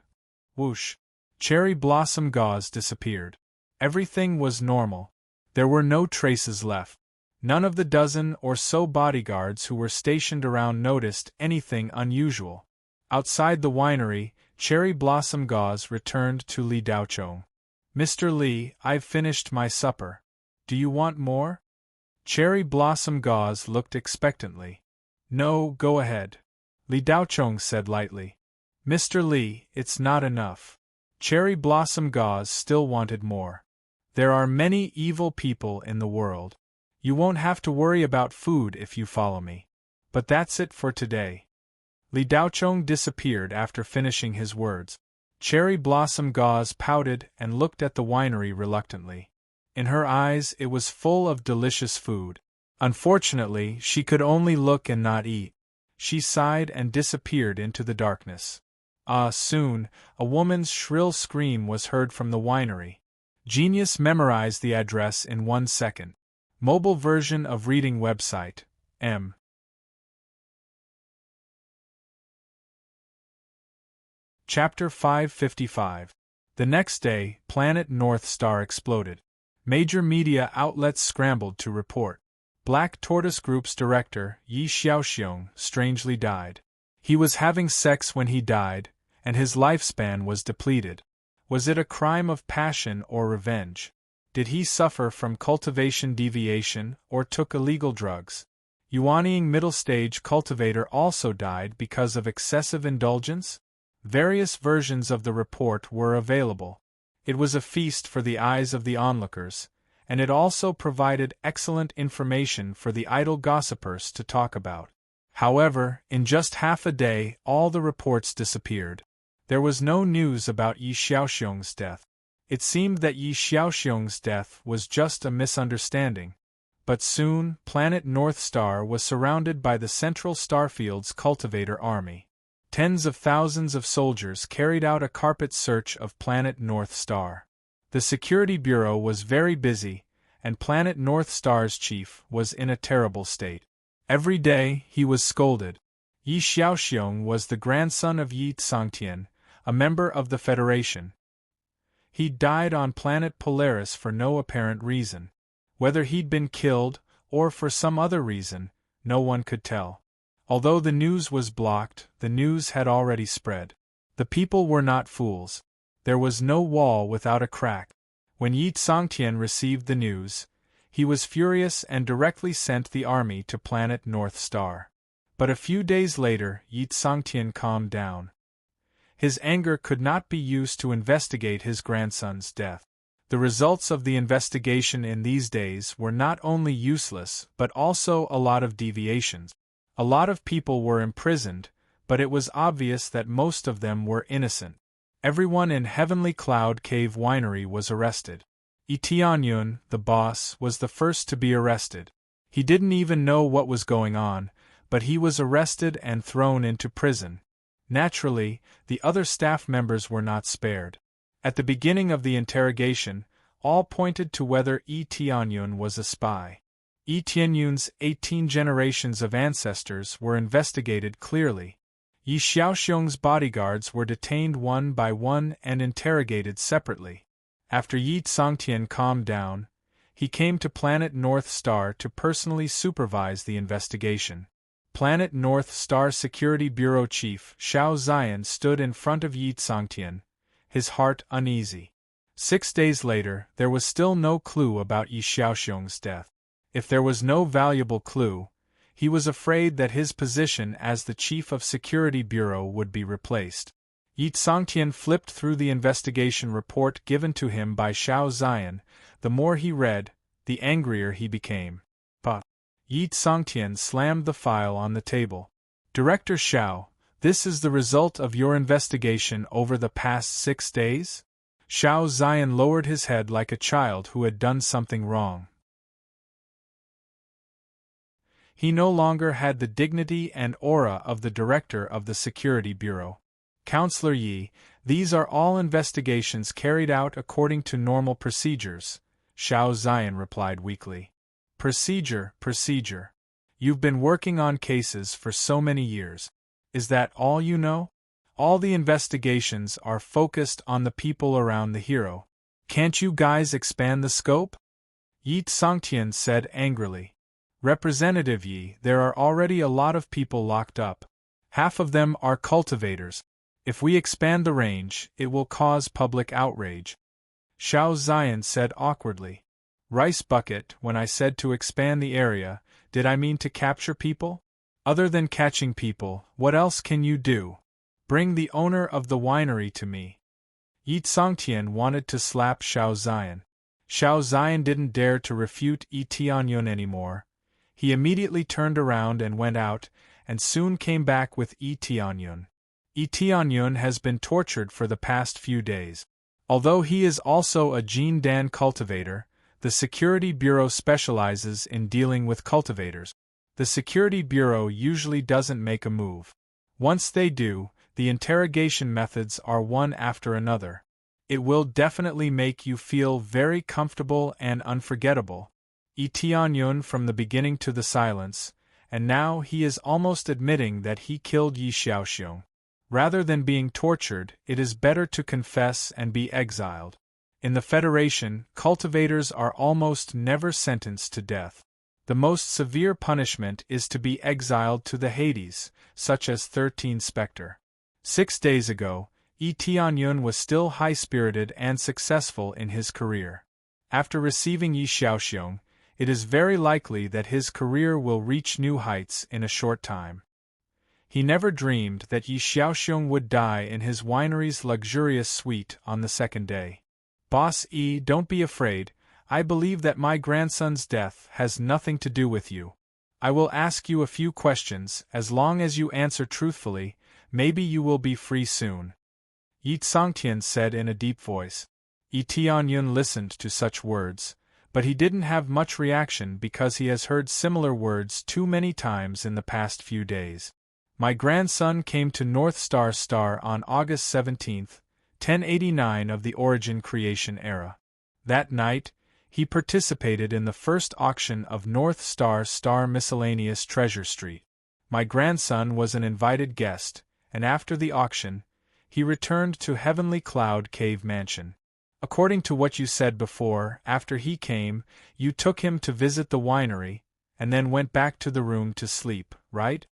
Whoosh! Cherry Blossom Gauze disappeared. Everything was normal. There were no traces left. None of the dozen or so bodyguards who were stationed around noticed anything unusual. Outside the winery, Cherry Blossom Gauze returned to Li Daochong. "Mr. Li, I've finished my supper. Do you want more?" Cherry Blossom Gauze looked expectantly. "No, go ahead," Li Daochong said lightly. "Mr. Li, it's not enough." Cherry Blossom Gauze still wanted more. "There are many evil people in the world. You won't have to worry about food if you follow me. But that's it for today." Li Daochong disappeared after finishing his words. Cherry Blossom Gauze pouted and looked at the winery reluctantly. In her eyes it was full of delicious food. Unfortunately, she could only look and not eat. She sighed and disappeared into the darkness. Soon, a woman's shrill scream was heard from the winery. Genius memorized the address in 1 second. Mobile version of reading website, M. Chapter 555. The next day, Planet North Star exploded. Major media outlets scrambled to report. Black Tortoise Group's director, Yi Xiaoxiong, strangely died. He was having sex when he died, and his lifespan was depleted. Was it a crime of passion or revenge? Did he suffer from cultivation deviation or took illegal drugs? Yuanying middle stage cultivator also died because of excessive indulgence? Various versions of the report were available. It was a feast for the eyes of the onlookers, and it also provided excellent information for the idle gossipers to talk about. However, in just half a day, all the reports disappeared. There was no news about Yi Xiaoxiong's death. It seemed that Yi Xiaoxiong's death was just a misunderstanding. But soon, Planet North Star was surrounded by the Central Starfield's cultivator army. Tens of thousands of soldiers carried out a carpet search of Planet North Star. The Security Bureau was very busy, and Planet North Star's chief was in a terrible state. Every day, he was scolded. Yi Xiaoxiong was the grandson of Yi Tsangtian, a member of the Federation. He died on planet Polaris for no apparent reason. Whether he'd been killed, or for some other reason, no one could tell. Although the news was blocked, the news had already spread. The people were not fools. There was no wall without a crack. When Yi Tsangtian received the news, he was furious and directly sent the army to Planet North Star. But a few days later, Yi Tsangtian calmed down. His anger could not be used to investigate his grandson's death. The results of the investigation in these days were not only useless but also a lot of deviations. A lot of people were imprisoned, but it was obvious that most of them were innocent. Everyone in Heavenly Cloud Cave Winery was arrested. Yi Tianyun, the boss, was the first to be arrested. He didn't even know what was going on, but he was arrested and thrown into prison. Naturally, the other staff members were not spared. At the beginning of the interrogation, all pointed to whether Yi Tianyun was a spy. Yi Tianyun's 18 generations of ancestors were investigated clearly. Yi Xiaoxiong's bodyguards were detained one by one and interrogated separately. After Yi Tsangtian calmed down, he came to Planet North Star to personally supervise the investigation. Planet North Star Security Bureau Chief Xiao Ziyan stood in front of Yi Tsangtian, his heart uneasy. 6 days later, there was still no clue about Yi Xiaoxiong's death. If there was no valuable clue, he was afraid that his position as the Chief of Security Bureau would be replaced. Yi Tsangtian flipped through the investigation report given to him by Xiao Ziyan. The more he read, the angrier he became. Yi Tsangtian slammed the file on the table. Director Xiao, this is the result of your investigation over the past 6 days? Xiao Ziyan lowered his head like a child who had done something wrong. He no longer had the dignity and aura of the director of the Security Bureau. Counselor Yi, these are all investigations carried out according to normal procedures, Xiao Ziyan replied weakly. Procedure. You've been working on cases for so many years. Is that all you know? All the investigations are focused on the people around the hero. Can't you guys expand the scope? Yi Tsangtian said angrily. Representative Yi, there are already a lot of people locked up. Half of them are cultivators. If we expand the range, it will cause public outrage. Xiao Ziyan said awkwardly. Rice bucket, when I said to expand the area, did I mean to capture people? Other than catching people, what else can you do? Bring the owner of the winery to me. Yi Tsangtian wanted to slap Xiao Ziyan. Xiao Ziyan didn't dare to refute Yi Tianyun anymore. He immediately turned around and went out, and soon came back with Yi Tianyun. Yi Tianyun has been tortured for the past few days. Although he is also a Jin Dan cultivator, the Security Bureau specializes in dealing with cultivators. The Security Bureau usually doesn't make a move. Once they do, the interrogation methods are one after another. It will definitely make you feel very comfortable and unforgettable. Yi Tianyun from the beginning to the silence, and now he is almost admitting that he killed Yi Xiaoxiong. Rather than being tortured, it is better to confess and be exiled. In the Federation, cultivators are almost never sentenced to death. The most severe punishment is to be exiled to the Hades, such as 13 Specter. 6 days ago, Yi Tianyun was still high-spirited and successful in his career. After receiving Yi Xiaoxiong, it is very likely that his career will reach new heights in a short time. He never dreamed that Yi Xiaoxiong would die in his winery's luxurious suite on the second day. Boss Yi, don't be afraid. I believe that my grandson's death has nothing to do with you. I will ask you a few questions. As long as you answer truthfully, maybe you will be free soon. Yi Tsangtian said in a deep voice. Yi Tianyun listened to such words, but he didn't have much reaction because he has heard similar words too many times in the past few days. My grandson came to North Star Star on August 17, 1089 of the Origin Creation Era. That night, he participated in the first auction of North Star Star Miscellaneous Treasure Street. My grandson was an invited guest, and after the auction, he returned to Heavenly Cloud Cave Mansion. According to what you said before, after he came, you took him to visit the winery, and then went back to the room to sleep, right?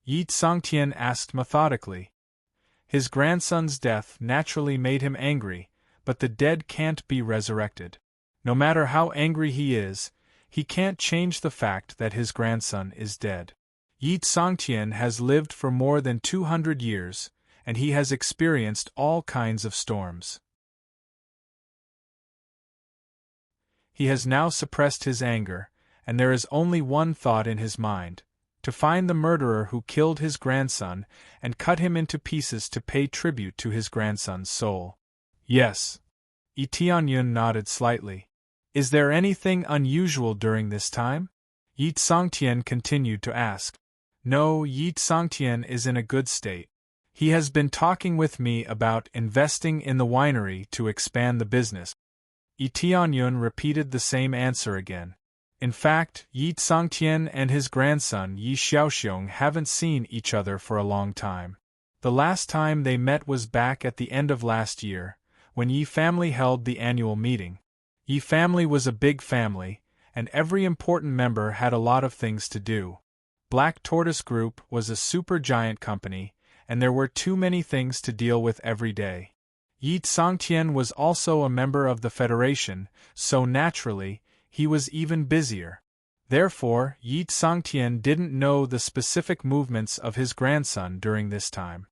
Yi Tsangtian asked methodically. His grandson's death naturally made him angry, but the dead can't be resurrected. No matter how angry he can't change the fact that his grandson is dead. Yi Tsangtian has lived for more than 200 years, and he has experienced all kinds of storms. He has now suppressed his anger, and there is only one thought in his mind: to find the murderer who killed his grandson and cut him into pieces to pay tribute to his grandson's soul. Yes. Yi Tianyun nodded slightly. Is there anything unusual during this time? Yi Tsangtian continued to ask. No, Yi Tsangtian is in a good state. He has been talking with me about investing in the winery to expand the business. Yi Tianyun repeated the same answer again. In fact, Yi Tsangtian and his grandson Yi Xiaoxiong haven't seen each other for a long time. The last time they met was back at the end of last year, when Yi family held the annual meeting. Yi family was a big family, and every important member had a lot of things to do. Black Tortoise Group was a supergiant company, and there were too many things to deal with every day. Yi Tsangtian was also a member of the Federation, so naturally, he was even busier. Therefore, Yi Tsangtian didn't know the specific movements of his grandson during this time.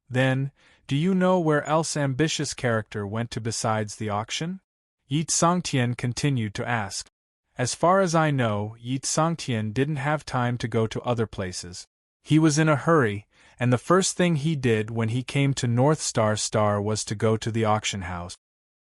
Then, do you know where else ambitious character went to besides the auction? Yi Tsangtian continued to ask. As far as I know, Yi Tsangtian didn't have time to go to other places. He was in a hurry, and the first thing he did when he came to North Star Star was to go to the auction house.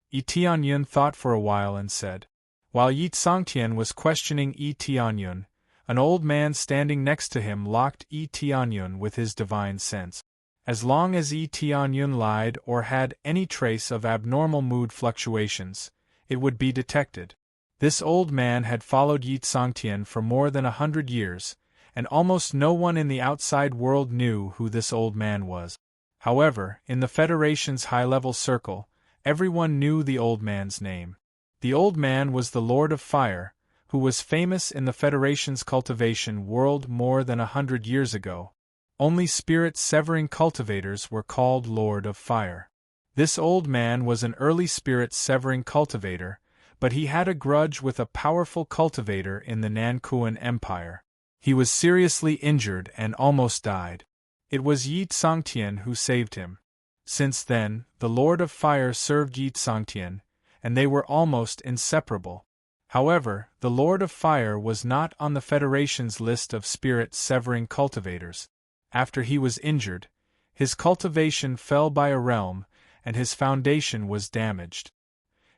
Yi Tianyun thought for a while and said. While Yi Tsangtian was questioning Yi Tianyun, an old man standing next to him locked Yi Tianyun with his divine sense. As long as Yi Tianyun lied or had any trace of abnormal mood fluctuations, it would be detected. This old man had followed Yi Tsangtian for more than 100 years, and almost no one in the outside world knew who this old man was. However, in the Federation's high-level circle, everyone knew the old man's name. The old man was the Lord of Fire, who was famous in the Federation's cultivation world more than 100 years ago. Only spirit-severing cultivators were called Lord of Fire. This old man was an early spirit-severing cultivator, but he had a grudge with a powerful cultivator in the Nankuan Empire. He was seriously injured and almost died. It was Yi Tsangtian who saved him. Since then, the Lord of Fire served Yi Tsangtian, and they were almost inseparable. However, the Lord of Fire was not on the Federation's list of spirit-severing cultivators. After he was injured, his cultivation fell by a realm, and his foundation was damaged.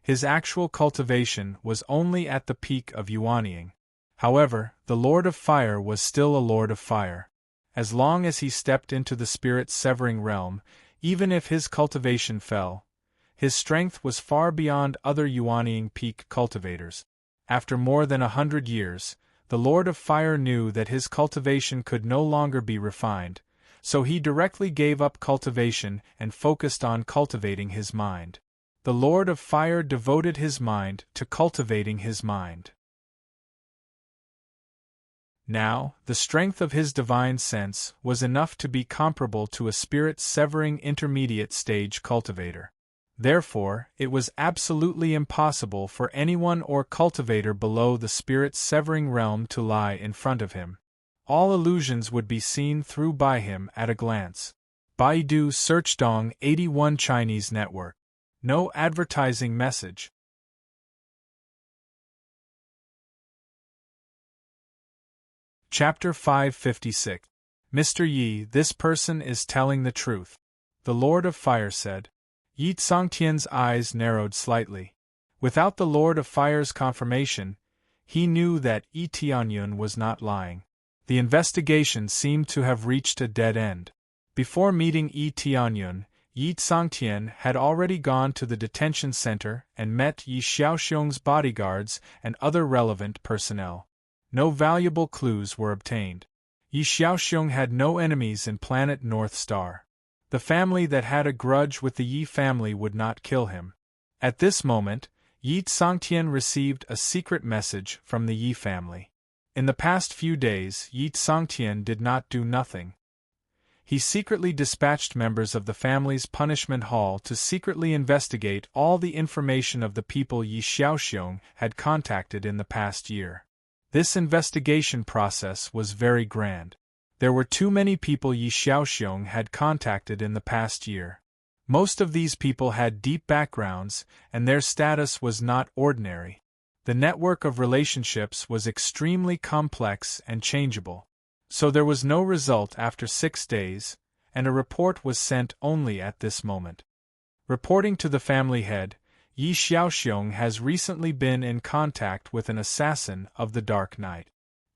His actual cultivation was only at the peak of Yuanying. However, the Lord of Fire was still a Lord of Fire. As long as he stepped into the spirit-severing realm, even if his cultivation fell, his strength was far beyond other Yuanying peak cultivators. After more than 100 years, the Lord of Fire knew that his cultivation could no longer be refined, so he directly gave up cultivation and focused on cultivating his mind. The Lord of Fire devoted his mind to cultivating his mind. Now, the strength of his divine sense was enough to be comparable to a spirit-severing intermediate stage cultivator. Therefore, it was absolutely impossible for anyone or cultivator below the spirit-severing realm to lie in front of him. All illusions would be seen through by him at a glance. Baidu Search Dong 81 Chinese Network. No advertising message. Chapter 556. Mr. Yi, this person is telling the truth. The Lord of Fire said. Yi Tsongtian's eyes narrowed slightly. Without the Lord of Fire's confirmation, he knew that Yi Tianyun was not lying. The investigation seemed to have reached a dead end. Before meeting Yi Tianyun, Yi Tsongtian had already gone to the detention center and met Yi Xiaoxiong's bodyguards and other relevant personnel. No valuable clues were obtained. Yi Xiaoxiong had no enemies in planet North Star. The family that had a grudge with the Yi family would not kill him. At this moment, Yi Tsongtian received a secret message from the Yi family. In the past few days, Yi Tsongtian did not do nothing. He secretly dispatched members of the family's punishment hall to secretly investigate all the information of the people Yi Xiaoxiong had contacted in the past year. This investigation process was very grand. There were too many people Yi Xiaoxiong had contacted in the past year. Most of these people had deep backgrounds, and their status was not ordinary. The network of relationships was extremely complex and changeable. So there was no result after 6 days, and a report was sent only at this moment. Reporting to the family head, Yi Xiaoxiong has recently been in contact with an assassin of the Dark Knight.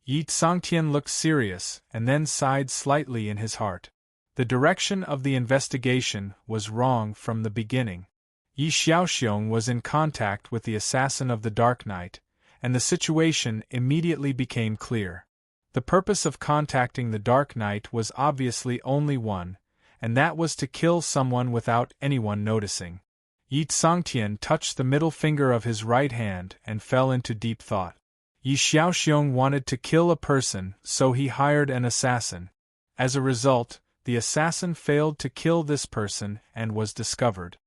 Yi Tsongtian looked serious and then sighed slightly in his heart. The direction of the investigation was wrong from the beginning. Yi Xiaoxiong was in contact with the assassin of the Dark Knight, and the situation immediately became clear. The purpose of contacting the Dark Knight was obviously only one, and that was to kill someone without anyone noticing. Yi Tsongtian touched the middle finger of his right hand and fell into deep thought. Yi Xiaoxiong wanted to kill a person, so he hired an assassin. As a result, the assassin failed to kill this person and was discovered.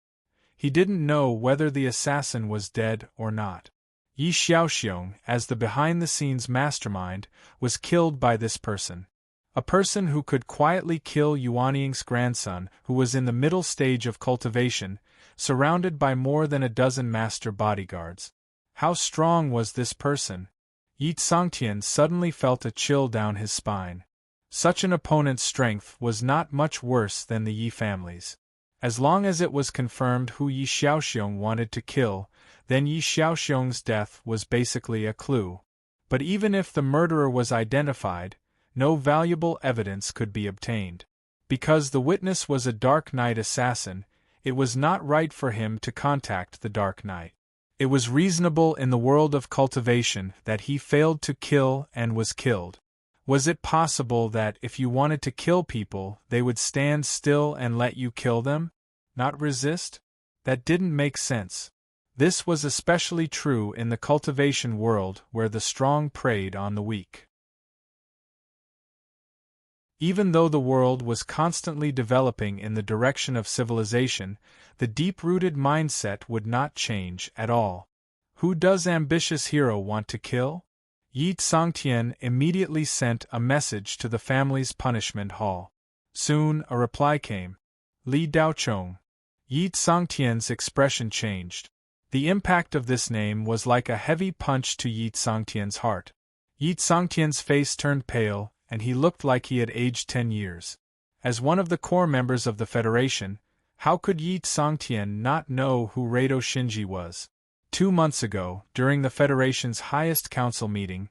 He didn't know whether the assassin was dead or not. Yi Xiaoxiong, as the behind-the-scenes mastermind, was killed by this person. A person who could quietly kill Yuanying's grandson, who was in the middle stage of cultivation, surrounded by more than a dozen master bodyguards. How strong was this person? Yi Tsongtian suddenly felt a chill down his spine. Such an opponent's strength was not much worse than the Yi family's. As long as it was confirmed who Yi Xiaoxiong wanted to kill, then Yi Xiaoxiong's death was basically a clue. But even if the murderer was identified, no valuable evidence could be obtained. Because the witness was a Dark Knight assassin, it was not right for him to contact the Dark Knight. It was reasonable in the world of cultivation that he failed to kill and was killed. Was it possible that if you wanted to kill people, they would stand still and let you kill them? Not resist? That didn't make sense. This was especially true in the cultivation world where the strong preyed on the weak. Even though the world was constantly developing in the direction of civilization, the deep-rooted mindset would not change at all. Who does ambitious hero want to kill? Yi Tsongtian immediately sent a message to the family's punishment hall. Soon a reply came. Li Daochong. Yi Tsongtian's expression changed. The impact of this name was like a heavy punch to Yi Tsongtian's heart. Yi Tsongtian's face turned pale, and he looked like he had aged 10 years. As one of the core members of the Federation, how could Yi Tsongtian not know who Rado Shinji was? 2 months ago, during the Federation's highest council meeting,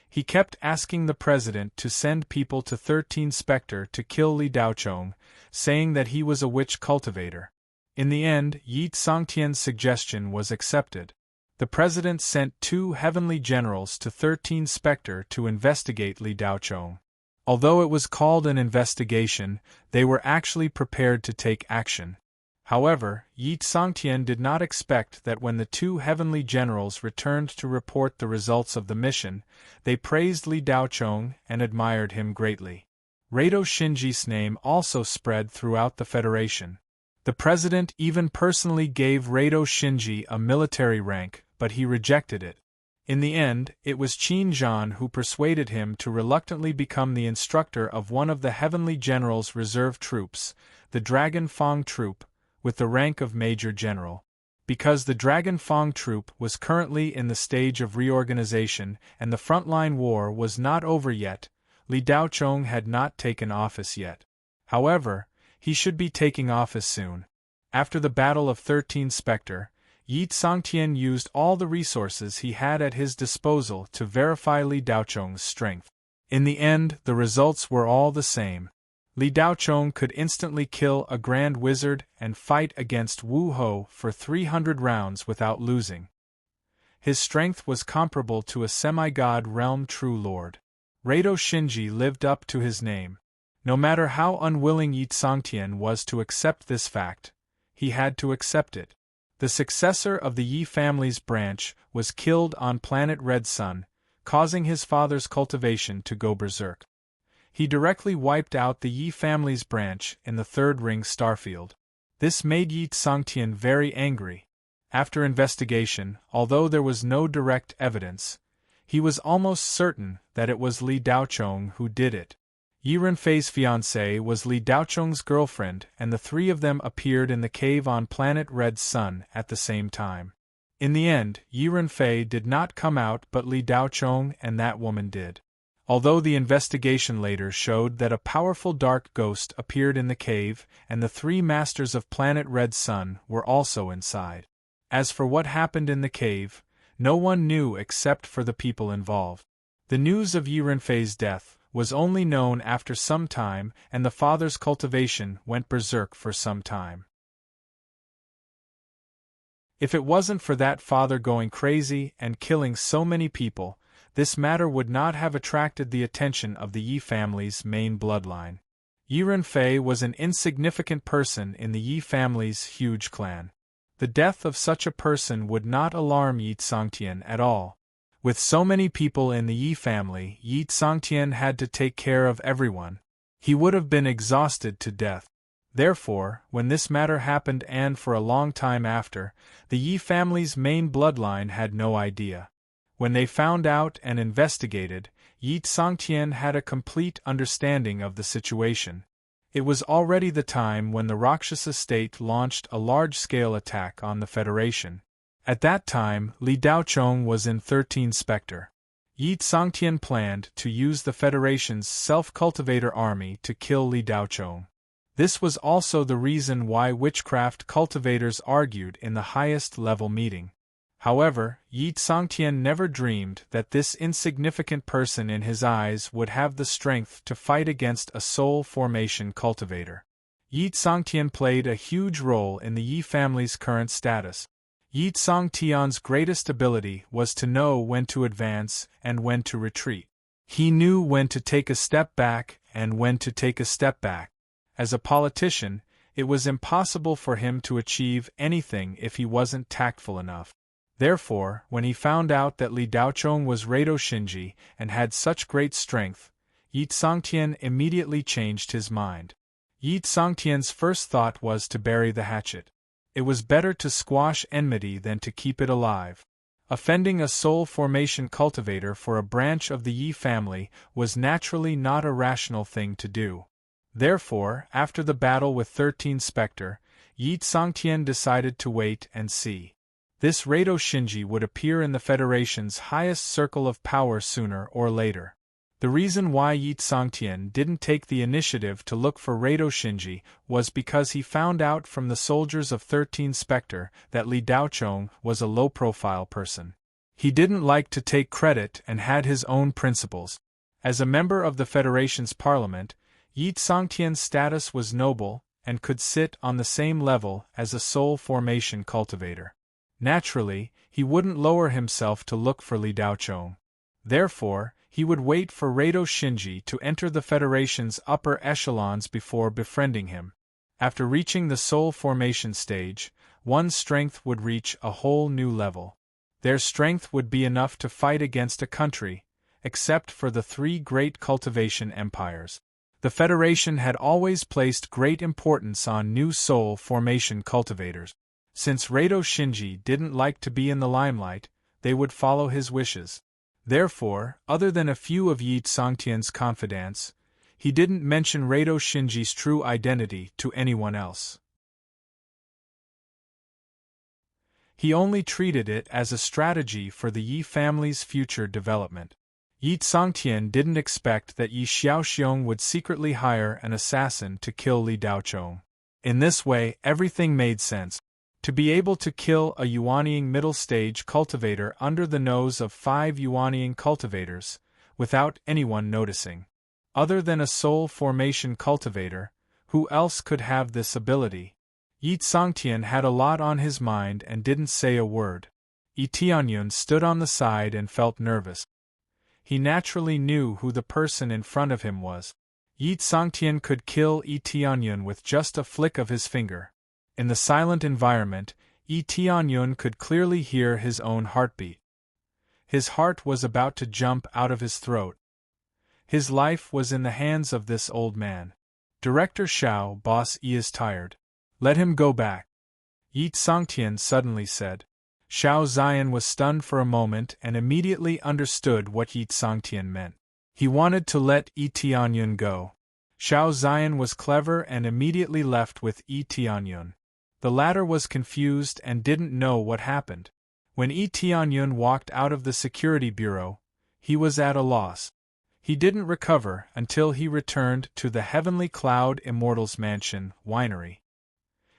he kept asking the president to send people to 13 Specter to kill Li Daochong, saying that he was a witch cultivator. In the end, Yi Tsongtian's suggestion was accepted. The president sent 2 heavenly generals to 13 Specter to investigate Li Daochong. Although it was called an investigation, they were actually prepared to take action. However, Yi Sangtian did not expect that when the two heavenly generals returned to report the results of the mission, they praised Li Daochong and admired him greatly. Rato Shinji's name also spread throughout the Federation. The president even personally gave Rato Shinji a military rank, but he rejected it. In the end, it was Qin Zhan who persuaded him to reluctantly become the instructor of one of the heavenly general's reserve troops, the Dragon Fang Troop, with the rank of Major General. Because the Dragon Fang Troop was currently in the stage of reorganization and the frontline war was not over yet, Li Daochong had not taken office yet. However, he should be taking office soon. After the Battle of 13 Specter, Yi Sangtian used all the resources he had at his disposal to verify Li Daochong's strength. In the end, the results were all the same. Li Daochong could instantly kill a Grand Wizard and fight against Wu Ho for 300 rounds without losing. His strength was comparable to a semi-god realm true lord. Rato Shinji lived up to his name. No matter how unwilling Yi Sangtian was to accept this fact, he had to accept it. The successor of the Yi family's branch was killed on planet Red Sun, causing his father's cultivation to go berserk. He directly wiped out the Yi family's branch in the third ring starfield. This made Yi Sangtian very angry. After investigation, although there was no direct evidence, he was almost certain that it was Li Daochong who did it. Yi Renfei's fiancée was Li Daochong's girlfriend, and the three of them appeared in the cave on planet Red Sun at the same time. In the end, Yi Renfei did not come out, but Li Daochong and that woman did. Although the investigation later showed that a powerful dark ghost appeared in the cave and the three masters of planet Red Sun were also inside. As for what happened in the cave, no one knew except for the people involved. The news of Yi Renfei's death was only known after some time, and the father's cultivation went berserk for some time. If it wasn't for that father going crazy and killing so many people, this matter would not have attracted the attention of the Yi family's main bloodline. Yi Renfei was an insignificant person in the Yi family's huge clan. The death of such a person would not alarm Yi Sangtian at all. With so many people in the Yi family, Yi Sangtian had to take care of everyone. He would have been exhausted to death. Therefore, when this matter happened and for a long time after, the Yi family's main bloodline had no idea. When they found out and investigated, Yi Sangtian had a complete understanding of the situation. It was already the time when the Rakshasa state launched a large-scale attack on the Federation. At that time, Li Daochong was in 13 Specter. Yi Sangtian planned to use the Federation's self-cultivator army to kill Li Daochong. This was also the reason why witchcraft cultivators argued in the highest-level meeting. However, Yi Sangtian never dreamed that this insignificant person in his eyes would have the strength to fight against a soul formation cultivator. Yi Sangtian played a huge role in the Yi family's current status. Yi Sangtian's greatest ability was to know when to advance and when to retreat. He knew when to take a step back and when to take a step back. As a politician, it was impossible for him to achieve anything if he wasn't tactful enough. Therefore, when he found out that Li Daochong was Rato Shinji and had such great strength, Yi Sangtian immediately changed his mind. Yi Sangtian's first thought was to bury the hatchet. It was better to squash enmity than to keep it alive. Offending a soul formation cultivator for a branch of the Yi family was naturally not a rational thing to do. Therefore, after the battle with 13 Specter, Yi Sangtian decided to wait and see. This Rato Shinji would appear in the Federation's highest circle of power sooner or later. The reason why Yi Sangtian didn't take the initiative to look for Rato Shinji was because he found out from the soldiers of 13 Specter that Li Daochong was a low-profile person. He didn't like to take credit and had his own principles. As a member of the Federation's parliament, Yi Sangtian's status was noble and could sit on the same level as a soul formation cultivator. Naturally, he wouldn't lower himself to look for Li Daochong. Therefore, he would wait for Rato Shinji to enter the Federation's upper echelons before befriending him. After reaching the soul formation stage, one's strength would reach a whole new level. Their strength would be enough to fight against a country, except for the three great cultivation empires. The Federation had always placed great importance on new soul formation cultivators. Since Rado Shinji didn't like to be in the limelight, they would follow his wishes. Therefore, other than a few of Yi Tsongtian's confidants, he didn't mention Rado Shinji's true identity to anyone else. He only treated it as a strategy for the Yi family's future development. Yi Tsongtian didn't expect that Yi Xiaoxiong would secretly hire an assassin to kill Li Daochong. In this way, everything made sense. To be able to kill a Yuanying middle-stage cultivator under the nose of 5 Yuanying cultivators, without anyone noticing. Other than a soul formation cultivator, who else could have this ability? Yi Tsongtian had a lot on his mind and didn't say a word. Yi Tianyun stood on the side and felt nervous. He naturally knew who the person in front of him was. Yi Tsongtian could kill Yi Tianyun with just a flick of his finger. In the silent environment, Yi Tianyun could clearly hear his own heartbeat. His heart was about to jump out of his throat. His life was in the hands of this old man. Director Xiao, boss Yi is tired. Let him go back. Yi Tsongtian suddenly said. Xiao Ziyan was stunned for a moment and immediately understood what Yi Tsongtian meant. He wanted to let Yi Tianyun go. Xiao Ziyan was clever and immediately left with Yi Tianyun. The latter was confused and didn't know what happened. When Yi Tianyun walked out of the security bureau, he was at a loss. He didn't recover until he returned to the Heavenly Cloud Immortals Mansion winery.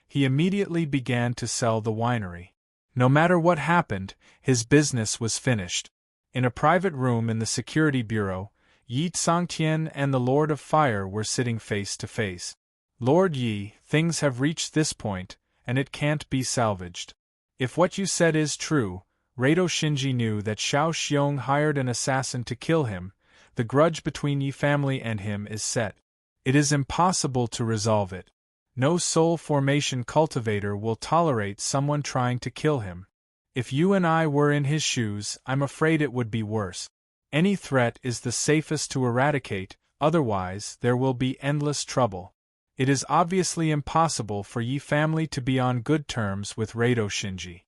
He immediately began to sell the winery. No matter what happened, his business was finished. In a private room in the security bureau, Yi Tsongtian and the Lord of Fire were sitting face to face. Lord Yi, things have reached this point, and it can't be salvaged. If what you said is true, Rado Shinji knew that Xiao Xiong hired an assassin to kill him. The grudge between Yi family and him is set. It is impossible to resolve it. No soul formation cultivator will tolerate someone trying to kill him. If you and I were in his shoes, I'm afraid it would be worse. Any threat is the safest to eradicate, otherwise there will be endless trouble. It is obviously impossible for Yi family to be on good terms with Rado Shinji.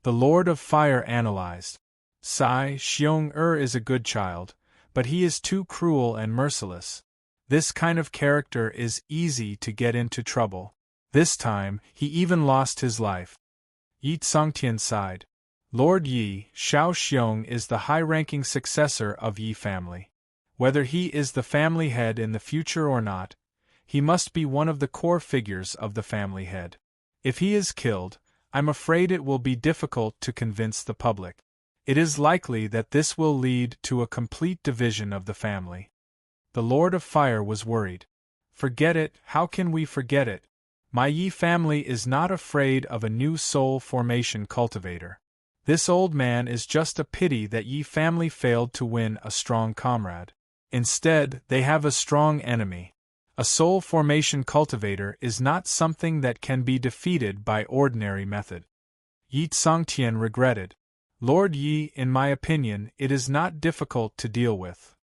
The Lord of Fire analyzed. Sai Xiong is a good child, but he is too cruel and merciless. This kind of character is easy to get into trouble. This time, he even lost his life. Yi Tsongtian sighed. Lord Yi, Xiao Xiong is the high-ranking successor of Yi family. Whether he is the family head in the future or not, he must be one of the core figures of the family head. If he is killed, I'm afraid it will be difficult to convince the public. It is likely that this will lead to a complete division of the family. The Lord of Fire was worried. Forget it, how can we forget it? My Yi family is not afraid of a new soul formation cultivator. This old man is just a pity that Yi family failed to win a strong comrade. Instead, they have a strong enemy. A soul formation cultivator is not something that can be defeated by ordinary method. Yi Tsongtian regretted. Lord Yi, in my opinion, it is not difficult to deal with.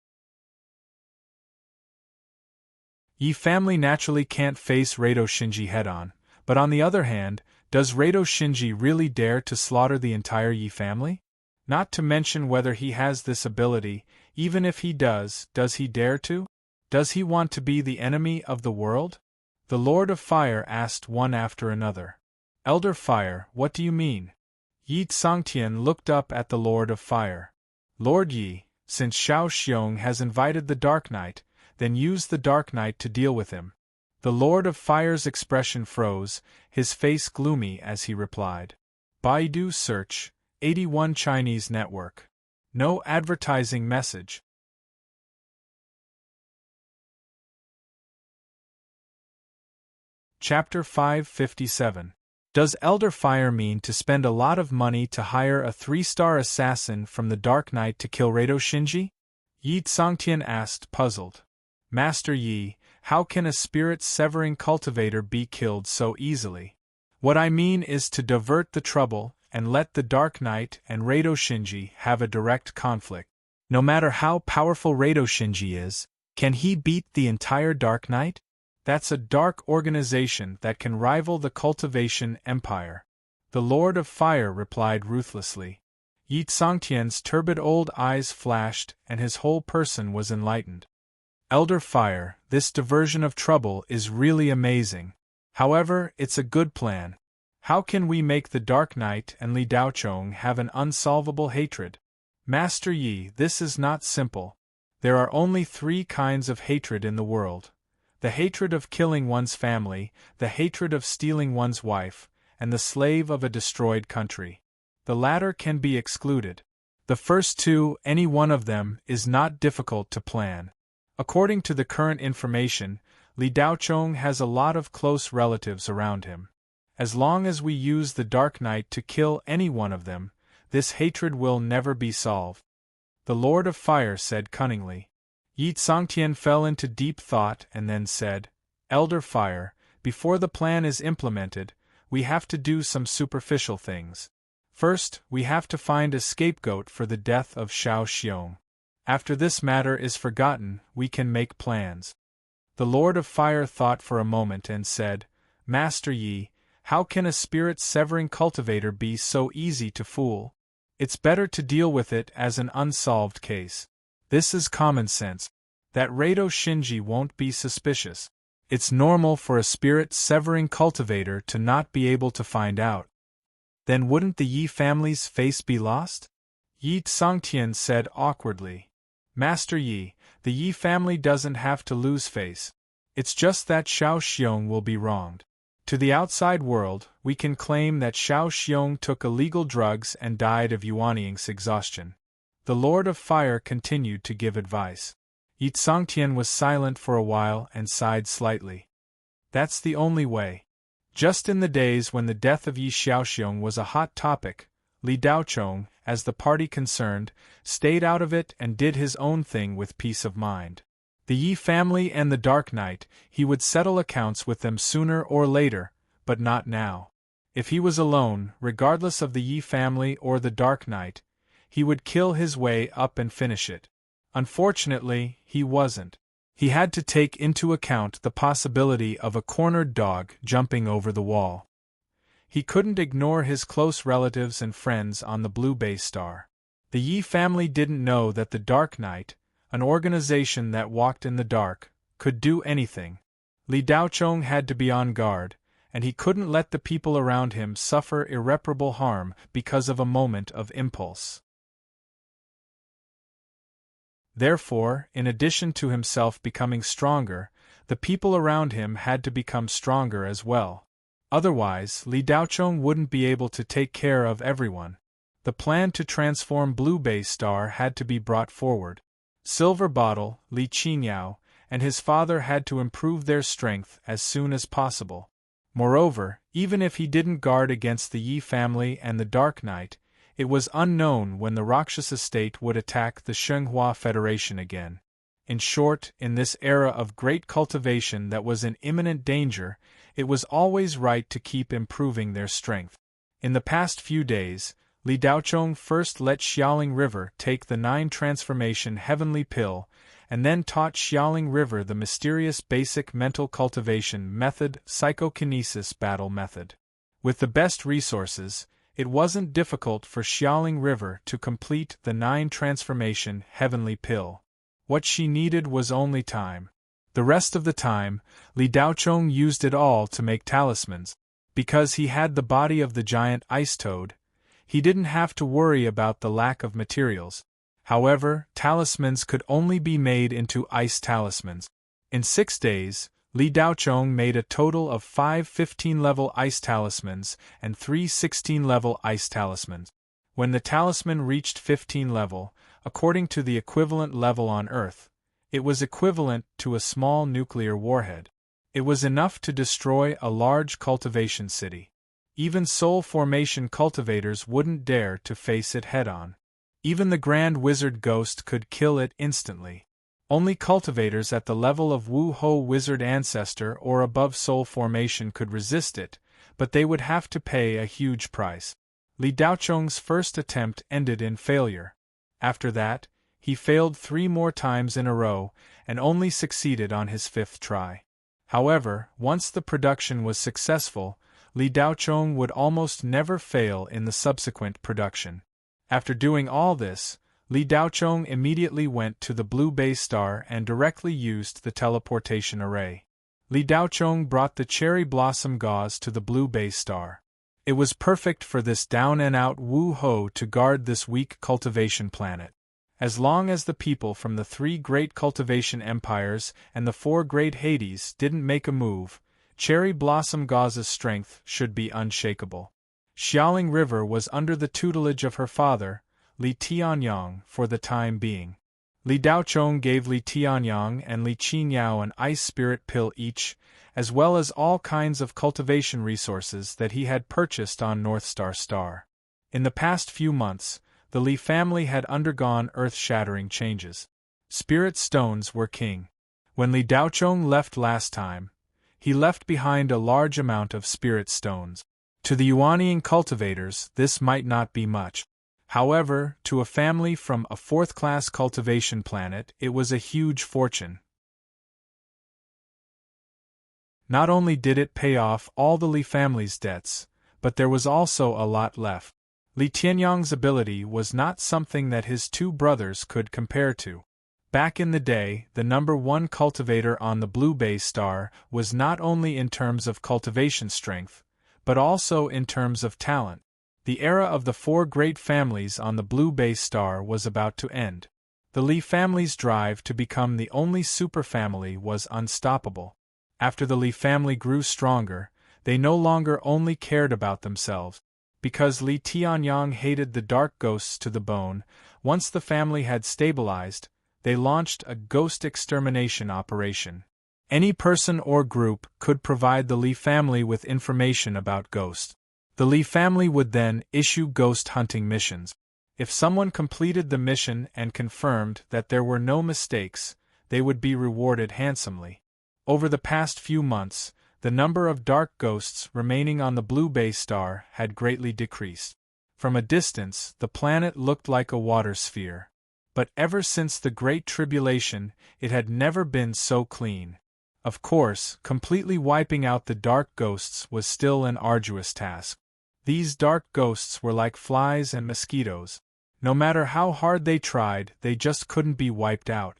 Yi family naturally can't face Rado Shinji head-on, but on the other hand, does Rado Shinji really dare to slaughter the entire Yi family? Not to mention whether he has this ability, even if he does he dare to? Does he want to be the enemy of the world? The Lord of Fire asked one after another. Elder Fire, what do you mean? Yi Tsongtian looked up at the Lord of Fire. Lord Yi, since Xiao Xiong has invited the Dark Knight, then use the Dark Knight to deal with him. The Lord of Fire's expression froze, his face gloomy as he replied. Baidu search, 81 Chinese network. No advertising message. Chapter 557. Does Elder Fire mean to spend a lot of money to hire a 3-star assassin from the Dark Knight to kill Rado Shinji? Yi Tsongtian asked, puzzled. Master Yi, How can a spirit-severing cultivator be killed so easily? What I mean is to divert the trouble and let the Dark Knight and Rado Shinji have a direct conflict. No matter how powerful Rado Shinji is, can he beat the entire Dark Knight? That's a dark organization that can rival the cultivation empire. The Lord of Fire replied ruthlessly. Yi Tsangtian's turbid old eyes flashed and his whole person was enlightened. Elder Fire, this diversion of trouble is really amazing. However, it's a good plan. How can we make the Dark Knight and Li Daochong have an unsolvable hatred? Master Yi, this is not simple. There are only 3 kinds of hatred in the world. The hatred of killing one's family, the hatred of stealing one's wife, and the slave of a destroyed country. The latter can be excluded. The first 2, any one of them, is not difficult to plan. According to the current information, Li Daochong has a lot of close relatives around him. As long as we use the Dark Knight to kill any one of them, this hatred will never be solved. The Lord of Fire said cunningly. Yi Tsangtian fell into deep thought and then said, Elder Fire, before the plan is implemented, we have to do some superficial things. First, we have to find a scapegoat for the death of Xiao Xiong. After this matter is forgotten, we can make plans. The Lord of Fire thought for a moment and said, Master Yi, how can a spirit-severing cultivator be so easy to fool? It's better to deal with it as an unsolved case. This is common sense. That Rado Shinji won't be suspicious. It's normal for a spirit-severing cultivator to not be able to find out. Then wouldn't the Yi family's face be lost? Yi Tsangtian said awkwardly. Master Yi, the Yi family doesn't have to lose face. It's just that Xiao Xiong will be wronged. To the outside world, we can claim that Xiao Xiong took illegal drugs and died of Yuanying's exhaustion. The Lord of Fire continued to give advice. Yi Tsangtian was silent for a while and sighed slightly. That's the only way. Just in the days when the death of Yi Xiaoxiong was a hot topic, Li Daochong, as the party concerned, stayed out of it and did his own thing with peace of mind. The Yi family and the Dark Knight, he would settle accounts with them sooner or later, but not now. If he was alone, regardless of the Yi family or the Dark Knight, he would kill his way up and finish it. Unfortunately, he wasn't. He had to take into account the possibility of a cornered dog jumping over the wall. He couldn't ignore his close relatives and friends on the Blue Bay Star. The Yi family didn't know that the Dark Knight, an organization that walked in the dark, could do anything. Li Daochong had to be on guard, and he couldn't let the people around him suffer irreparable harm because of a moment of impulse. Therefore, in addition to himself becoming stronger, the people around him had to become stronger as well. Otherwise, Li Daochong wouldn't be able to take care of everyone. The plan to transform Blue Bay Star had to be brought forward. Silver Bottle, Li Qingyao, and his father had to improve their strength as soon as possible. Moreover, even if he didn't guard against the Yi family and the Dark Knight, it was unknown when the Rakshasa state would attack the Shenghua Federation again. In short, in this era of great cultivation that was in imminent danger, it was always right to keep improving their strength. In the past few days, Li Daochong first let Xiaoling River take the 9 transformation heavenly pill, and then taught Xiaoling River the mysterious basic mental cultivation method, psychokinesis battle method. With the best resources, it wasn't difficult for Xiaoling River to complete the 9 transformation heavenly pill. What she needed was only time. The rest of the time, Li Daochong used it all to make talismans. Because he had the body of the giant ice toad, he didn't have to worry about the lack of materials. However, talismans could only be made into ice talismans. In 6 days, Li Daochong made a total of 5 15-level ice talismans and 3 16-level ice talismans. When the talisman reached 15 level, according to the equivalent level on Earth, it was equivalent to a small nuclear warhead. It was enough to destroy a large cultivation city. Even soul formation cultivators wouldn't dare to face it head-on. Even the Grand Wizard Ghost could kill it instantly. Only cultivators at the level of Wu Ho Wizard Ancestor or above Soul Formation could resist it, but they would have to pay a huge price. Li Daocheng's first attempt ended in failure. After that, he failed 3 more times in a row, and only succeeded on his 5th try. However, once the production was successful, Li Daocheng would almost never fail in the subsequent production. After doing all this, Li Daocheng immediately went to the blue base star and directly used the teleportation array. Li Daocheng brought the cherry blossom gauze to the blue base star. It was perfect for this down-and-out Wu Ho to guard this weak cultivation planet. As long as the people from the 3 great cultivation empires and the 4 great Hades didn't make a move, cherry blossom gauze's strength should be unshakable. Xiaoling River was under the tutelage of her father, Li Tianyang, for the time being. Li Daocheng gave Li Tianyang and Li Qinyao an ice spirit pill each, as well as all kinds of cultivation resources that he had purchased on Northstar Star. In the past few months, the Li family had undergone earth-shattering changes. Spirit stones were king. When Li Daocheng left last time, he left behind a large amount of spirit stones. To the Yuanian cultivators, this might not be much. However, to a family from a 4th-class cultivation planet, it was a huge fortune. Not only did it pay off all the Li family's debts, but there was also a lot left. Li Tianyang's ability was not something that his 2 brothers could compare to. Back in the day, the number 1 cultivator on the blue base star was not only in terms of cultivation strength, but also in terms of talent. The era of the 4 great families on the blue base star was about to end. The Li family's drive to become the only superfamily was unstoppable. After the Li family grew stronger, they no longer only cared about themselves. Because Li Tianyang hated the dark ghosts to the bone, once the family had stabilized, they launched a ghost extermination operation. Any person or group could provide the Li family with information about ghosts. The Li family would then issue ghost hunting missions. If someone completed the mission and confirmed that there were no mistakes, they would be rewarded handsomely. Over the past few months, the number of dark ghosts remaining on the blue base star had greatly decreased. From a distance, the planet looked like a water sphere. But ever since the Great Tribulation, it had never been so clean. Of course, completely wiping out the dark ghosts was still an arduous task. These dark ghosts were like flies and mosquitoes. No matter how hard they tried, they just couldn't be wiped out.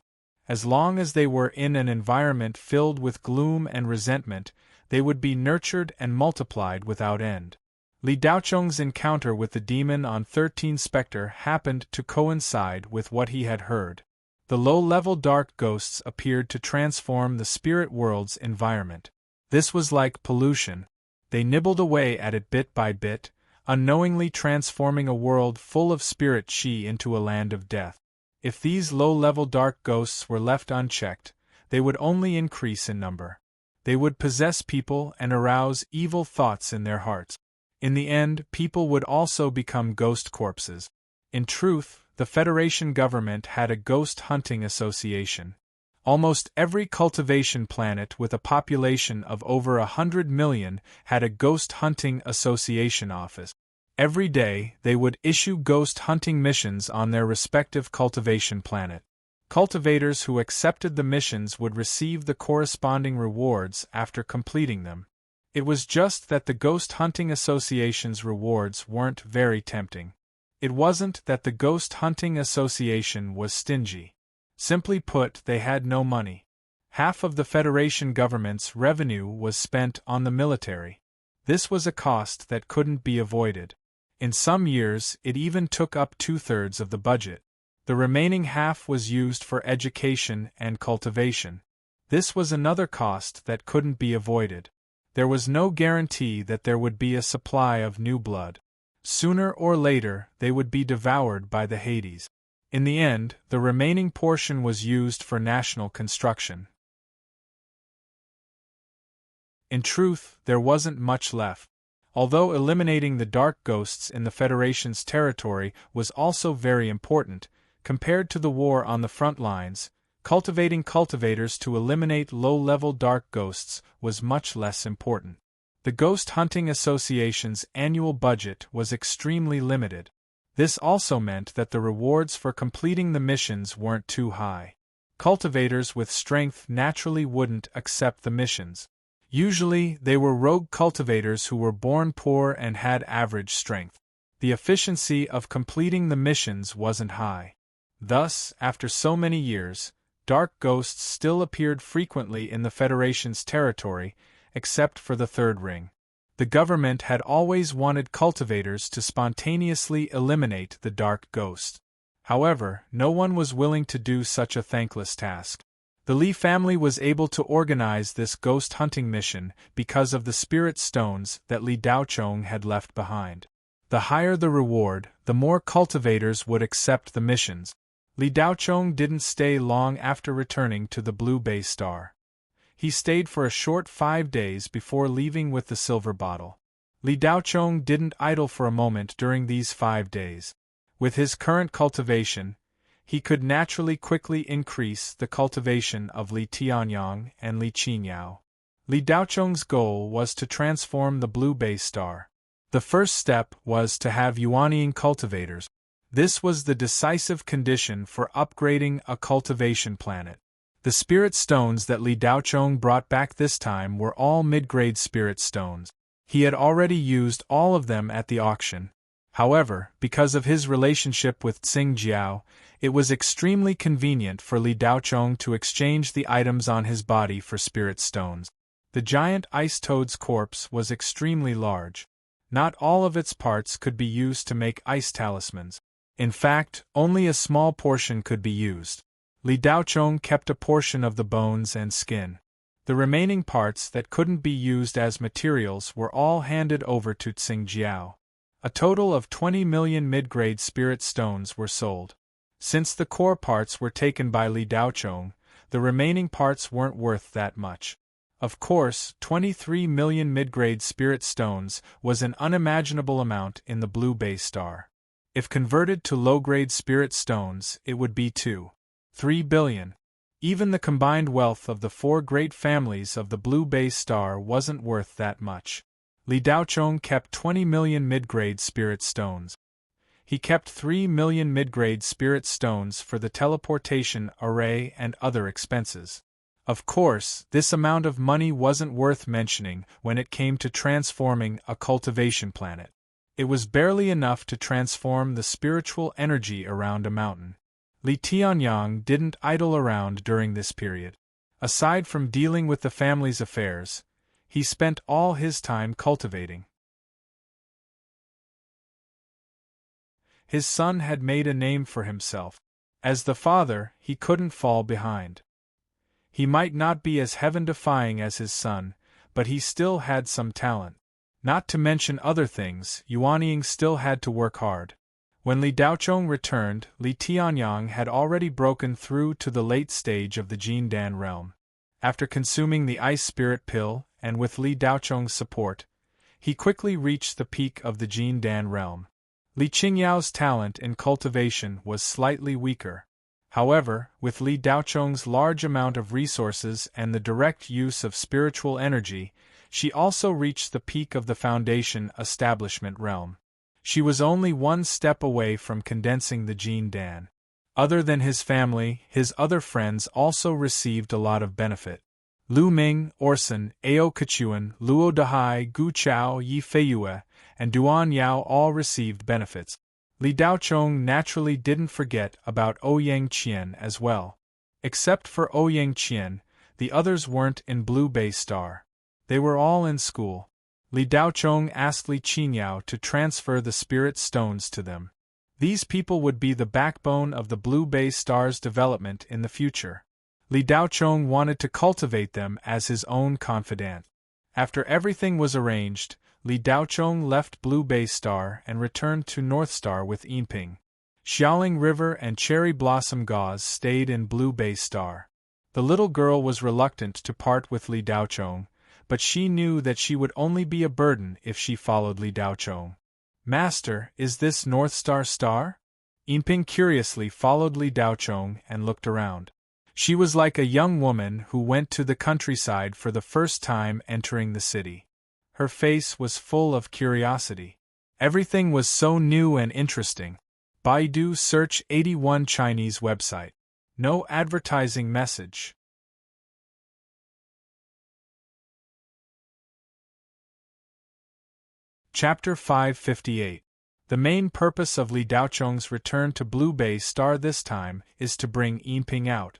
As long as they were in an environment filled with gloom and resentment, they would be nurtured and multiplied without end. Li Daocheng's encounter with the demon on 13 Specter happened to coincide with what he had heard. The low-level dark ghosts appeared to transform the spirit world's environment. This was like pollution. They nibbled away at it bit by bit, unknowingly transforming a world full of spirit chi into a land of death. If these low-level dark ghosts were left unchecked, they would only increase in number. They would possess people and arouse evil thoughts in their hearts. In the end, people would also become ghost corpses. In truth, the Federation government had a ghost hunting association. Almost every cultivation planet with a population of over 100 million had a ghost hunting association office. Every day, they would issue ghost hunting missions on their respective cultivation planet. Cultivators who accepted the missions would receive the corresponding rewards after completing them. It was just that the Ghost Hunting Association's rewards weren't very tempting. It wasn't that the Ghost Hunting Association was stingy. Simply put, they had no money. Half of the Federation government's revenue was spent on the military. This was a cost that couldn't be avoided. In some years, it even took up 2/3 of the budget. The remaining half was used for education and cultivation. This was another cost that couldn't be avoided. There was no guarantee that there would be a supply of new blood. Sooner or later, they would be devoured by the Hades. In the end, the remaining portion was used for national construction. In truth, there wasn't much left. Although eliminating the dark ghosts in the Federation's territory was also very important, compared to the war on the front lines, Cultivating cultivators to eliminate low-level dark ghosts was much less important. The Ghost Hunting Association's annual budget was extremely limited. This also meant that the rewards for completing the missions weren't too high. Cultivators with strength naturally wouldn't accept the missions. Usually, they were rogue cultivators who were born poor and had average strength. The efficiency of completing the missions wasn't high. Thus, after so many years, dark ghosts still appeared frequently in the Federation's territory, except for the Third Ring. The government had always wanted cultivators to spontaneously eliminate the dark ghost. However, no one was willing to do such a thankless task. The Li family was able to organize this ghost hunting mission because of the spirit stones that Li Daochong had left behind. The higher the reward, the more cultivators would accept the missions. Li Daochong didn't stay long after returning to the Blue Bay Star. He stayed for a short 5 days before leaving with the silver bottle. Li Daochong didn't idle for a moment during these 5 days. With his current cultivation, he could naturally quickly increase the cultivation of Li Tianyang and Li Qingyao. Li Daochong's goal was to transform the Blue Bay Star. The first step was to have yuanying cultivators. This was the decisive condition for upgrading a cultivation planet. The spirit stones that Li Daochong brought back this time were all mid-grade spirit stones. He had already used all of them at the auction. However, because of his relationship with Tsing Jiao, it was extremely convenient for Li Daochong to exchange the items on his body for spirit stones. The giant ice toad's corpse was extremely large. Not all of its parts could be used to make ice talismans. In fact, only a small portion could be used. Li Daochong kept a portion of the bones and skin. The remaining parts that couldn't be used as materials were all handed over to Tsing Jiao. A total of 20 million mid-grade spirit stones were sold. Since the core parts were taken by Li Daochong, the remaining parts weren't worth that much. Of course, 23 million mid-grade spirit stones was an unimaginable amount in the Blue Bay Star. If converted to low-grade spirit stones, it would be 3 billion. Even the combined wealth of the 4 great families of the Blue Bay Star wasn't worth that much. Li Daochong kept 20 million mid-grade spirit stones. He kept 3 million mid-grade spirit stones for the teleportation array and other expenses. Of course, this amount of money wasn't worth mentioning when it came to transforming a cultivation planet. It was barely enough to transform the spiritual energy around a mountain. Li Tianyang didn't idle around during this period. Aside from dealing with the family's affairs, he spent all his time cultivating. His son had made a name for himself. As the father, he couldn't fall behind. He might not be as heaven-defying as his son, but he still had some talent. Not to mention other things, Yuanying still had to work hard. When Li Daochong returned, Li Tianyang had already broken through to the late stage of the Jindan realm. After consuming the ice spirit pill, and with Li Daochong's support, he quickly reached the peak of the Jindan realm. Li Qingyao's talent in cultivation was slightly weaker. However, with Li Daochong's large amount of resources and the direct use of spiritual energy, she also reached the peak of the Foundation establishment realm. She was only one step away from condensing the Jindan. Other than his family, his other friends also received a lot of benefit. Lu Ming, Orson, Ao Kechuan, Luo Dahai, Gu Chao, Yi Feiyue, and Duan Yao all received benefits. Li Daochong naturally didn't forget about Ouyang Qian as well. Except for Ouyang Qian, the others weren't in Blue Bay Star. They were all in school. Li Daochong asked Li Qingyao to transfer the spirit stones to them. These people would be the backbone of the Blue Bay Star's development in the future. Li Daochong wanted to cultivate them as his own confidant. After everything was arranged, Li Daochong left Blue Bay Star and returned to North Star with Yinping. Xiaoling River and Cherry Blossom Gauze stayed in Blue Bay Star. The little girl was reluctant to part with Li Daochong, but she knew that she would only be a burden if she followed Li Daochong. "Master, is this North Star Star?" Yinping curiously followed Li Daochong and looked around. She was like a young woman who went to the countryside for the first time entering the city. Her face was full of curiosity. Everything was so new and interesting. Baidu search 81 Chinese website. No advertising message. Chapter 558. The main purpose of Li Daocheng's return to Blue Bay Star this time is to bring Yinping out.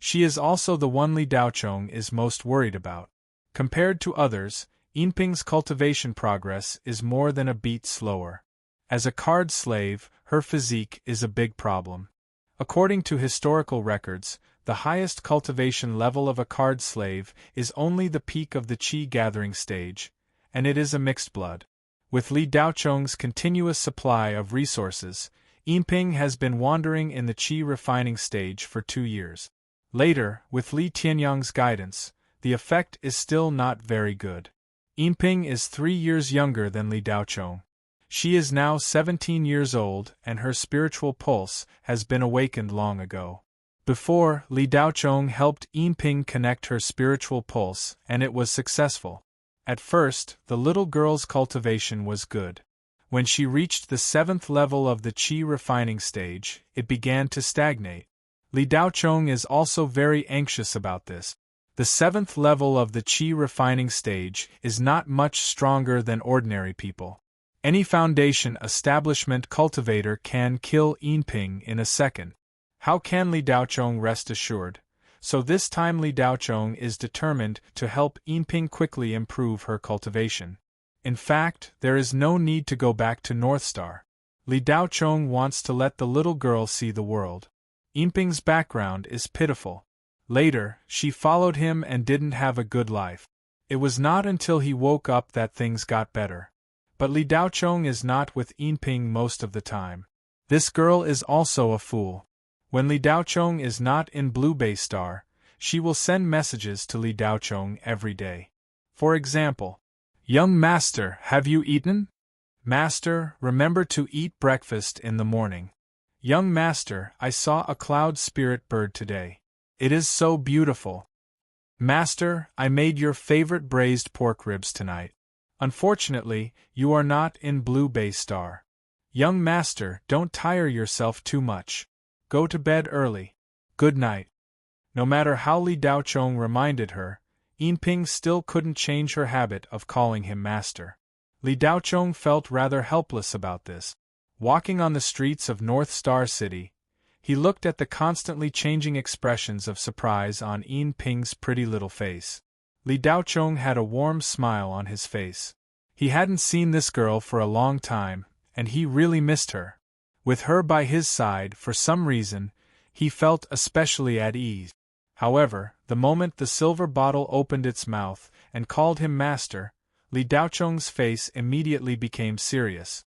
She is also the one Li Daocheng is most worried about. Compared to others, Yinping's cultivation progress is more than a beat slower. As a card slave, her physique is a big problem. According to historical records, the highest cultivation level of a card slave is only the peak of the qi gathering stage, and it is a mixed blood. With Li Daocheng's continuous supply of resources, Yinping has been wandering in the qi refining stage for 2 years. Later, with Li Tianyang's guidance, the effect is still not very good. Yinping is 3 years younger than Li Daocheng. She is now 17 years old and her spiritual pulse has been awakened long ago. Before, Li Daocheng helped Yinping connect her spiritual pulse and it was successful. At first, the little girl's cultivation was good. When she reached the 7th level of the qi refining stage, it began to stagnate. Li Daocheng is also very anxious about this. The 7th level of the qi refining stage is not much stronger than ordinary people. Any foundation establishment cultivator can kill Yinping in a second. How can Li Daocheng rest assured? So this time Li Daocheng is determined to help Yinping quickly improve her cultivation. In fact, there is no need to go back to North Star. Li Daocheng wants to let the little girl see the world. Yinping's background is pitiful. Later, she followed him and didn't have a good life. It was not until he woke up that things got better. But Li Daocheng is not with Yinping most of the time. This girl is also a fool. When Li Daocheng is not in Blue Bay Star, she will send messages to Li Daocheng every day. For example, "Young master, have you eaten? Master, remember to eat breakfast in the morning. Young master, I saw a cloud spirit bird today. It is so beautiful. Master, I made your favorite braised pork ribs tonight. Unfortunately, you are not in Blue Bay Star. Young master, don't tire yourself too much. Go to bed early. Good night." No matter how Li Daocheng reminded her, Yinping still couldn't change her habit of calling him master. Li Daocheng felt rather helpless about this. Walking on the streets of North Star City, he looked at the constantly changing expressions of surprise on Yinping's pretty little face. Li Daocheng had a warm smile on his face. He hadn't seen this girl for a long time, and he really missed her. With her by his side, for some reason, he felt especially at ease. However, the moment the silver bottle opened its mouth and called him master, Li Daocheng's face immediately became serious.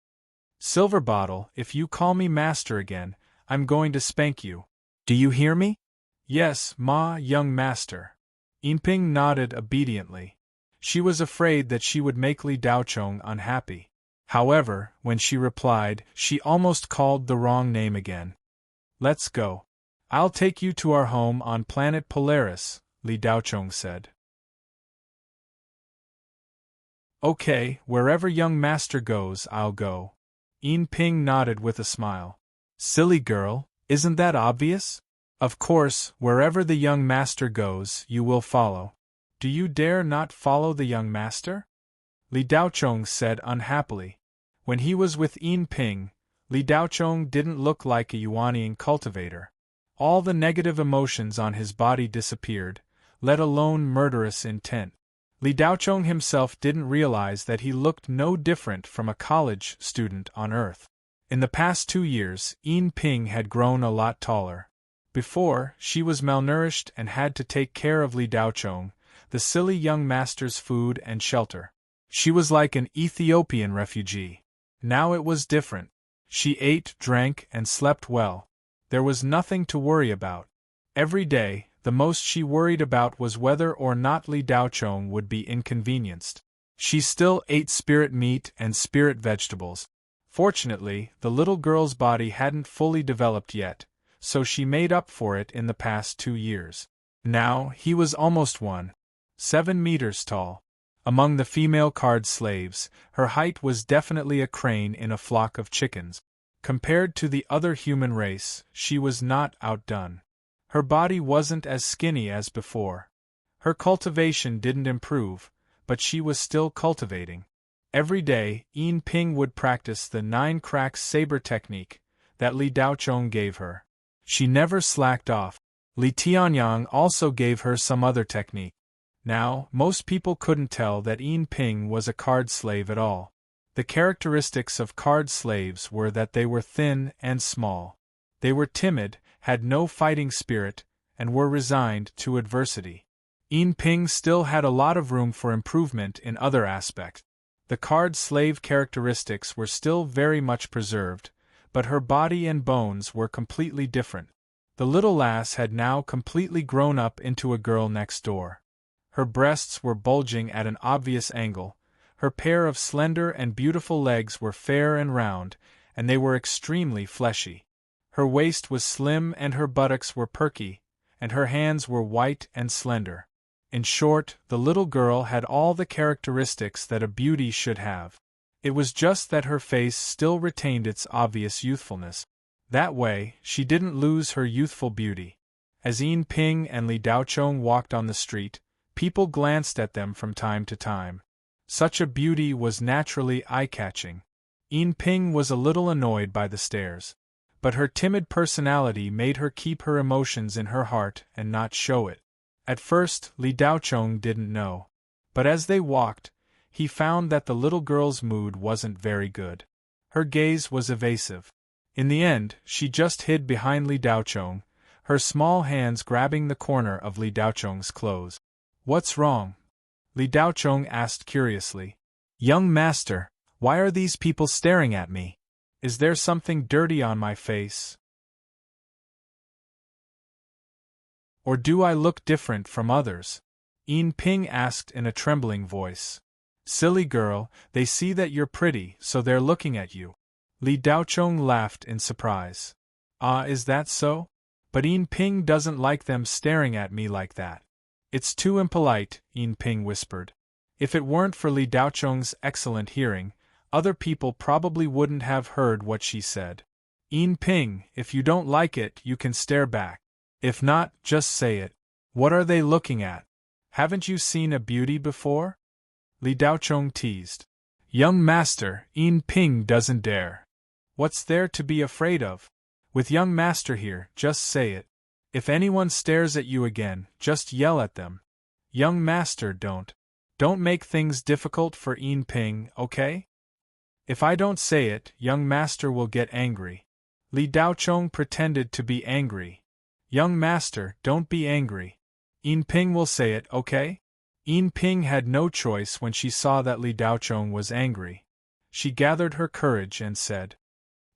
"Silver bottle, if you call me master again, I'm going to spank you. Do you hear me?" "Yes, ma, young master." Yinping nodded obediently. She was afraid that she would make Li Daocheng unhappy. However, when she replied, she almost called the wrong name again. "Let's go. I'll take you to our home on planet Polaris," Li Daocheng said. "Okay, wherever young master goes, I'll go." Yinping nodded with a smile. "Silly girl, isn't that obvious? Of course, wherever the young master goes, you will follow. Do you dare not follow the young master?" Li Daocheng said unhappily. When he was with Yinping, Li Daocheng didn't look like a Yuanian cultivator. All the negative emotions on his body disappeared, let alone murderous intent. Li Daocheng himself didn't realize that he looked no different from a college student on Earth. In the past 2 years, Yinping had grown a lot taller. Before, she was malnourished and had to take care of Li Daocheng, the silly young master's food and shelter. She was like an Ethiopian refugee. Now it was different. She ate, drank, and slept well. There was nothing to worry about. Every day, the most she worried about was whether or not Li Daocheng would be inconvenienced. She still ate spirit meat and spirit vegetables. Fortunately, the little girl's body hadn't fully developed yet, so she made up for it in the past 2 years. Now, he was almost 1.7 meters tall. Among the female card slaves, her height was definitely a crane in a flock of chickens. Compared to the other human race, she was not outdone. Her body wasn't as skinny as before. Her cultivation didn't improve, but she was still cultivating. Every day, Yin Ping would practice the 9 cracks saber technique that Li Daochong gave her. She never slacked off. Li Tianyang also gave her some other technique. Now, most people couldn't tell that Yin Ping was a card slave at all. The characteristics of card slaves were that they were thin and small. They were timid, had no fighting spirit, and were resigned to adversity. Yin Ping still had a lot of room for improvement in other aspects. The card slave characteristics were still very much preserved, but her body and bones were completely different. The little lass had now completely grown up into a girl next door. Her breasts were bulging at an obvious angle, her pair of slender and beautiful legs were fair and round, and they were extremely fleshy. Her waist was slim and her buttocks were perky, and her hands were white and slender. In short, the little girl had all the characteristics that a beauty should have. It was just that her face still retained its obvious youthfulness. That way, she didn't lose her youthful beauty. As Yin Ping and Li Daochong walked on the street, people glanced at them from time to time. Such a beauty was naturally eye-catching. Yin Ping was a little annoyed by the stares. But her timid personality made her keep her emotions in her heart and not show it. At first, Li Daochong didn't know. But as they walked, he found that the little girl's mood wasn't very good. Her gaze was evasive. In the end, she just hid behind Li Daochong, her small hands grabbing the corner of Li Daochong's clothes. "What's wrong?" Li Daochong asked curiously. "Young master, why are these people staring at me? Is there something dirty on my face? Or do I look different from others?" Yin Ping asked in a trembling voice. "Silly girl, they see that you're pretty, so they're looking at you." Li Daochong laughed in surprise. "Ah, is that so? But Yin Ping doesn't like them staring at me like that. It's too impolite," Yin Ping whispered. If it weren't for Li Daochong's excellent hearing, other people probably wouldn't have heard what she said. "Yin Ping, if you don't like it, you can stare back. If not, just say it. What are they looking at? Haven't you seen a beauty before?" Li Daochong teased. "Young master, Yin Ping doesn't dare. What's there to be afraid of? With young master here, just say it. If anyone stares at you again, just yell at them. Young master, don't make things difficult for Yin Ping, okay? If I don't say it, young master will get angry." Li Daochong pretended to be angry. "Young master, don't be angry. Yin Ping will say it, okay?" Yin Ping had no choice when she saw that Li Daochong was angry. She gathered her courage and said,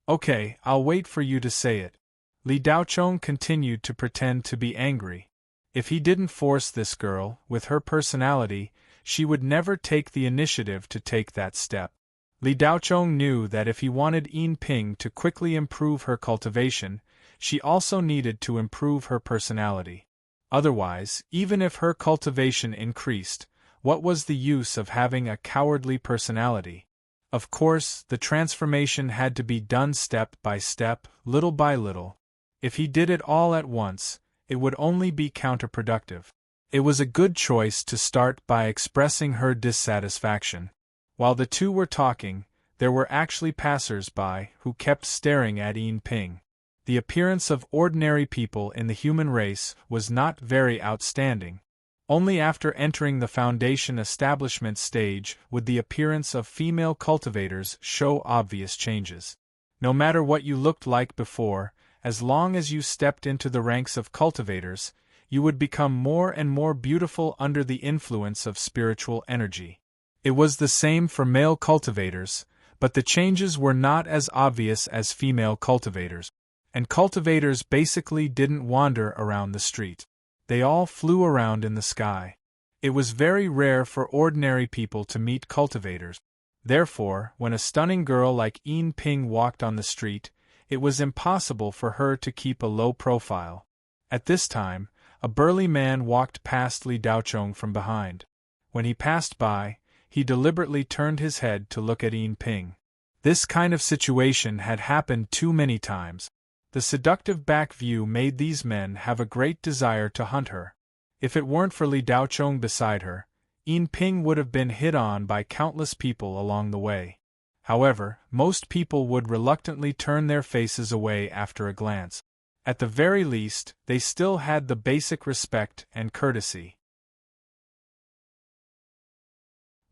"Okay, I'll wait for you to say it." Li Daochong continued to pretend to be angry. If he didn't force this girl, with her personality, she would never take the initiative to take that step. Li Daochong knew that if he wanted Yin Ping to quickly improve her cultivation, she also needed to improve her personality. Otherwise, even if her cultivation increased, what was the use of having a cowardly personality? Of course, the transformation had to be done step by step, little by little. If he did it all at once, it would only be counterproductive. It was a good choice to start by expressing her dissatisfaction. While the two were talking, there were actually passers-by who kept staring at Yin Ping. The appearance of ordinary people in the human race was not very outstanding. Only after entering the foundation establishment stage would the appearance of female cultivators show obvious changes. No matter what you looked like before, as long as you stepped into the ranks of cultivators, you would become more and more beautiful under the influence of spiritual energy. It was the same for male cultivators, but the changes were not as obvious as female cultivators. And cultivators basically didn't wander around the street. They all flew around in the sky. It was very rare for ordinary people to meet cultivators. Therefore, when a stunning girl like Yin Ping walked on the street, It was impossible for her to keep a low profile. At this time, a burly man walked past Li Daochong from behind. When he passed by, he deliberately turned his head to look at Yin Ping. This kind of situation had happened too many times. The seductive back view made these men have a great desire to hunt her. If it weren't for Li Daochong beside her, Yin Ping would have been hit on by countless people along the way. However, most people would reluctantly turn their faces away after a glance. At the very least, they still had the basic respect and courtesy.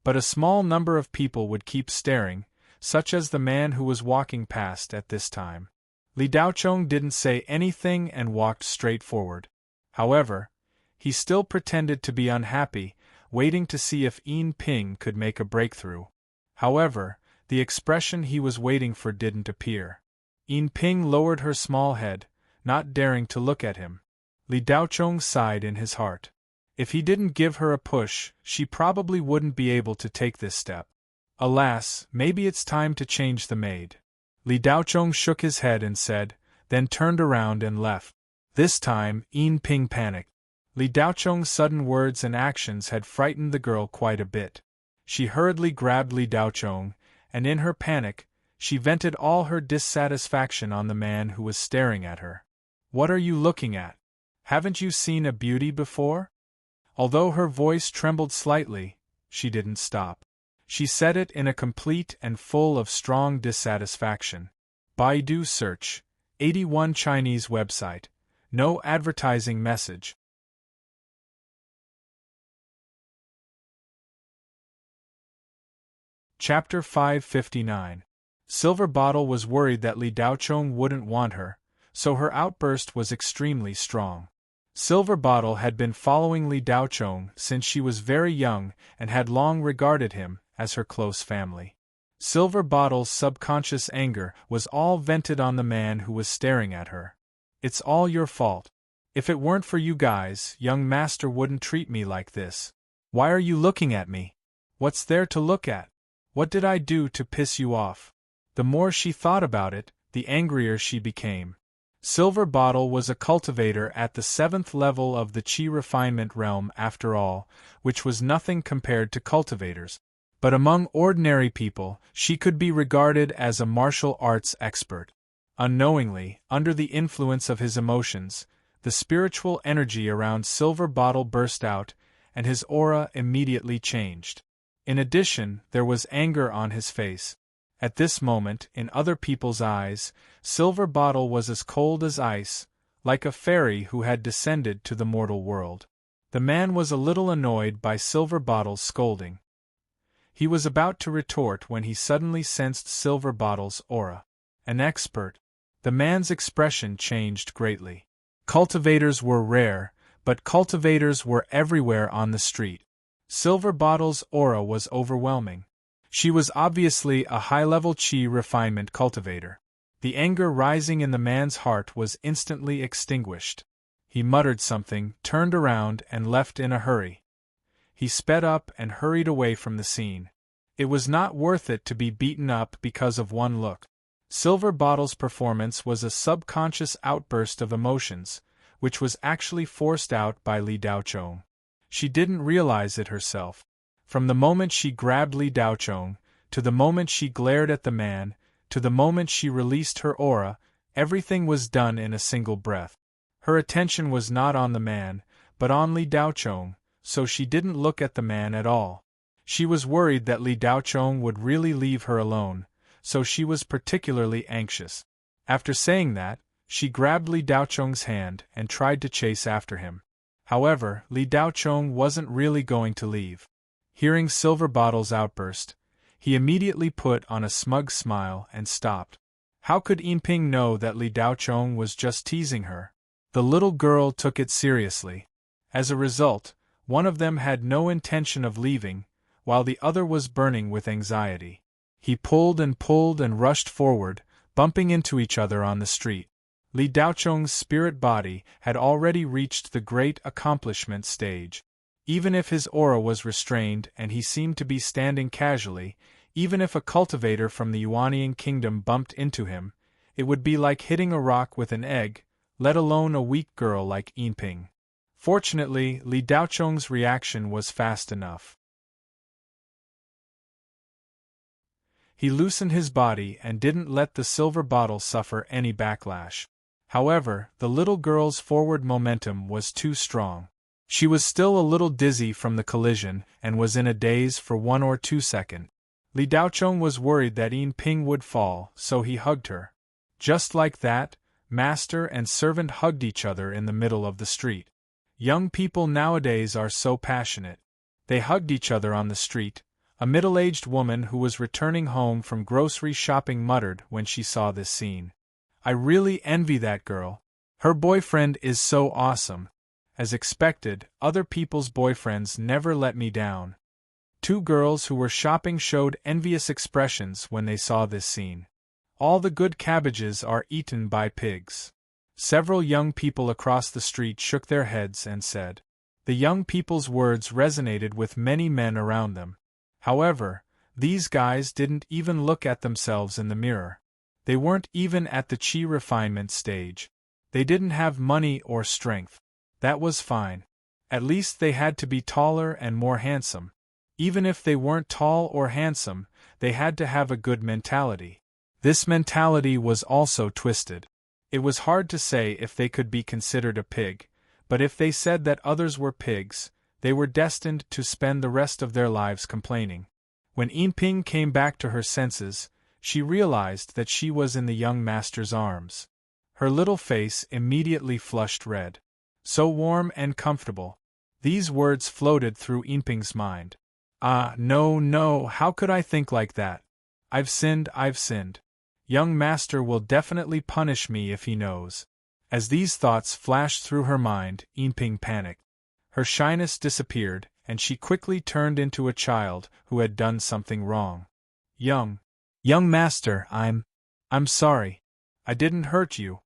But a small number of people would keep staring, such as the man who was walking past at this time. Li Daochong didn't say anything and walked straight forward. However, he still pretended to be unhappy, waiting to see if Yin Ping could make a breakthrough. However, the expression he was waiting for didn't appear. Yin Ping lowered her small head, not daring to look at him. Li Daochong sighed in his heart. If he didn't give her a push, she probably wouldn't be able to take this step. Alas, maybe it's time to change the maid. Li Daochong shook his head and said, then turned around and left. This time, Yin Ping panicked. Li Daochong's sudden words and actions had frightened the girl quite a bit. She hurriedly grabbed Li Daochong, and in her panic, she vented all her dissatisfaction on the man who was staring at her. What are you looking at? Haven't you seen a beauty before? Although her voice trembled slightly, she didn't stop. She said it in a complete and full of strong dissatisfaction. Baidu search, 81 Chinese website, no advertising message. Chapter 559. Silver Bottle was worried that Li Daochong wouldn't want her, so her outburst was extremely strong. Silver Bottle had been following Li Daochong since she was very young and had long regarded him as her close family. Silver Bottle's subconscious anger was all vented on the man who was staring at her. It's all your fault. If it weren't for you guys, young master wouldn't treat me like this. Why are you looking at me? What's there to look at? What did I do to piss you off? The more she thought about it, the angrier she became. Silver Bottle was a cultivator at the 7th level of the Qi refinement realm after all, which was nothing compared to cultivators. But among ordinary people, she could be regarded as a martial arts expert. Unknowingly, under the influence of his emotions, the spiritual energy around Silver Bottle burst out, and his aura immediately changed. In addition, there was anger on his face. At this moment, in other people's eyes, Silver Bottle was as cold as ice, like a fairy who had descended to the mortal world. The man was a little annoyed by Silver Bottle's scolding. He was about to retort when he suddenly sensed Silver Bottle's aura. An expert. The man's expression changed greatly. Cultivators were rare, but cultivators were everywhere on the street. Silver Bottle's aura was overwhelming. She was obviously a high-level Qi refinement cultivator. The anger rising in the man's heart was instantly extinguished. He muttered something, turned around, and left in a hurry. He sped up and hurried away from the scene. It was not worth it to be beaten up because of one look. Silver Bottle's performance was a subconscious outburst of emotions, which was actually forced out by Li Daochong. She didn't realize it herself. From the moment she grabbed Li Daochong, to the moment she glared at the man, to the moment she released her aura, everything was done in a single breath. Her attention was not on the man, but on Li Daochong, so she didn't look at the man at all. She was worried that Li Daochong would really leave her alone, so she was particularly anxious. After saying that, she grabbed Li Daochong's hand and tried to chase after him. However, Li Daochong wasn't really going to leave. Hearing Silver Bottle's outburst, he immediately put on a smug smile and stopped. How could Yin Ping know that Li Daochong was just teasing her? The little girl took it seriously. As a result, one of them had no intention of leaving, while the other was burning with anxiety. He pulled and rushed forward, bumping into each other on the street. Li Daochong's spirit body had already reached the great accomplishment stage. Even if his aura was restrained and he seemed to be standing casually, even if a cultivator from the Yuanian kingdom bumped into him, It would be like hitting a rock with an egg, let alone a weak girl like Yinping. Fortunately, Li Daocheng's reaction was fast enough. He loosened his body and didn't let the silver bottle suffer any backlash. However, the little girl's forward momentum was too strong. She was still a little dizzy from the collision and was in a daze for 1 or 2 seconds. Li Daocheng was worried that Yinping would fall, so he hugged her. Just like that, master and servant hugged each other in the middle of the street. Young people nowadays are so passionate. They hugged each other on the street. A middle-aged woman who was returning home from grocery shopping muttered when she saw this scene. I really envy that girl. Her boyfriend is so awesome. As expected, other people's boyfriends never let me down. 2 girls who were shopping showed envious expressions when they saw this scene. All the good cabbages are eaten by pigs. Several young people across the street shook their heads and said. The young people's words resonated with many men around them. However, these guys didn't even look at themselves in the mirror. They weren't even at the chi refinement stage. They didn't have money or strength. That was fine. At least they had to be taller and more handsome. Even if they weren't tall or handsome, they had to have a good mentality. This mentality was also twisted. It was hard to say if they could be considered a pig, but if they said that others were pigs, they were destined to spend the rest of their lives complaining. When Yinping came back to her senses, she realized that she was in the young master's arms. Her little face immediately flushed red. So warm and comfortable. These words floated through Yinping's mind. Ah, no, how could I think like that? I've sinned. Young master will definitely punish me if he knows. As these thoughts flashed through her mind, Yinping panicked. Her shyness disappeared, and she quickly turned into a child who had done something wrong. Young master, I'm sorry. I didn't hurt you.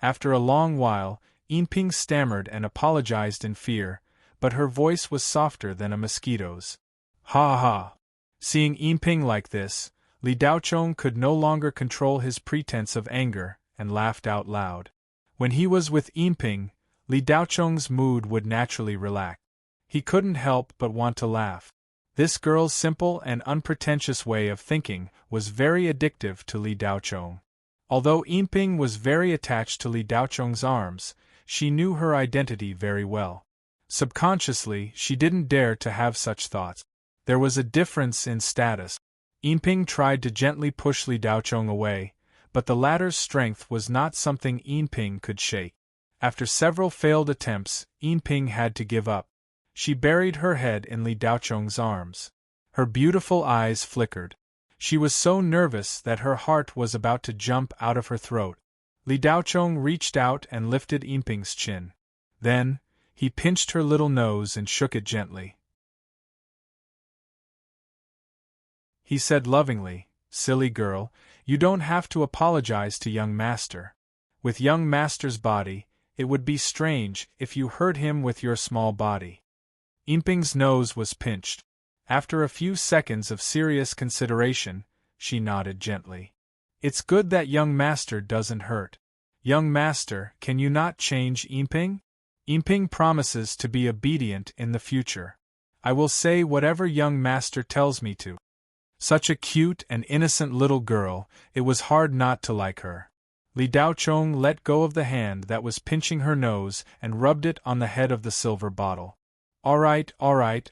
After a long while, Yinping stammered and apologized in fear, but her voice was softer than a mosquito's. Ha ha! Seeing Yinping like this, Li Daocheng could no longer control his pretense of anger and laughed out loud. When he was with Yinping, Li Daocheng's mood would naturally relax. He couldn't help but want to laugh. This girl's simple and unpretentious way of thinking was very addictive to Li Daocheng. Although Yinping was very attached to Li Daocheng's arms, she knew her identity very well. Subconsciously, she didn't dare to have such thoughts. There was a difference in status. Yinping tried to gently push Li Daocheng away, but the latter's strength was not something Yinping could shake. After several failed attempts, Yinping had to give up. She buried her head in Li Daocheng's arms. Her beautiful eyes flickered. She was so nervous that her heart was about to jump out of her throat. Li Daocheng reached out and lifted Yinping's chin. Then, he pinched her little nose and shook it gently. He said lovingly, "Silly girl, you don't have to apologize to young master. With young master's body, it would be strange if you hurt him with your small body." Yinping's nose was pinched. After a few seconds of serious consideration, she nodded gently. "It's good that young master doesn't hurt. Young master, can you not change Yinping? Yinping promises to be obedient in the future. I will say whatever young master tells me to." Such a cute and innocent little girl, it was hard not to like her. Li Daocheng let go of the hand that was pinching her nose and rubbed it on the head of the silver bottle. All right,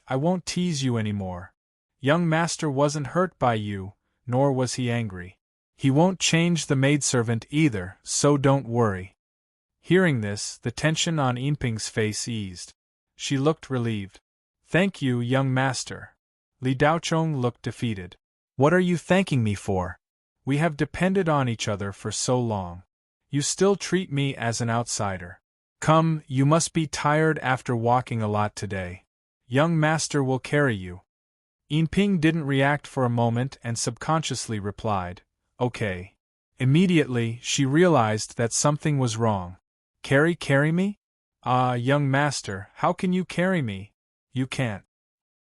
I won't tease you anymore. Young master wasn't hurt by you, nor was he angry. He won't change the maidservant either, so don't worry." Hearing this, the tension on Yinping's face eased. She looked relieved. "Thank you, young master." Li Daocheng looked defeated. "What are you thanking me for? We have depended on each other for so long. You still treat me as an outsider. Come, you must be tired after walking a lot today. Young master will carry you." Yinping didn't react for a moment and subconsciously replied, "Okay." Immediately, she realized that something was wrong. Carry me? Ah, young master, how can you carry me? You can't."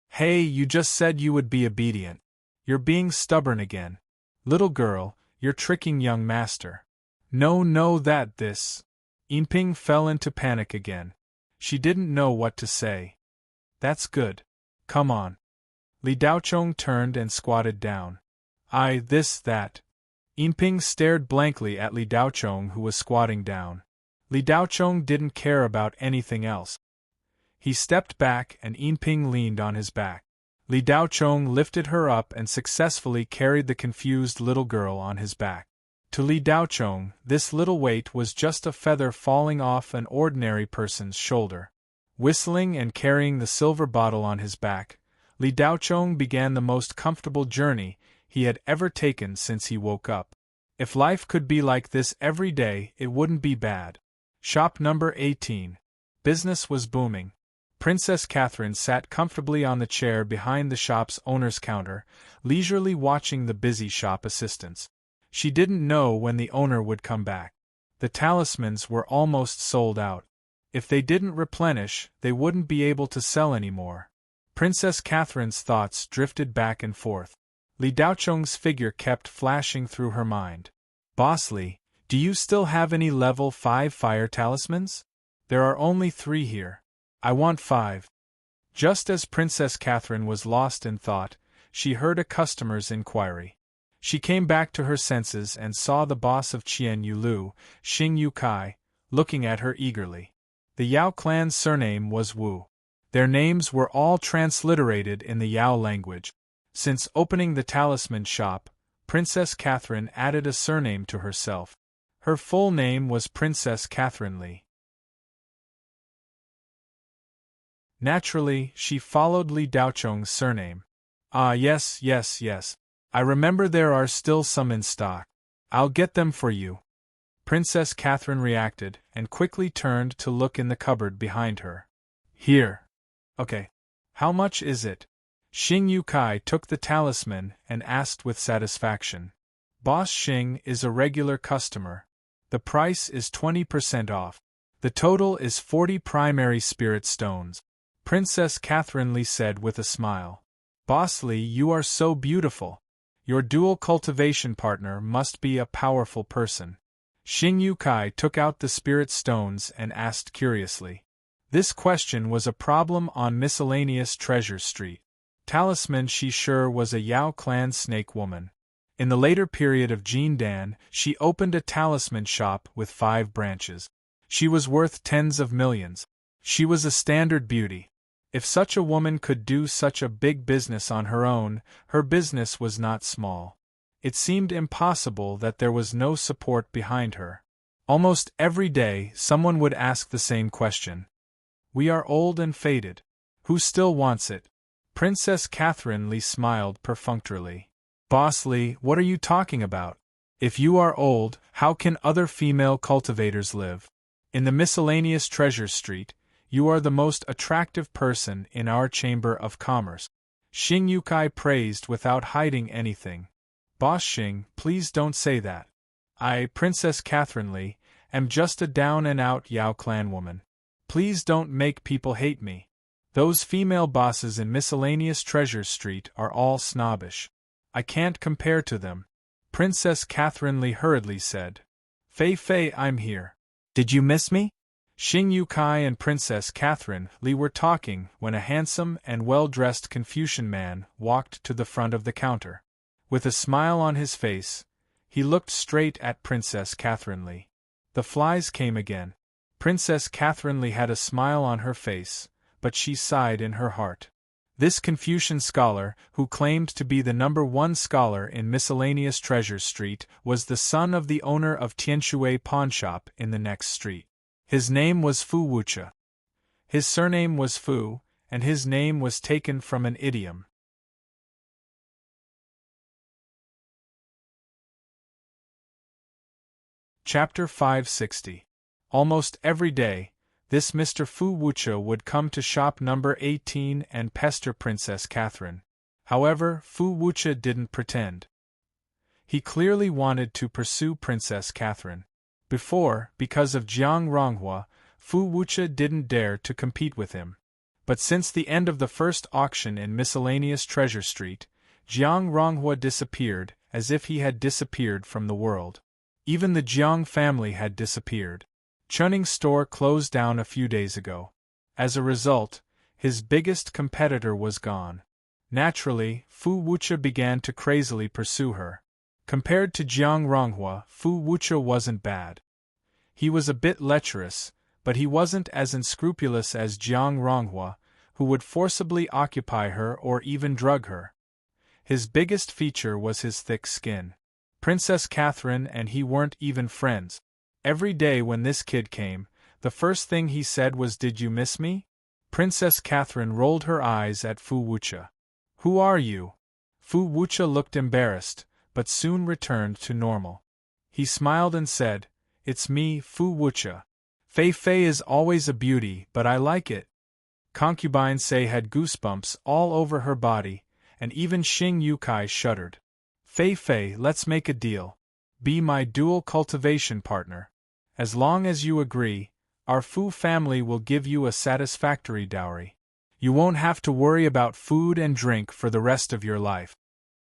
"Hey, you just said you would be obedient. You're being stubborn again. Little girl, you're tricking young master." No, that this. Yinping fell into panic again. She didn't know what to say. That's good. Come on. Li Daochong turned and squatted down. That. Yinping stared blankly at Li Daochong, who was squatting down. Li Daochong didn't care about anything else. He stepped back and Yinping leaned on his back. Li Daochong lifted her up and successfully carried the confused little girl on his back. To Li Daochong, this little weight was just a feather falling off an ordinary person's shoulder. Whistling and carrying the silver bottle on his back, Li Daochong began the most comfortable journey he had ever taken since he woke up. If life could be like this every day, it wouldn't be bad. Shop number 18. Business was booming. Princess Catherine sat comfortably on the chair behind the shop's owner's counter, leisurely watching the busy shop assistants. She didn't know when the owner would come back. The talismans were almost sold out. If they didn't replenish, they wouldn't be able to sell anymore. Princess Catherine's thoughts drifted back and forth. Li Daochong's figure kept flashing through her mind. Boss Li, do you still have any level 5 fire talismans? There are only 3 here. I want 5. Just as Princess Catherine was lost in thought, she heard a customer's inquiry. She came back to her senses and saw the boss of Qian Yulu, Xing Yukai, looking at her eagerly. The Yao clan's surname was Wu. Their names were all transliterated in the Yao language. Since opening the talisman shop, Princess Catherine added a surname to herself. Her full name was Princess Catherine Li. Naturally, she followed Li Daochong's surname. Yes. I remember there are still some in stock. I'll get them for you. Princess Catherine reacted, and quickly turned to look in the cupboard behind her. Here. Okay. How much is it? Xing Yukai took the talisman and asked with satisfaction. Boss Xing is a regular customer. The price is 20% off. The total is 40 primary spirit stones. Princess Catherine Li said with a smile. Boss Li, you are so beautiful. Your dual cultivation partner must be a powerful person. Xing Yukai took out the spirit stones and asked curiously. This question was a problem on miscellaneous Treasure Street. Talisman she sure was a Yao clan snake woman. In the later period of Jindan, she opened a talisman shop with 5 branches. She was worth tens of millions. She was a standard beauty. If such a woman could do such a big business on her own, her business was not small. It seemed impossible that there was no support behind her. Almost every day, someone would ask the same question. We are old and faded. Who still wants it? Princess Catherine Li smiled perfunctorily. Boss Li, what are you talking about? If you are old, how can other female cultivators live? In the miscellaneous Treasure Street, you are the most attractive person in our Chamber of Commerce. Xing Yukai praised without hiding anything. Boss Xing, please don't say that. I, Princess Catherine Li, am just a down-and-out Yao clan woman. Please don't make people hate me. Those female bosses in miscellaneous Treasure Street are all snobbish. I can't compare to them. Princess Catherine Li hurriedly said. Fei, I'm here. Did you miss me? Xing Yukai and Princess Catherine Li were talking when a handsome and well-dressed Confucian man walked to the front of the counter. With a smile on his face, he looked straight at Princess Catherine Li. The flies came again. Princess Catherine Li had a smile on her face, but she sighed in her heart. This Confucian scholar, who claimed to be the #1 scholar in miscellaneous Treasure Street, was the son of the owner of Tianshui pawnshop in the next street. His name was Fu Wucha. His surname was Fu, and his name was taken from an idiom. Chapter 560. Almost every day, this Mr. Fu Wucha would come to shop number 18 and pester Princess Catherine. However, Fu Wucha didn't pretend. He clearly wanted to pursue Princess Catherine. Before, because of Jiang Ronghua, Fu Wucha didn't dare to compete with him. But since the end of the first auction in miscellaneous Treasure Street, Jiang Ronghua disappeared, as if he had disappeared from the world. Even the Jiang family had disappeared. Chunning's store closed down a few days ago. As a result, his biggest competitor was gone. Naturally, Fu Wucha began to crazily pursue her. Compared to Jiang Ronghua, Fu Wucha wasn't bad. He was a bit lecherous, but he wasn't as unscrupulous as Jiang Ronghua, who would forcibly occupy her or even drug her. His biggest feature was his thick skin. Princess Catherine and he weren't even friends. Every day when this kid came, the first thing he said was, "Did you miss me?" Princess Catherine rolled her eyes at Fu Wucha. "Who are you?" Fu Wucha looked embarrassed, but soon returned to normal. He smiled and said, "It's me, Fu Wucha. Fei Fei is always a beauty, but I like it." Concubine Sei had goosebumps all over her body, and even Xing Yukai shuddered. "Fei Fei, let's make a deal. Be my dual cultivation partner. As long as you agree, our Fu family will give you a satisfactory dowry. You won't have to worry about food and drink for the rest of your life."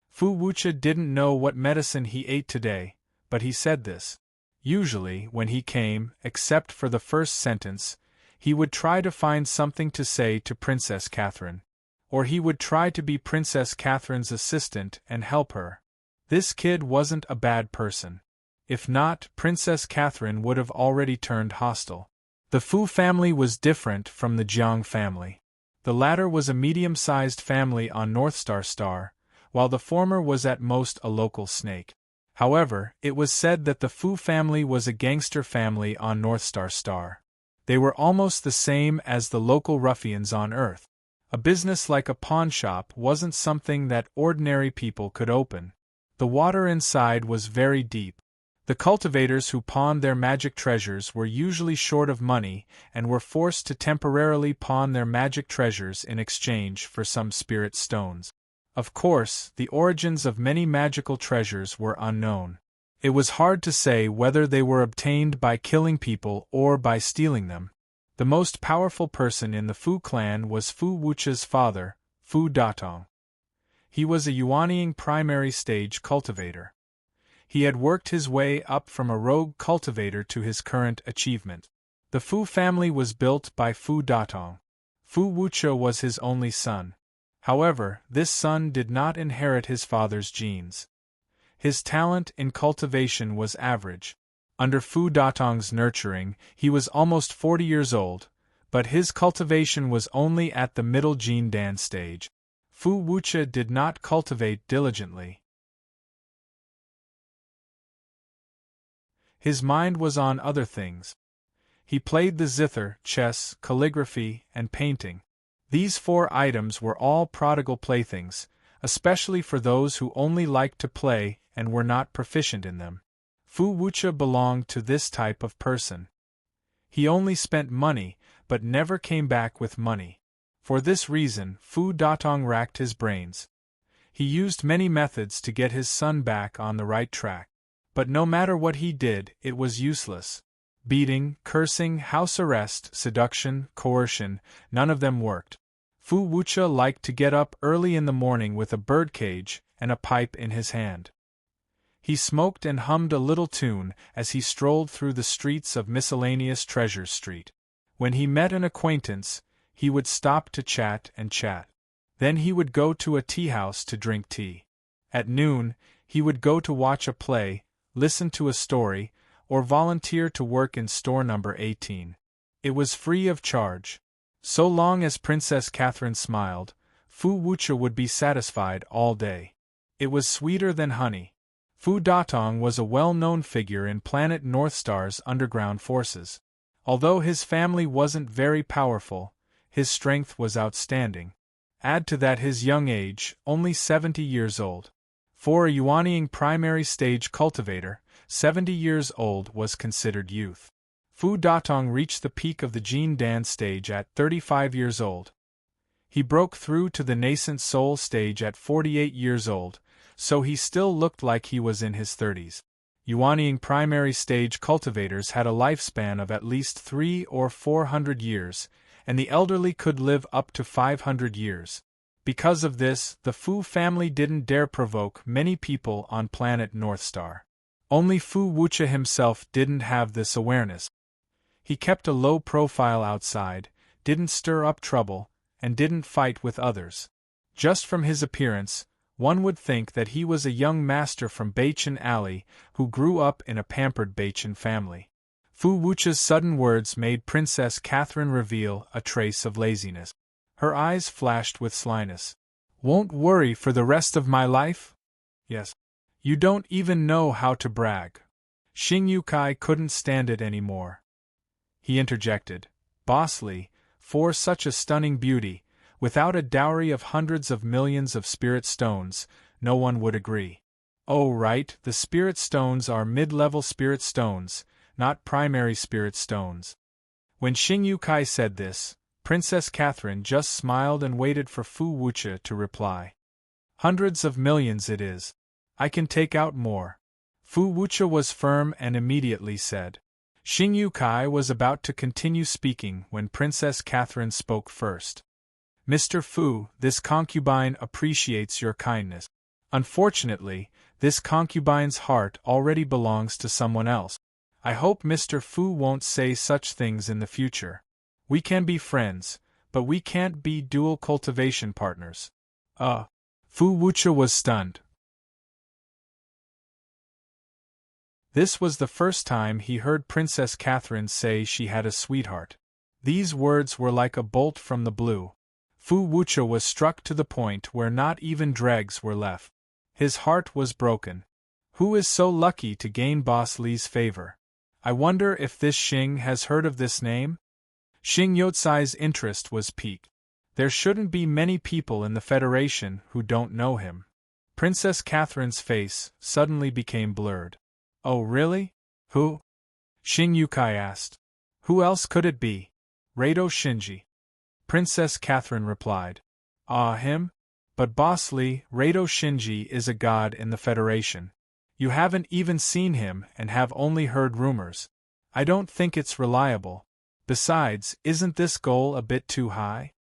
Fu Wucha didn't know what medicine he ate today, but he said this. Usually, when he came, except for the first sentence, he would try to find something to say to Princess Catherine. Or he would try to be Princess Catherine's assistant and help her. This kid wasn't a bad person. If not, Princess Catherine would have already turned hostile. The Fu family was different from the Jiang family. The latter was a medium-sized family on Northstar Star, while the former was at most a local snake. However, it was said that the Fu family was a gangster family on Northstar Star. They were almost the same as the local ruffians on Earth. A business like a pawn shop wasn't something that ordinary people could open. The water inside was very deep. The cultivators who pawned their magic treasures were usually short of money and were forced to temporarily pawn their magic treasures in exchange for some spirit stones. Of course, the origins of many magical treasures were unknown. It was hard to say whether they were obtained by killing people or by stealing them. The most powerful person in the Fu clan was Fu Wucha's father, Fu Datong. He was a Yuanying primary stage cultivator. He had worked his way up from a rogue cultivator to his current achievement. The Fu family was built by Fu Datong. Fu Wucha was his only son. However, this son did not inherit his father's genes. His talent in cultivation was average. Under Fu Datong's nurturing, he was almost 40 years old, but his cultivation was only at the middle Jin Dan stage. Fu Wucha did not cultivate diligently. His mind was on other things. He played the zither, chess, calligraphy, and painting. These 4 items were all prodigal playthings, especially for those who only liked to play and were not proficient in them. Fu Wucha belonged to this type of person. He only spent money, but never came back with money. For this reason, Fu Datong racked his brains. He used many methods to get his son back on the right track. But no matter what he did, it was useless. Beating, cursing, house arrest, seduction, coercion, none of them worked. Fu Wucha liked to get up early in the morning with a birdcage and a pipe in his hand. He smoked and hummed a little tune as he strolled through the streets of miscellaneous Treasure Street. When he met an acquaintance, he would stop to chat and chat. Then he would go to a tea house to drink tea. At noon, he would go to watch a play, listen to a story, or volunteer to work in store number 18. It was free of charge. So long as Princess Catherine smiled, Fu Wucha would be satisfied all day. It was sweeter than honey. Fu Datong was a well-known figure in Planet Northstar's underground forces. Although his family wasn't very powerful, his strength was outstanding. Add to that his young age, only 70 years old. For a Yuanying primary stage cultivator, 70 years old was considered youth. Fu Datong reached the peak of the Jin Dan stage at 35 years old. He broke through to the nascent soul stage at 48 years old, so he still looked like he was in his 30s. Yuanying primary stage cultivators had a lifespan of at least 300 or 400 years, and the elderly could live up to 500 years. Because of this, the Fu family didn't dare provoke many people on planet Northstar. Only Fu Wucha himself didn't have this awareness. He kept a low profile outside, didn't stir up trouble, and didn't fight with others. Just from his appearance, one would think that he was a young master from Beichen Alley who grew up in a pampered Beichen family. Fu Wucha's sudden words made Princess Catherine reveal a trace of laziness. Her eyes flashed with slyness. "Won't worry for the rest of my life?" "Yes. You don't even know how to brag." Xing Yukai couldn't stand it anymore. He interjected, "Bossly, for such a stunning beauty, without a dowry of hundreds of millions of spirit stones, no one would agree." "Oh right, the spirit stones are mid-level spirit stones, not primary spirit stones." When Xing Yukai said this, Princess Catherine just smiled and waited for Fu Wucha to reply. "Hundreds of millions it is. I can take out more." Fu Wucha was firm and immediately said. Xing Yukai was about to continue speaking when Princess Catherine spoke first. "Mr. Fu, this concubine appreciates your kindness. Unfortunately, this concubine's heart already belongs to someone else. I hope Mr. Fu won't say such things in the future. We can be friends, but we can't be dual cultivation partners." Fu Wucha was stunned. This was the first time he heard Princess Catherine say she had a sweetheart. These words were like a bolt from the blue. Fu Wucha was struck to the point where not even dregs were left. His heart was broken. Who is so lucky to gain Boss Li's favor? I wonder if this Xing has heard of this name? Xing Yotsai's interest was piqued. There shouldn't be many people in the Federation who don't know him. Princess Catherine's face suddenly became blurred. "Oh really? Who?" Xing Yukai asked. "Who else could it be?" "Rado Shinji." Princess Catherine replied. "Ah, him? But Boss Li, Rado Shinji is a god in the Federation. You haven't even seen him and have only heard rumors. I don't think it's reliable. Besides, isn't this goal a bit too high?"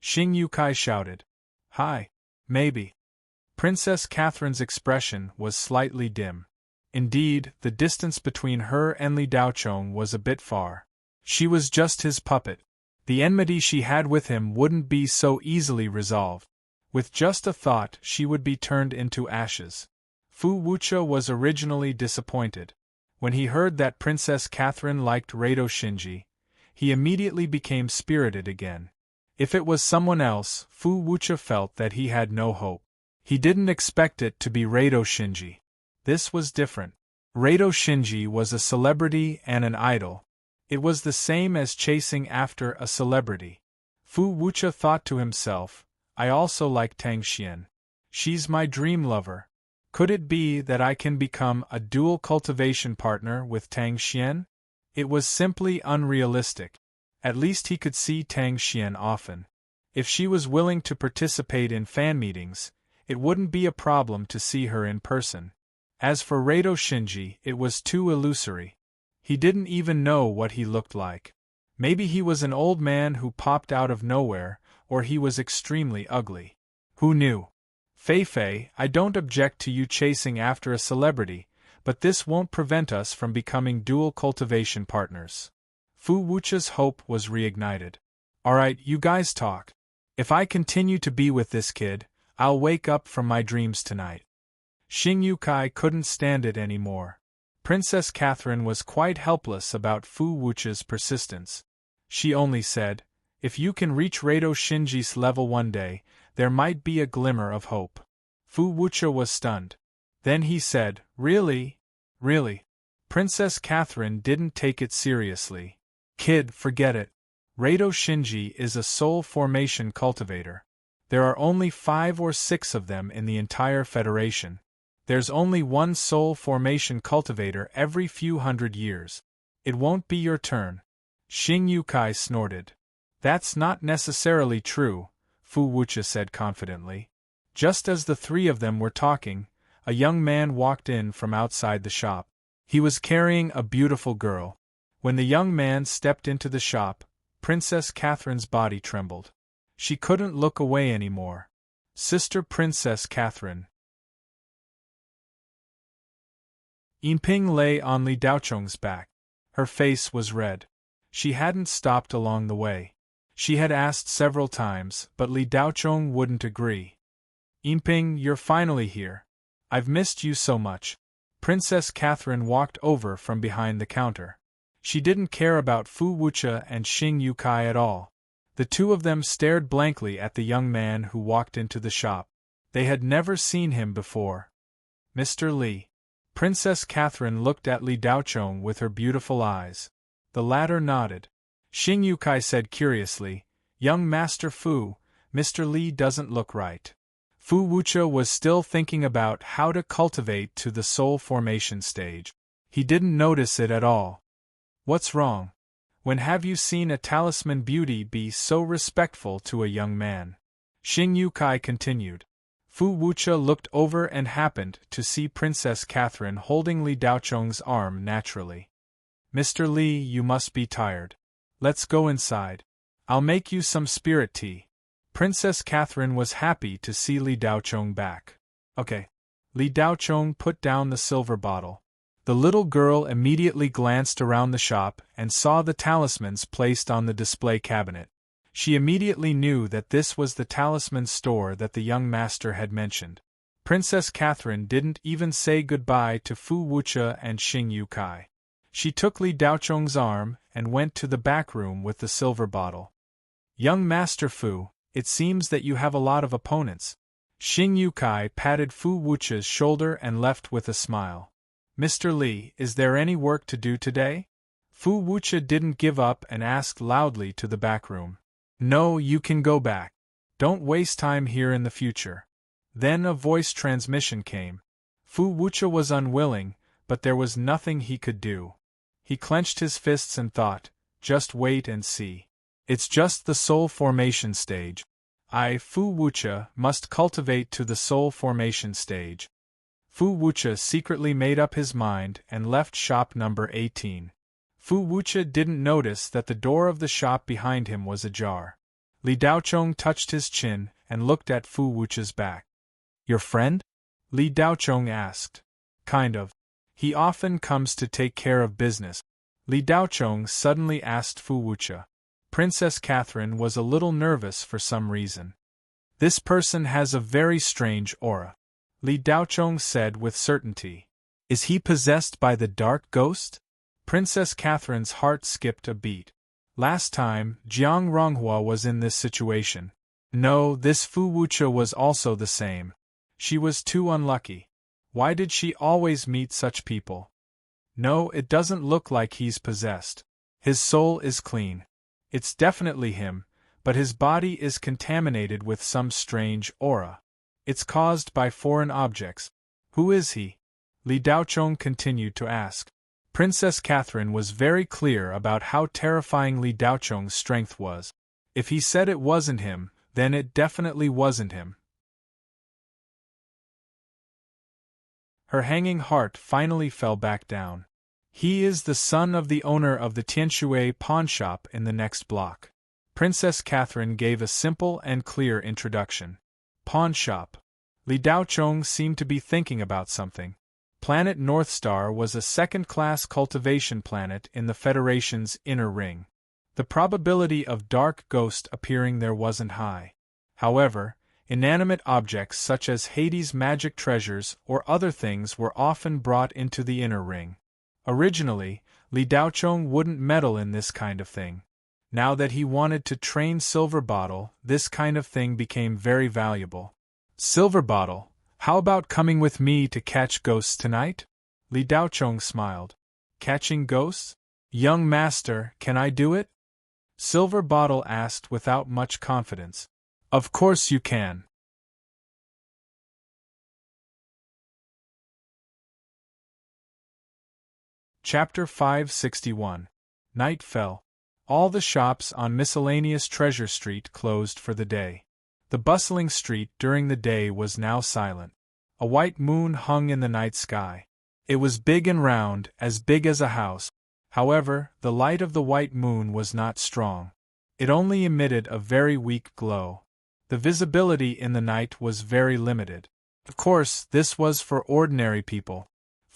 Xing Yukai shouted. "High? Maybe." Princess Catherine's expression was slightly dim. Indeed, the distance between her and Li Daochong was a bit far. She was just his puppet. The enmity she had with him wouldn't be so easily resolved. With just a thought, she would be turned into ashes. Fu Wucha was originally disappointed. When he heard that Princess Catherine liked Rado Shinji, he immediately became spirited again. If it was someone else, Fu Wucha felt that he had no hope. He didn't expect it to be Rado Shinji. This was different. Rado Shinji was a celebrity and an idol. It was the same as chasing after a celebrity. Fu Wucha thought to himself, I also like Tang Xian. She's my dream lover. Could it be that I can become a dual cultivation partner with Tang Xian? It was simply unrealistic. At least he could see Tang Xian often. If she was willing to participate in fan meetings, it wouldn't be a problem to see her in person. As for Rado Shinji, it was too illusory. He didn't even know what he looked like. Maybe he was an old man who popped out of nowhere, or he was extremely ugly. Who knew? Fei, I don't object to you chasing after a celebrity, but this won't prevent us from becoming dual cultivation partners. Fu Wucha's hope was reignited. Alright, you guys talk. If I continue to be with this kid, I'll wake up from my dreams tonight. Xing Yukai couldn't stand it anymore. Princess Catherine was quite helpless about Fu Wucha's persistence. She only said, if you can reach Rado Shinji's level one day, there might be a glimmer of hope. Fu Wucha was stunned. Then he said, Really? Really? Princess Catherine didn't take it seriously. Kid, forget it. Rado Shinji is a soul formation cultivator. There are only 5 or 6 of them in the entire Federation. There's only one soul formation cultivator every few hundred years. It won't be your turn. Xing Yukai snorted. That's not necessarily true, Fu Wucha said confidently. Just as the 3 of them were talking, a young man walked in from outside the shop. He was carrying a beautiful girl. When the young man stepped into the shop, Princess Catherine's body trembled. She couldn't look away anymore. Sister Princess Catherine. Yinping lay on Li Daocheng's back. Her face was red. She hadn't stopped along the way. She had asked several times, but Li Daocheng wouldn't agree. Yinping, you're finally here. I've missed you so much. Princess Catherine walked over from behind the counter. She didn't care about Fu Wuche and Xing Yukai at all. The two of them stared blankly at the young man who walked into the shop. They had never seen him before. Mr. Li. Princess Catherine looked at Li Daocheng with her beautiful eyes. The latter nodded. Xing Yukai said curiously, "Young Master Fu, Mr. Li doesn't look right." Fu Wuche was still thinking about how to cultivate to the soul formation stage. He didn't notice it at all. What's wrong? When have you seen a talisman beauty be so respectful to a young man? Xing Yukai continued. Fu Wuche looked over and happened to see Princess Catherine holding Li Daocheng's arm naturally. Mr. Li, you must be tired. Let's go inside. I'll make you some spirit tea. Princess Catherine was happy to see Li Daocheng back. Okay. Li Daocheng put down the silver bottle. The little girl immediately glanced around the shop and saw the talismans placed on the display cabinet. She immediately knew that this was the talisman store that the young master had mentioned. Princess Catherine didn't even say goodbye to Fu Wuche and Xing Yukai. She took Li Daocheng's arm and went to the back room with the silver bottle. Young Master Fu, it seems that you have a lot of opponents. Xing Yukai patted Fu Wuche's shoulder and left with a smile. Mr. Li, is there any work to do today? Fu Wuche didn't give up and asked loudly to the back room. No, you can go back. Don't waste time here in the future. Then a voice transmission came. Fu Wuche was unwilling, but there was nothing he could do. He clenched his fists and thought, just wait and see. It's just the soul formation stage. I, Fu Wuche, must cultivate to the soul formation stage. Fu Wuche secretly made up his mind and left shop number 18. Fu Wuche didn't notice that the door of the shop behind him was ajar. Li Daocheng touched his chin and looked at Fu Wuche's back. Your friend? Li Daocheng asked. Kind of. He often comes to take care of business. Li Daocheng suddenly asked Fu Wuche. Princess Catherine was a little nervous for some reason. This person has a very strange aura. Li Daocheng said with certainty. Is he possessed by the dark ghost? Princess Catherine's heart skipped a beat. Last time, Jiang Ronghua was in this situation. No, this Fu Wuche was also the same. She was too unlucky. Why did she always meet such people? No, it doesn't look like he's possessed. His soul is clean. It's definitely him, but his body is contaminated with some strange aura. It's caused by foreign objects. Who is he? Li Daocheng continued to ask. Princess Catherine was very clear about how terrifying Li Daocheng's strength was. If he said it wasn't him, then it definitely wasn't him. Her hanging heart finally fell back down. He is the son of the owner of the Tianshui pawn shop in the next block. Princess Catherine gave a simple and clear introduction. Pawn shop. Li Daocheng seemed to be thinking about something. Planet Northstar was a second-class cultivation planet in the Federation's inner ring. The probability of dark ghost appearing there wasn't high. However, inanimate objects such as Hades' magic treasures or other things were often brought into the inner ring. Originally, Li Daocheng wouldn't meddle in this kind of thing. Now that he wanted to train Silver Bottle, this kind of thing became very valuable. Silver Bottle, how about coming with me to catch ghosts tonight? Li Daocheng smiled. Catching ghosts? Young master, can I do it? Silver Bottle asked without much confidence. Of course you can. Chapter 561. Night fell. All the shops on miscellaneous Treasure Street closed for the day. The bustling street during the day was now silent. A white moon hung in the night sky. It was big and round, as big as a house. However, the light of the white moon was not strong. It only emitted a very weak glow. The visibility in the night was very limited. Of course, this was for ordinary people.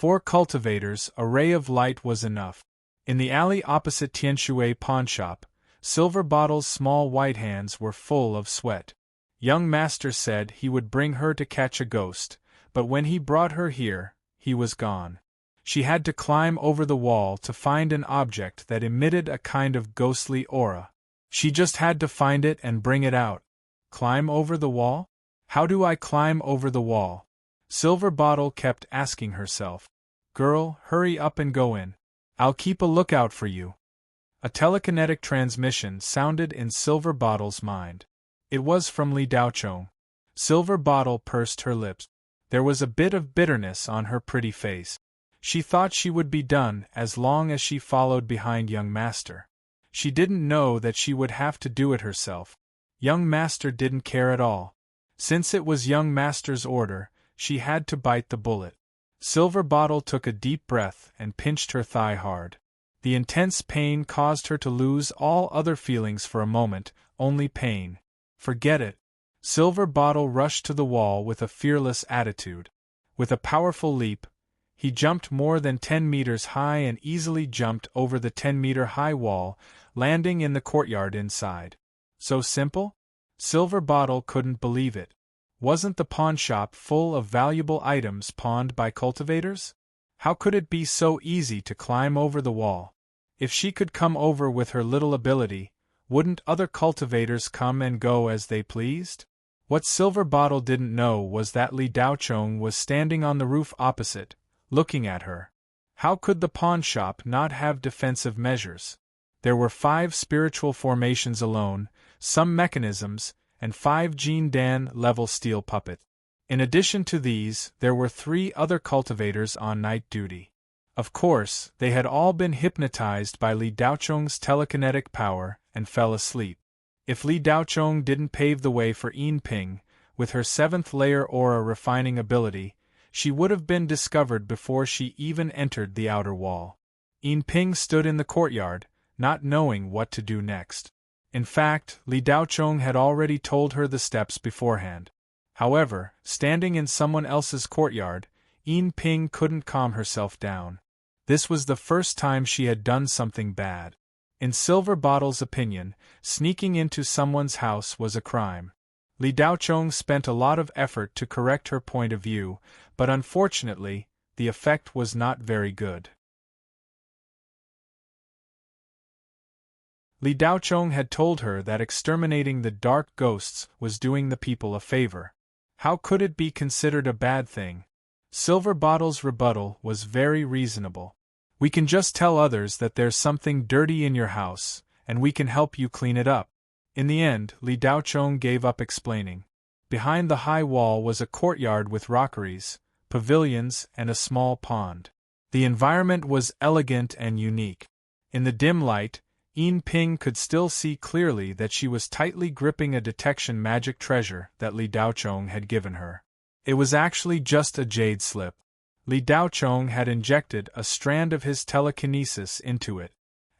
4 cultivators, a ray of light was enough. In the alley opposite Tianshui pawnshop, Silver Bottle's small white hands were full of sweat. Young Master said he would bring her to catch a ghost, but when he brought her here, he was gone. She had to climb over the wall to find an object that emitted a kind of ghostly aura. She just had to find it and bring it out. Climb over the wall? How do I climb over the wall? Silver Bottle kept asking herself. Girl, hurry up and go in. I'll keep a lookout for you. A telekinetic transmission sounded in Silver Bottle's mind. It was from Li Daochong. Silver Bottle pursed her lips. There was a bit of bitterness on her pretty face. She thought she would be done as long as she followed behind Young Master. She didn't know that she would have to do it herself. Young Master didn't care at all. Since it was Young Master's order, she had to bite the bullet. Silver Bottle took a deep breath and pinched her thigh hard. The intense pain caused her to lose all other feelings for a moment, only pain. Forget it. Silver Bottle rushed to the wall with a fearless attitude. With a powerful leap, he jumped more than 10 meters high and easily jumped over the 10-meter-high wall, landing in the courtyard inside. So simple? Silver Bottle couldn't believe it. Wasn't the pawn shop full of valuable items pawned by cultivators? How could it be so easy to climb over the wall? If she could come over with her little ability, wouldn't other cultivators come and go as they pleased? What Silver Bottle didn't know was that Li Daochong was standing on the roof opposite, looking at her. How could the pawn shop not have defensive measures? There were 5 spiritual formations alone, some mechanisms, and 5 Jean Dan-level steel puppets. In addition to these, there were 3 other cultivators on night duty. Of course, they had all been hypnotized by Li Daochong's telekinetic power and fell asleep. If Li Daochong didn't pave the way for Yin Ping, with her 7th-layer aura refining ability, she would have been discovered before she even entered the outer wall. Yin Ping stood in the courtyard, not knowing what to do next. In fact, Li Daochong had already told her the steps beforehand. However, standing in someone else's courtyard, Yin Ping couldn't calm herself down. This was the first time she had done something bad. In Silver Bottle's opinion, sneaking into someone's house was a crime. Li Daochong spent a lot of effort to correct her point of view, but unfortunately, the effect was not very good. Li Daochong had told her that exterminating the dark ghosts was doing the people a favor. How could it be considered a bad thing? Silver Bottle's rebuttal was very reasonable. We can just tell others that there's something dirty in your house, and we can help you clean it up. In the end, Li Daochong gave up explaining. Behind the high wall was a courtyard with rockeries, pavilions, and a small pond. The environment was elegant and unique. In the dim light, Yin Ping could still see clearly that she was tightly gripping a detection magic treasure that Li Daochong had given her. It was actually just a jade slip. Li Daochong had injected a strand of his telekinesis into it.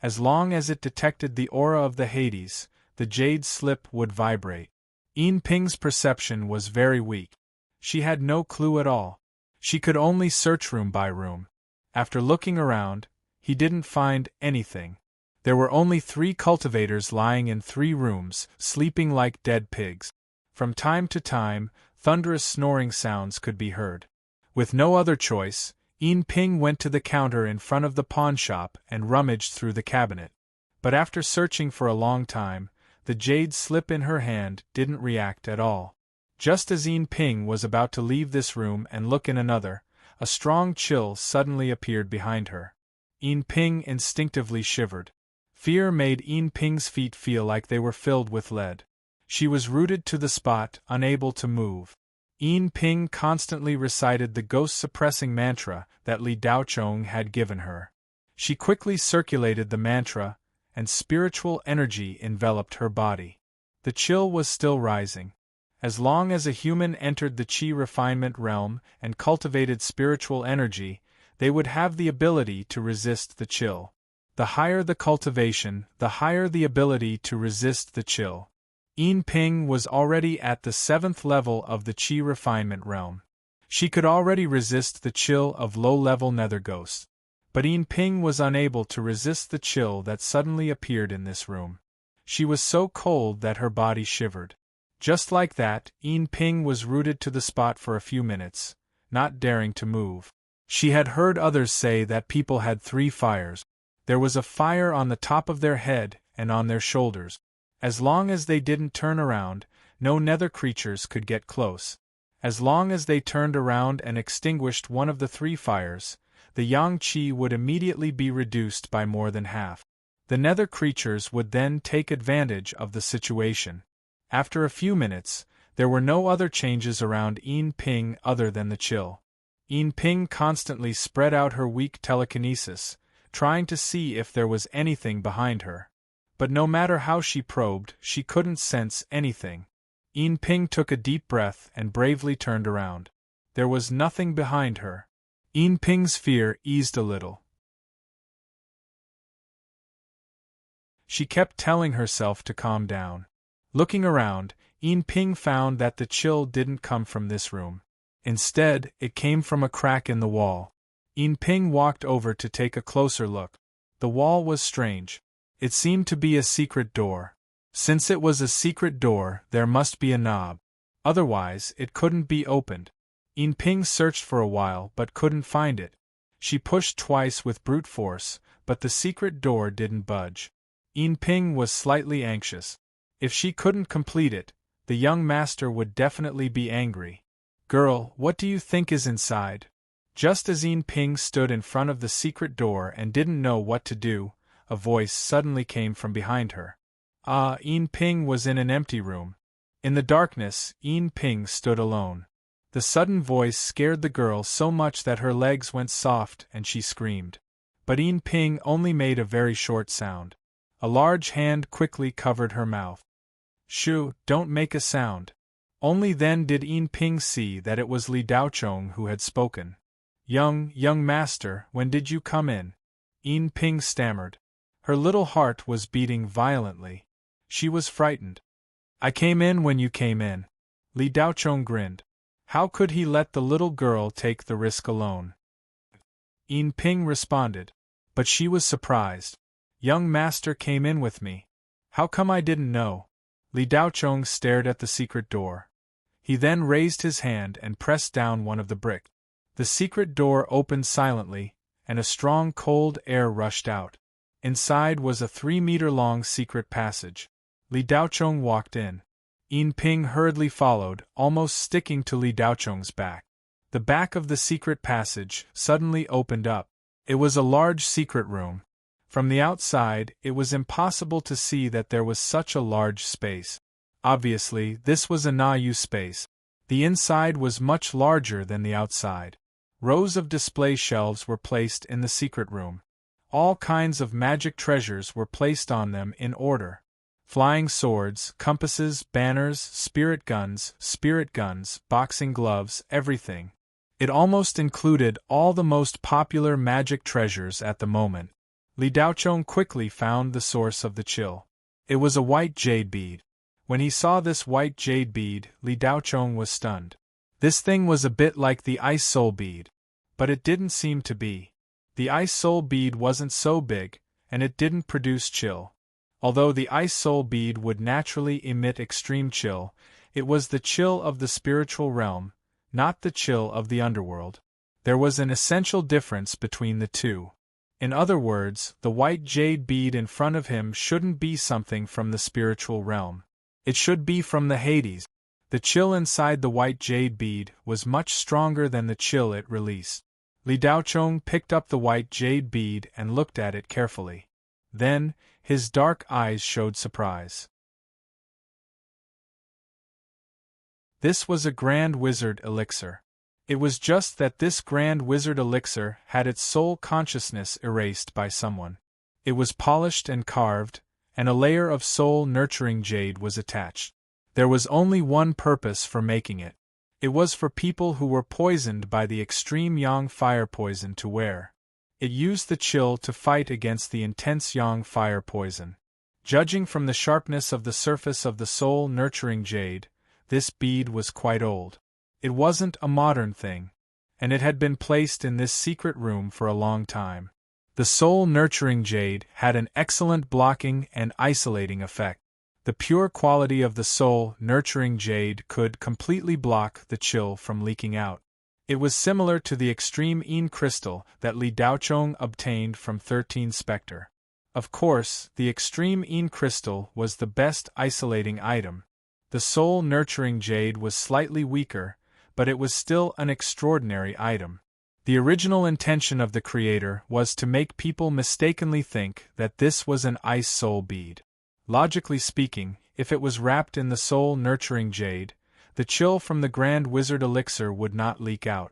As long as it detected the aura of the Hades, the jade slip would vibrate. Yin Ping's perception was very weak. She had no clue at all. She could only search room by room. After looking around, he didn't find anything. There were only 3 cultivators lying in 3 rooms, sleeping like dead pigs. From time to time, thunderous snoring sounds could be heard. With no other choice, Yin Ping went to the counter in front of the pawn shop and rummaged through the cabinet. But after searching for a long time, the jade slip in her hand didn't react at all. Just as Yin Ping was about to leave this room and look in another, a strong chill suddenly appeared behind her. Yin Ping instinctively shivered. Fear made Yin Ping's feet feel like they were filled with lead. She was rooted to the spot, unable to move. Yin Ping constantly recited the ghost-suppressing mantra that Li Daochong had given her. She quickly circulated the mantra, and spiritual energy enveloped her body. The chill was still rising. As long as a human entered the Qi refinement realm and cultivated spiritual energy, they would have the ability to resist the chill. The higher the cultivation, the higher the ability to resist the chill. Yin Ping was already at the 7th level of the Qi refinement realm. She could already resist the chill of low-level nether ghosts. But Yin Ping was unable to resist the chill that suddenly appeared in this room. She was so cold that her body shivered. Just like that, Yin Ping was rooted to the spot for a few minutes, not daring to move. She had heard others say that people had 3 fires. There was a fire on the top of their head and on their shoulders. As long as they didn't turn around, no nether creatures could get close. As long as they turned around and extinguished one of the 3 fires, the yang qi would immediately be reduced by more than half. The nether creatures would then take advantage of the situation. After a few minutes, there were no other changes around Yin Ping other than the chill. Yin Ping constantly spread out her weak telekinesis, trying to see if there was anything behind her. But no matter how she probed, she couldn't sense anything. Yin Ping took a deep breath and bravely turned around. There was nothing behind her. Yin Ping's fear eased a little. She kept telling herself to calm down. Looking around, Yin Ping found that the chill didn't come from this room. Instead, it came from a crack in the wall. Yin Ping walked over to take a closer look. The wall was strange. It seemed to be a secret door. Since it was a secret door, there must be a knob. Otherwise, it couldn't be opened. Yin Ping searched for a while but couldn't find it. She pushed twice with brute force, but the secret door didn't budge. Yin Ping was slightly anxious. If she couldn't complete it, the young master would definitely be angry. "Girl, what do you think is inside?" Just as Yin Ping stood in front of the secret door and didn't know what to do, a voice suddenly came from behind her. Yin Ping was in an empty room. In the darkness, Yin Ping stood alone. The sudden voice scared the girl so much that her legs went soft and she screamed. But Yin Ping only made a very short sound. A large hand quickly covered her mouth. "Shoo, don't make a sound." Only then did Yin Ping see that it was Li Daochong who had spoken. Young master, when did you come in?" Yin Ping stammered. Her little heart was beating violently. She was frightened. "I came in when you came in." Li Daochong grinned. How could he let the little girl take the risk alone? Yin Ping responded. But she was surprised. "Young master came in with me. How come I didn't know?" Li Daochong stared at the secret door. He then raised his hand and pressed down one of the bricks. The secret door opened silently, and a strong cold air rushed out. Inside was a 3-meter-long secret passage. Li Daochong walked in. Yin Ping hurriedly followed, almost sticking to Li Daochong's back. The back of the secret passage suddenly opened up. It was a large secret room. From the outside, it was impossible to see that there was such a large space. Obviously, this was a Na-Yu space. The inside was much larger than the outside. Rows of display shelves were placed in the secret room. All kinds of magic treasures were placed on them in order. Flying swords, compasses, banners, spirit guns, boxing gloves, everything. It almost included all the most popular magic treasures at the moment. Li Daochong quickly found the source of the chill. It was a white jade bead. When he saw this white jade bead, Li Daochong was stunned. This thing was a bit like the ice soul bead. But it didn't seem to be. The ice soul bead wasn't so big, and it didn't produce chill. Although the ice soul bead would naturally emit extreme chill, it was the chill of the spiritual realm, not the chill of the underworld. There was an essential difference between the two. In other words, the white jade bead in front of him shouldn't be something from the spiritual realm. It should be from the Hades. The chill inside the white jade bead was much stronger than the chill it released. Li Daochong picked up the white jade bead and looked at it carefully. Then, his dark eyes showed surprise. This was a Grand Wizard elixir. It was just that this Grand Wizard elixir had its soul consciousness erased by someone. It was polished and carved, and a layer of soul-nurturing jade was attached. There was only one purpose for making it. It was for people who were poisoned by the extreme yang fire poison to wear. It used the chill to fight against the intense yang fire poison. Judging from the sharpness of the surface of the soul-nurturing jade, this bead was quite old. It wasn't a modern thing, and it had been placed in this secret room for a long time. The soul-nurturing jade had an excellent blocking and isolating effect. The pure quality of the soul-nurturing jade could completely block the chill from leaking out. It was similar to the extreme Een crystal that Li Daochong obtained from 13 Specter. Of course, the extreme Een crystal was the best isolating item. The soul-nurturing jade was slightly weaker, but it was still an extraordinary item. The original intention of the creator was to make people mistakenly think that this was an ice soul bead. Logically speaking, if it was wrapped in the soul-nurturing jade, the chill from the Grand Wizard elixir would not leak out.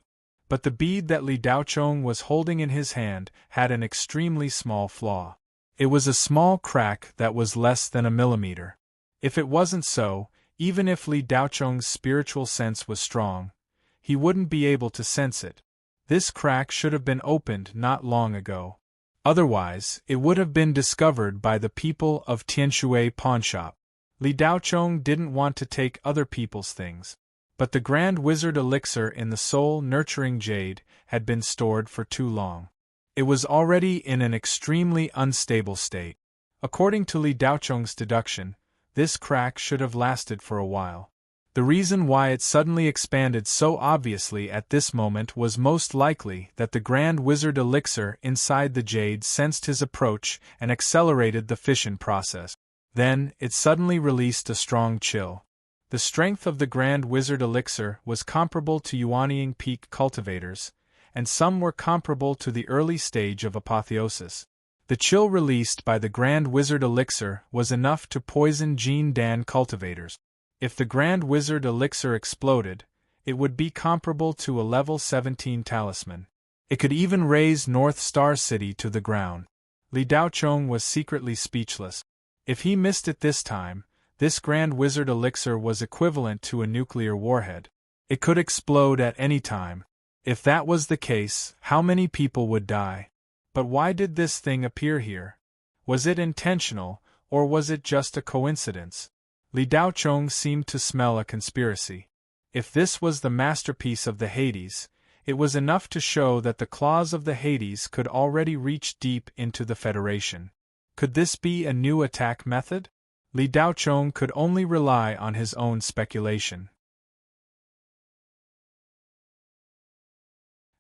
But the bead that Li Daochong was holding in his hand had an extremely small flaw. It was a small crack that was less than a millimeter. If it wasn't so, even if Li Daochong's spiritual sense was strong, he wouldn't be able to sense it. This crack should have been opened not long ago. Otherwise, it would have been discovered by the people of Tianshui pawnshop. Li Daochong didn't want to take other people's things. But the Grand Wizard elixir in the soul-nurturing jade had been stored for too long. It was already in an extremely unstable state. According to Li Daochong's deduction, this crack should have lasted for a while. The reason why it suddenly expanded so obviously at this moment was most likely that the Grand Wizard elixir inside the jade sensed his approach and accelerated the fission process. Then, it suddenly released a strong chill. The strength of the Grand Wizard elixir was comparable to Yuanying Peak cultivators, and some were comparable to the early stage of apotheosis. The chill released by the Grand Wizard elixir was enough to poison Jin Dan cultivators. If the Grand Wizard elixir exploded, it would be comparable to a level 17 talisman. It could even raise North Star City to the ground. Li Daochong was secretly speechless. If he missed it this time, this Grand Wizard elixir was equivalent to a nuclear warhead. It could explode at any time. If that was the case, how many people would die? But why did this thing appear here? Was it intentional, or was it just a coincidence? Li Daochong seemed to smell a conspiracy. If this was the masterpiece of the Hades, it was enough to show that the claws of the Hades could already reach deep into the Federation. Could this be a new attack method? Li Daochong could only rely on his own speculation.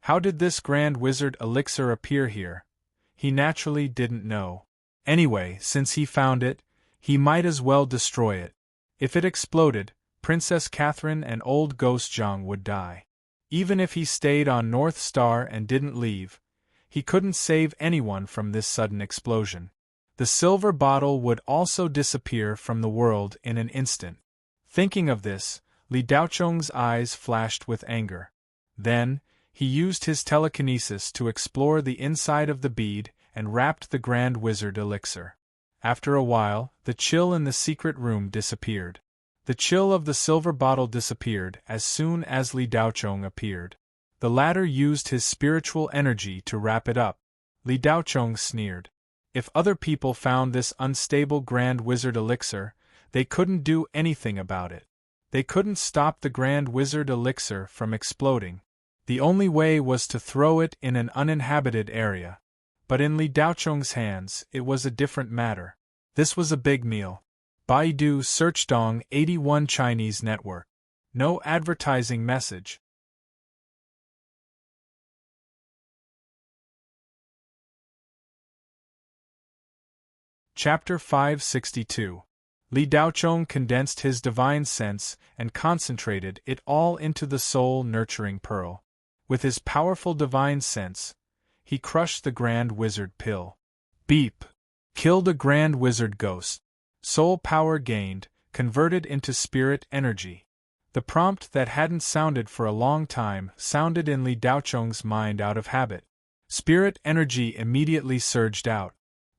How did this Grand Wizard elixir appear here? He naturally didn't know. Anyway, since he found it, he might as well destroy it. If it exploded, Princess Catherine and old Ghost Zhang would die. Even if he stayed on North Star and didn't leave, he couldn't save anyone from this sudden explosion. The silver bottle would also disappear from the world in an instant. Thinking of this, Li Daochong's eyes flashed with anger. Then, he used his telekinesis to explore the inside of the bead and wrapped the Grand Wizard elixir. After a while, the chill in the secret room disappeared. The chill of the silver bottle disappeared as soon as Li Daochong appeared. The latter used his spiritual energy to wrap it up. Li Daochong sneered. If other people found this unstable Grand Wizard elixir, they couldn't do anything about it. They couldn't stop the Grand Wizard elixir from exploding. The only way was to throw it in an uninhabited area. But in Li Daochong's hands, it was a different matter. This was a big meal. Baidu Search Dong 81 Chinese Network. No advertising message. Chapter 562. Li Daochong condensed his divine sense and concentrated it all into the soul-nurturing pearl. With his powerful divine sense, he crushed the Grand Wizard pill. Beep! Killed a Grand Wizard ghost. Soul power gained, converted into spirit energy. The prompt that hadn't sounded for a long time sounded in Li Daochong's mind out of habit. Spirit energy immediately surged out.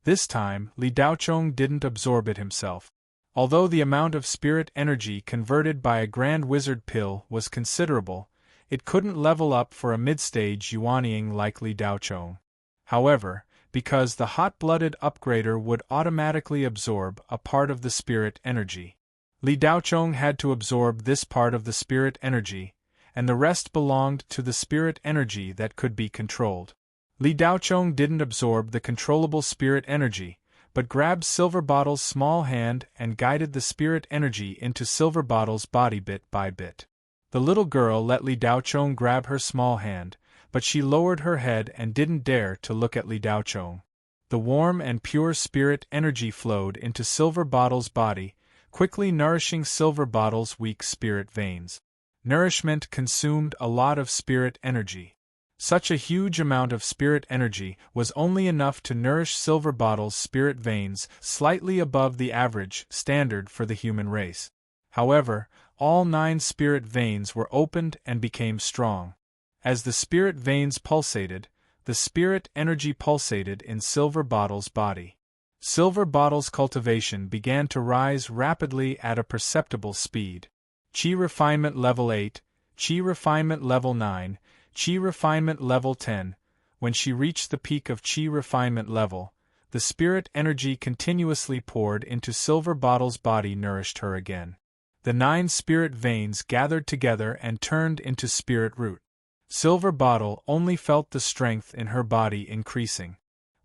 This time, Li Daochong didn't absorb it himself. Although the amount of spirit energy converted by a Grand Wizard pill was considerable, it couldn't level up for a mid-stage Yuanying like Li Daochong. However, because the hot-blooded upgrader would automatically absorb a part of the spirit energy, Li Daochong had to absorb this part of the spirit energy, and the rest belonged to the spirit energy that could be controlled. Li Daochong didn't absorb the controllable spirit energy, but grabbed Silverbottle's small hand and guided the spirit energy into Silverbottle's body bit by bit. The little girl let Li Daochong grab her small hand, but she lowered her head and didn't dare to look at Li Daochong. The warm and pure spirit energy flowed into Silverbottle's body, quickly nourishing Silverbottle's weak spirit veins. Nourishment consumed a lot of spirit energy. Such a huge amount of spirit energy was only enough to nourish Silverbottle's spirit veins, slightly above the average standard for the human race. However, all 9 spirit veins were opened and became strong. As the spirit veins pulsated, the spirit energy pulsated in Silverbottle's body. Silverbottle's cultivation began to rise rapidly at a perceptible speed. Qi refinement level 8, Qi refinement level 9, Qi refinement level 10. When she reached the peak of Qi refinement level, the spirit energy continuously poured into Silverbottle's body nourished her again. The 9 spirit veins gathered together and turned into spirit root. Silverbottle only felt the strength in her body increasing.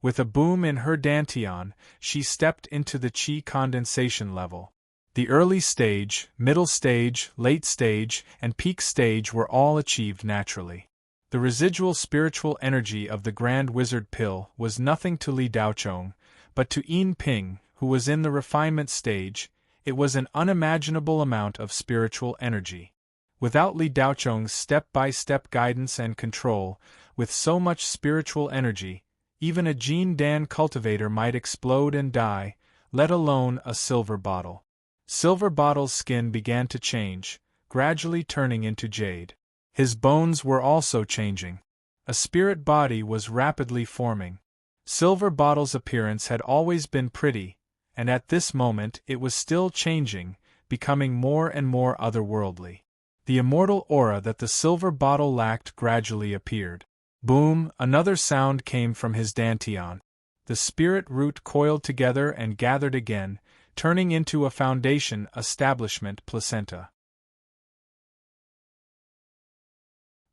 With a boom in her dantian, she stepped into the Qi condensation level. The early stage, middle stage, late stage, and peak stage were all achieved naturally. The residual spiritual energy of the Grand Wizard Pill was nothing to Li Daochong, but to Yin Ping, who was in the refinement stage, it was an unimaginable amount of spiritual energy. Without Li Daochong's step-by-step guidance and control, with so much spiritual energy, even a Jin Dan cultivator might explode and die, let alone a Silverbottle. Silverbottle's skin began to change, gradually turning into jade. His bones were also changing. A spirit body was rapidly forming. Silverbottle's appearance had always been pretty, and at this moment it was still changing, becoming more and more otherworldly. The immortal aura that the Silverbottle lacked gradually appeared. Boom! Another sound came from his dantian. The spirit root coiled together and gathered again, turning into a foundation establishment placenta.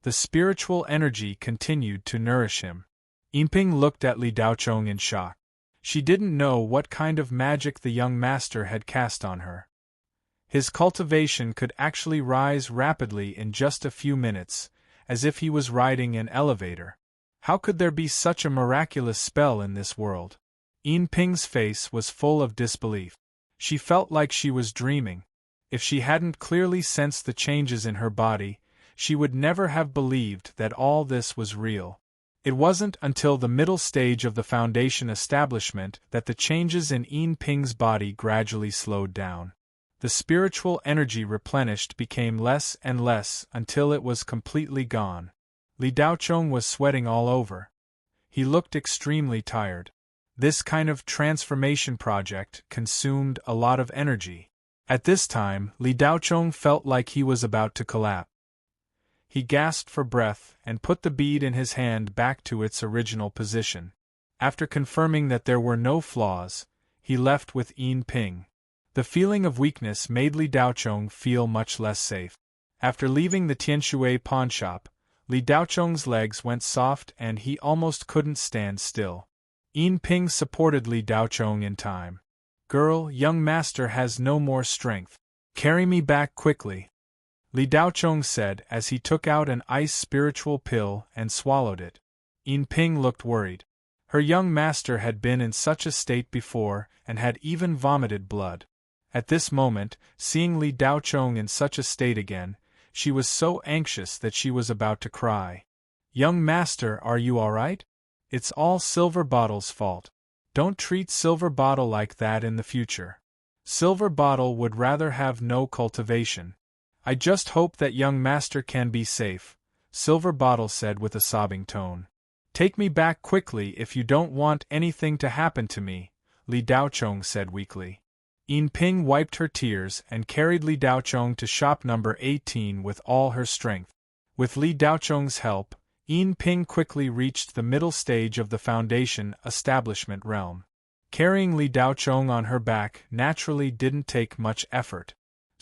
The spiritual energy continued to nourish him. Yinping looked at Li Daochong in shock. She didn't know what kind of magic the young master had cast on her. His cultivation could actually rise rapidly in just a few minutes, as if he was riding an elevator. How could there be such a miraculous spell in this world? Yinping's face was full of disbelief. She felt like she was dreaming. If she hadn't clearly sensed the changes in her body, she would never have believed that all this was real. It wasn't until the middle stage of the foundation establishment that the changes in Yinping's body gradually slowed down. The spiritual energy replenished became less and less until it was completely gone. Li Daochong was sweating all over. He looked extremely tired. This kind of transformation project consumed a lot of energy. At this time, Li Daochong felt like he was about to collapse. He gasped for breath and put the bead in his hand back to its original position. After confirming that there were no flaws, he left with Yin Ping. The feeling of weakness made Li Daochong feel much less safe. After leaving the Tianshui pawnshop, Li Daochong's legs went soft and he almost couldn't stand still. Yin Ping supported Li Daochong in time. "Girl, young master has no more strength. Carry me back quickly," Li Daochong said as he took out an ice spiritual pill and swallowed it. Yin Ping looked worried. Her young master had been in such a state before and had even vomited blood. At this moment, seeing Li Daochong in such a state again, she was so anxious that she was about to cry. "Young master, are you all right? It's all Silverbottle's fault. Don't treat Silverbottle like that in the future. Silverbottle would rather have no cultivation. I just hope that young master can be safe," Silverbottle said with a sobbing tone. "Take me back quickly if you don't want anything to happen to me," Li Daochong said weakly. Yin Ping wiped her tears and carried Li Daochong to shop number 18 with all her strength. With Li Daochong's help, Yin Ping quickly reached the middle stage of the foundation establishment realm. Carrying Li Daochong on her back naturally didn't take much effort.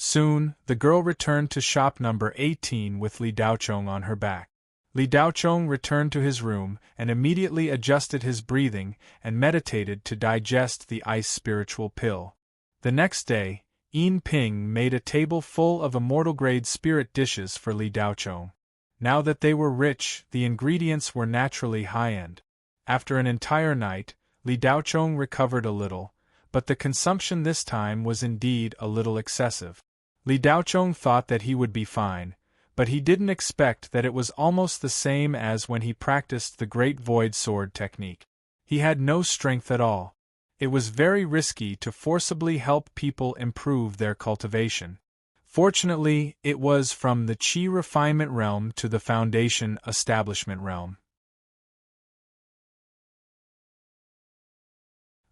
Soon, the girl returned to shop number 18 with Li Daochong on her back. Li Daochong returned to his room and immediately adjusted his breathing and meditated to digest the ice spiritual pill. The next day, Yin Ping made a table full of immortal-grade spirit dishes for Li Daochong. Now that they were rich, the ingredients were naturally high-end. After an entire night, Li Daochong recovered a little, but the consumption this time was indeed a little excessive. Li Daochong thought that he would be fine, but he didn't expect that it was almost the same as when he practiced the Great Void Sword technique. He had no strength at all. It was very risky to forcibly help people improve their cultivation. Fortunately, it was from the Qi refinement realm to the foundation establishment realm.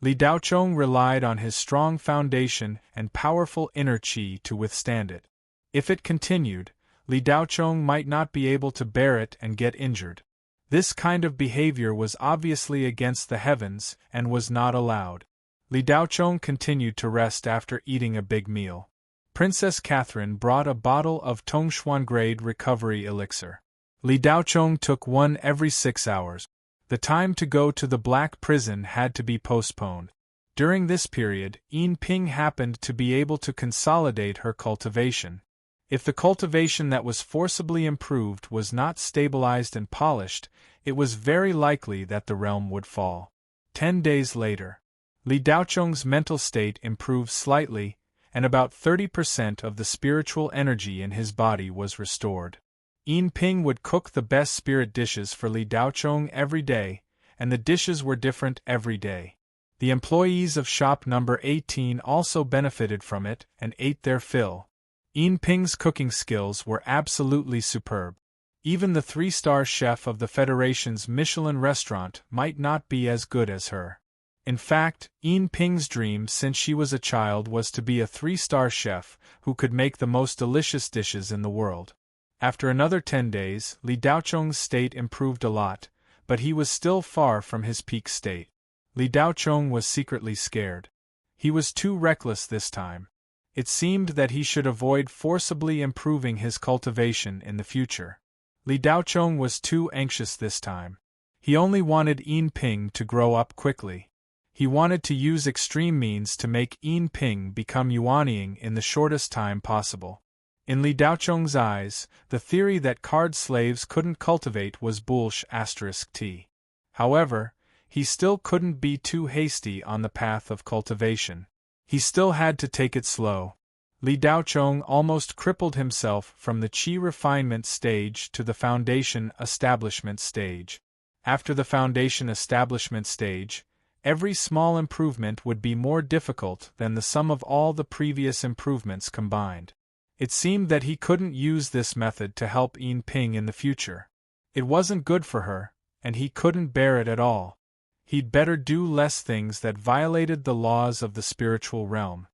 Li Daochong relied on his strong foundation and powerful inner Qi to withstand it. If it continued, Li Daochong might not be able to bear it and get injured. This kind of behavior was obviously against the heavens and was not allowed. Li Daochong continued to rest after eating a big meal. Princess Catherine brought a bottle of Tongshuan grade recovery elixir. Li Daochong took one every 6 hours. The time to go to the black prison had to be postponed. During this period, Yin Ping happened to be able to consolidate her cultivation. If the cultivation that was forcibly improved was not stabilized and polished, it was very likely that the realm would fall. 10 days later, Li Daochong's mental state improved slightly, and about 30% of the spiritual energy in his body was restored. Yin Ping would cook the best spirit dishes for Li Daochong every day, and the dishes were different every day. The employees of shop number 18 also benefited from it and ate their fill. Yin Ping's cooking skills were absolutely superb. Even the 3-star chef of the Federation's Michelin restaurant might not be as good as her. In fact, Yin Ping's dream since she was a child was to be a 3-star chef who could make the most delicious dishes in the world. After another 10 days, Li Daochong's state improved a lot, but he was still far from his peak state. Li Daochong was secretly scared. He was too reckless this time. It seemed that he should avoid forcibly improving his cultivation in the future. Li Daochong was too anxious this time. He only wanted Yin Ping to grow up quickly. He wanted to use extreme means to make Yin Ping become yuanying in the shortest time possible. In Li Daochong's eyes, the theory that card slaves couldn't cultivate was bullsh*t. However, he still couldn't be too hasty on the path of cultivation. He still had to take it slow. Li Daochong almost crippled himself from the Qi refinement stage to the foundation establishment stage. After the foundation establishment stage, every small improvement would be more difficult than the sum of all the previous improvements combined. It seemed that he couldn't use this method to help Yin Ping in the future. It wasn't good for her, and he couldn't bear it at all. He'd better do less things that violated the laws of the spiritual realm.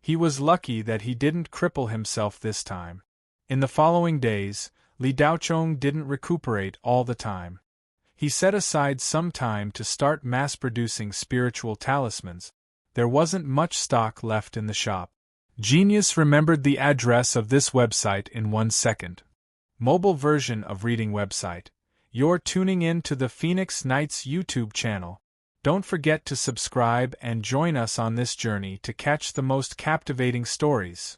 He was lucky that he didn't cripple himself this time. In the following days, Li Daochong didn't recuperate all the time. He set aside some time to start mass-producing spiritual talismans. There wasn't much stock left in the shop. Genius remembered the address of this website in 1 second. Mobile version of reading website. You're tuning in to the Phoenix Nights YouTube channel. Don't forget to subscribe and join us on this journey to catch the most captivating stories.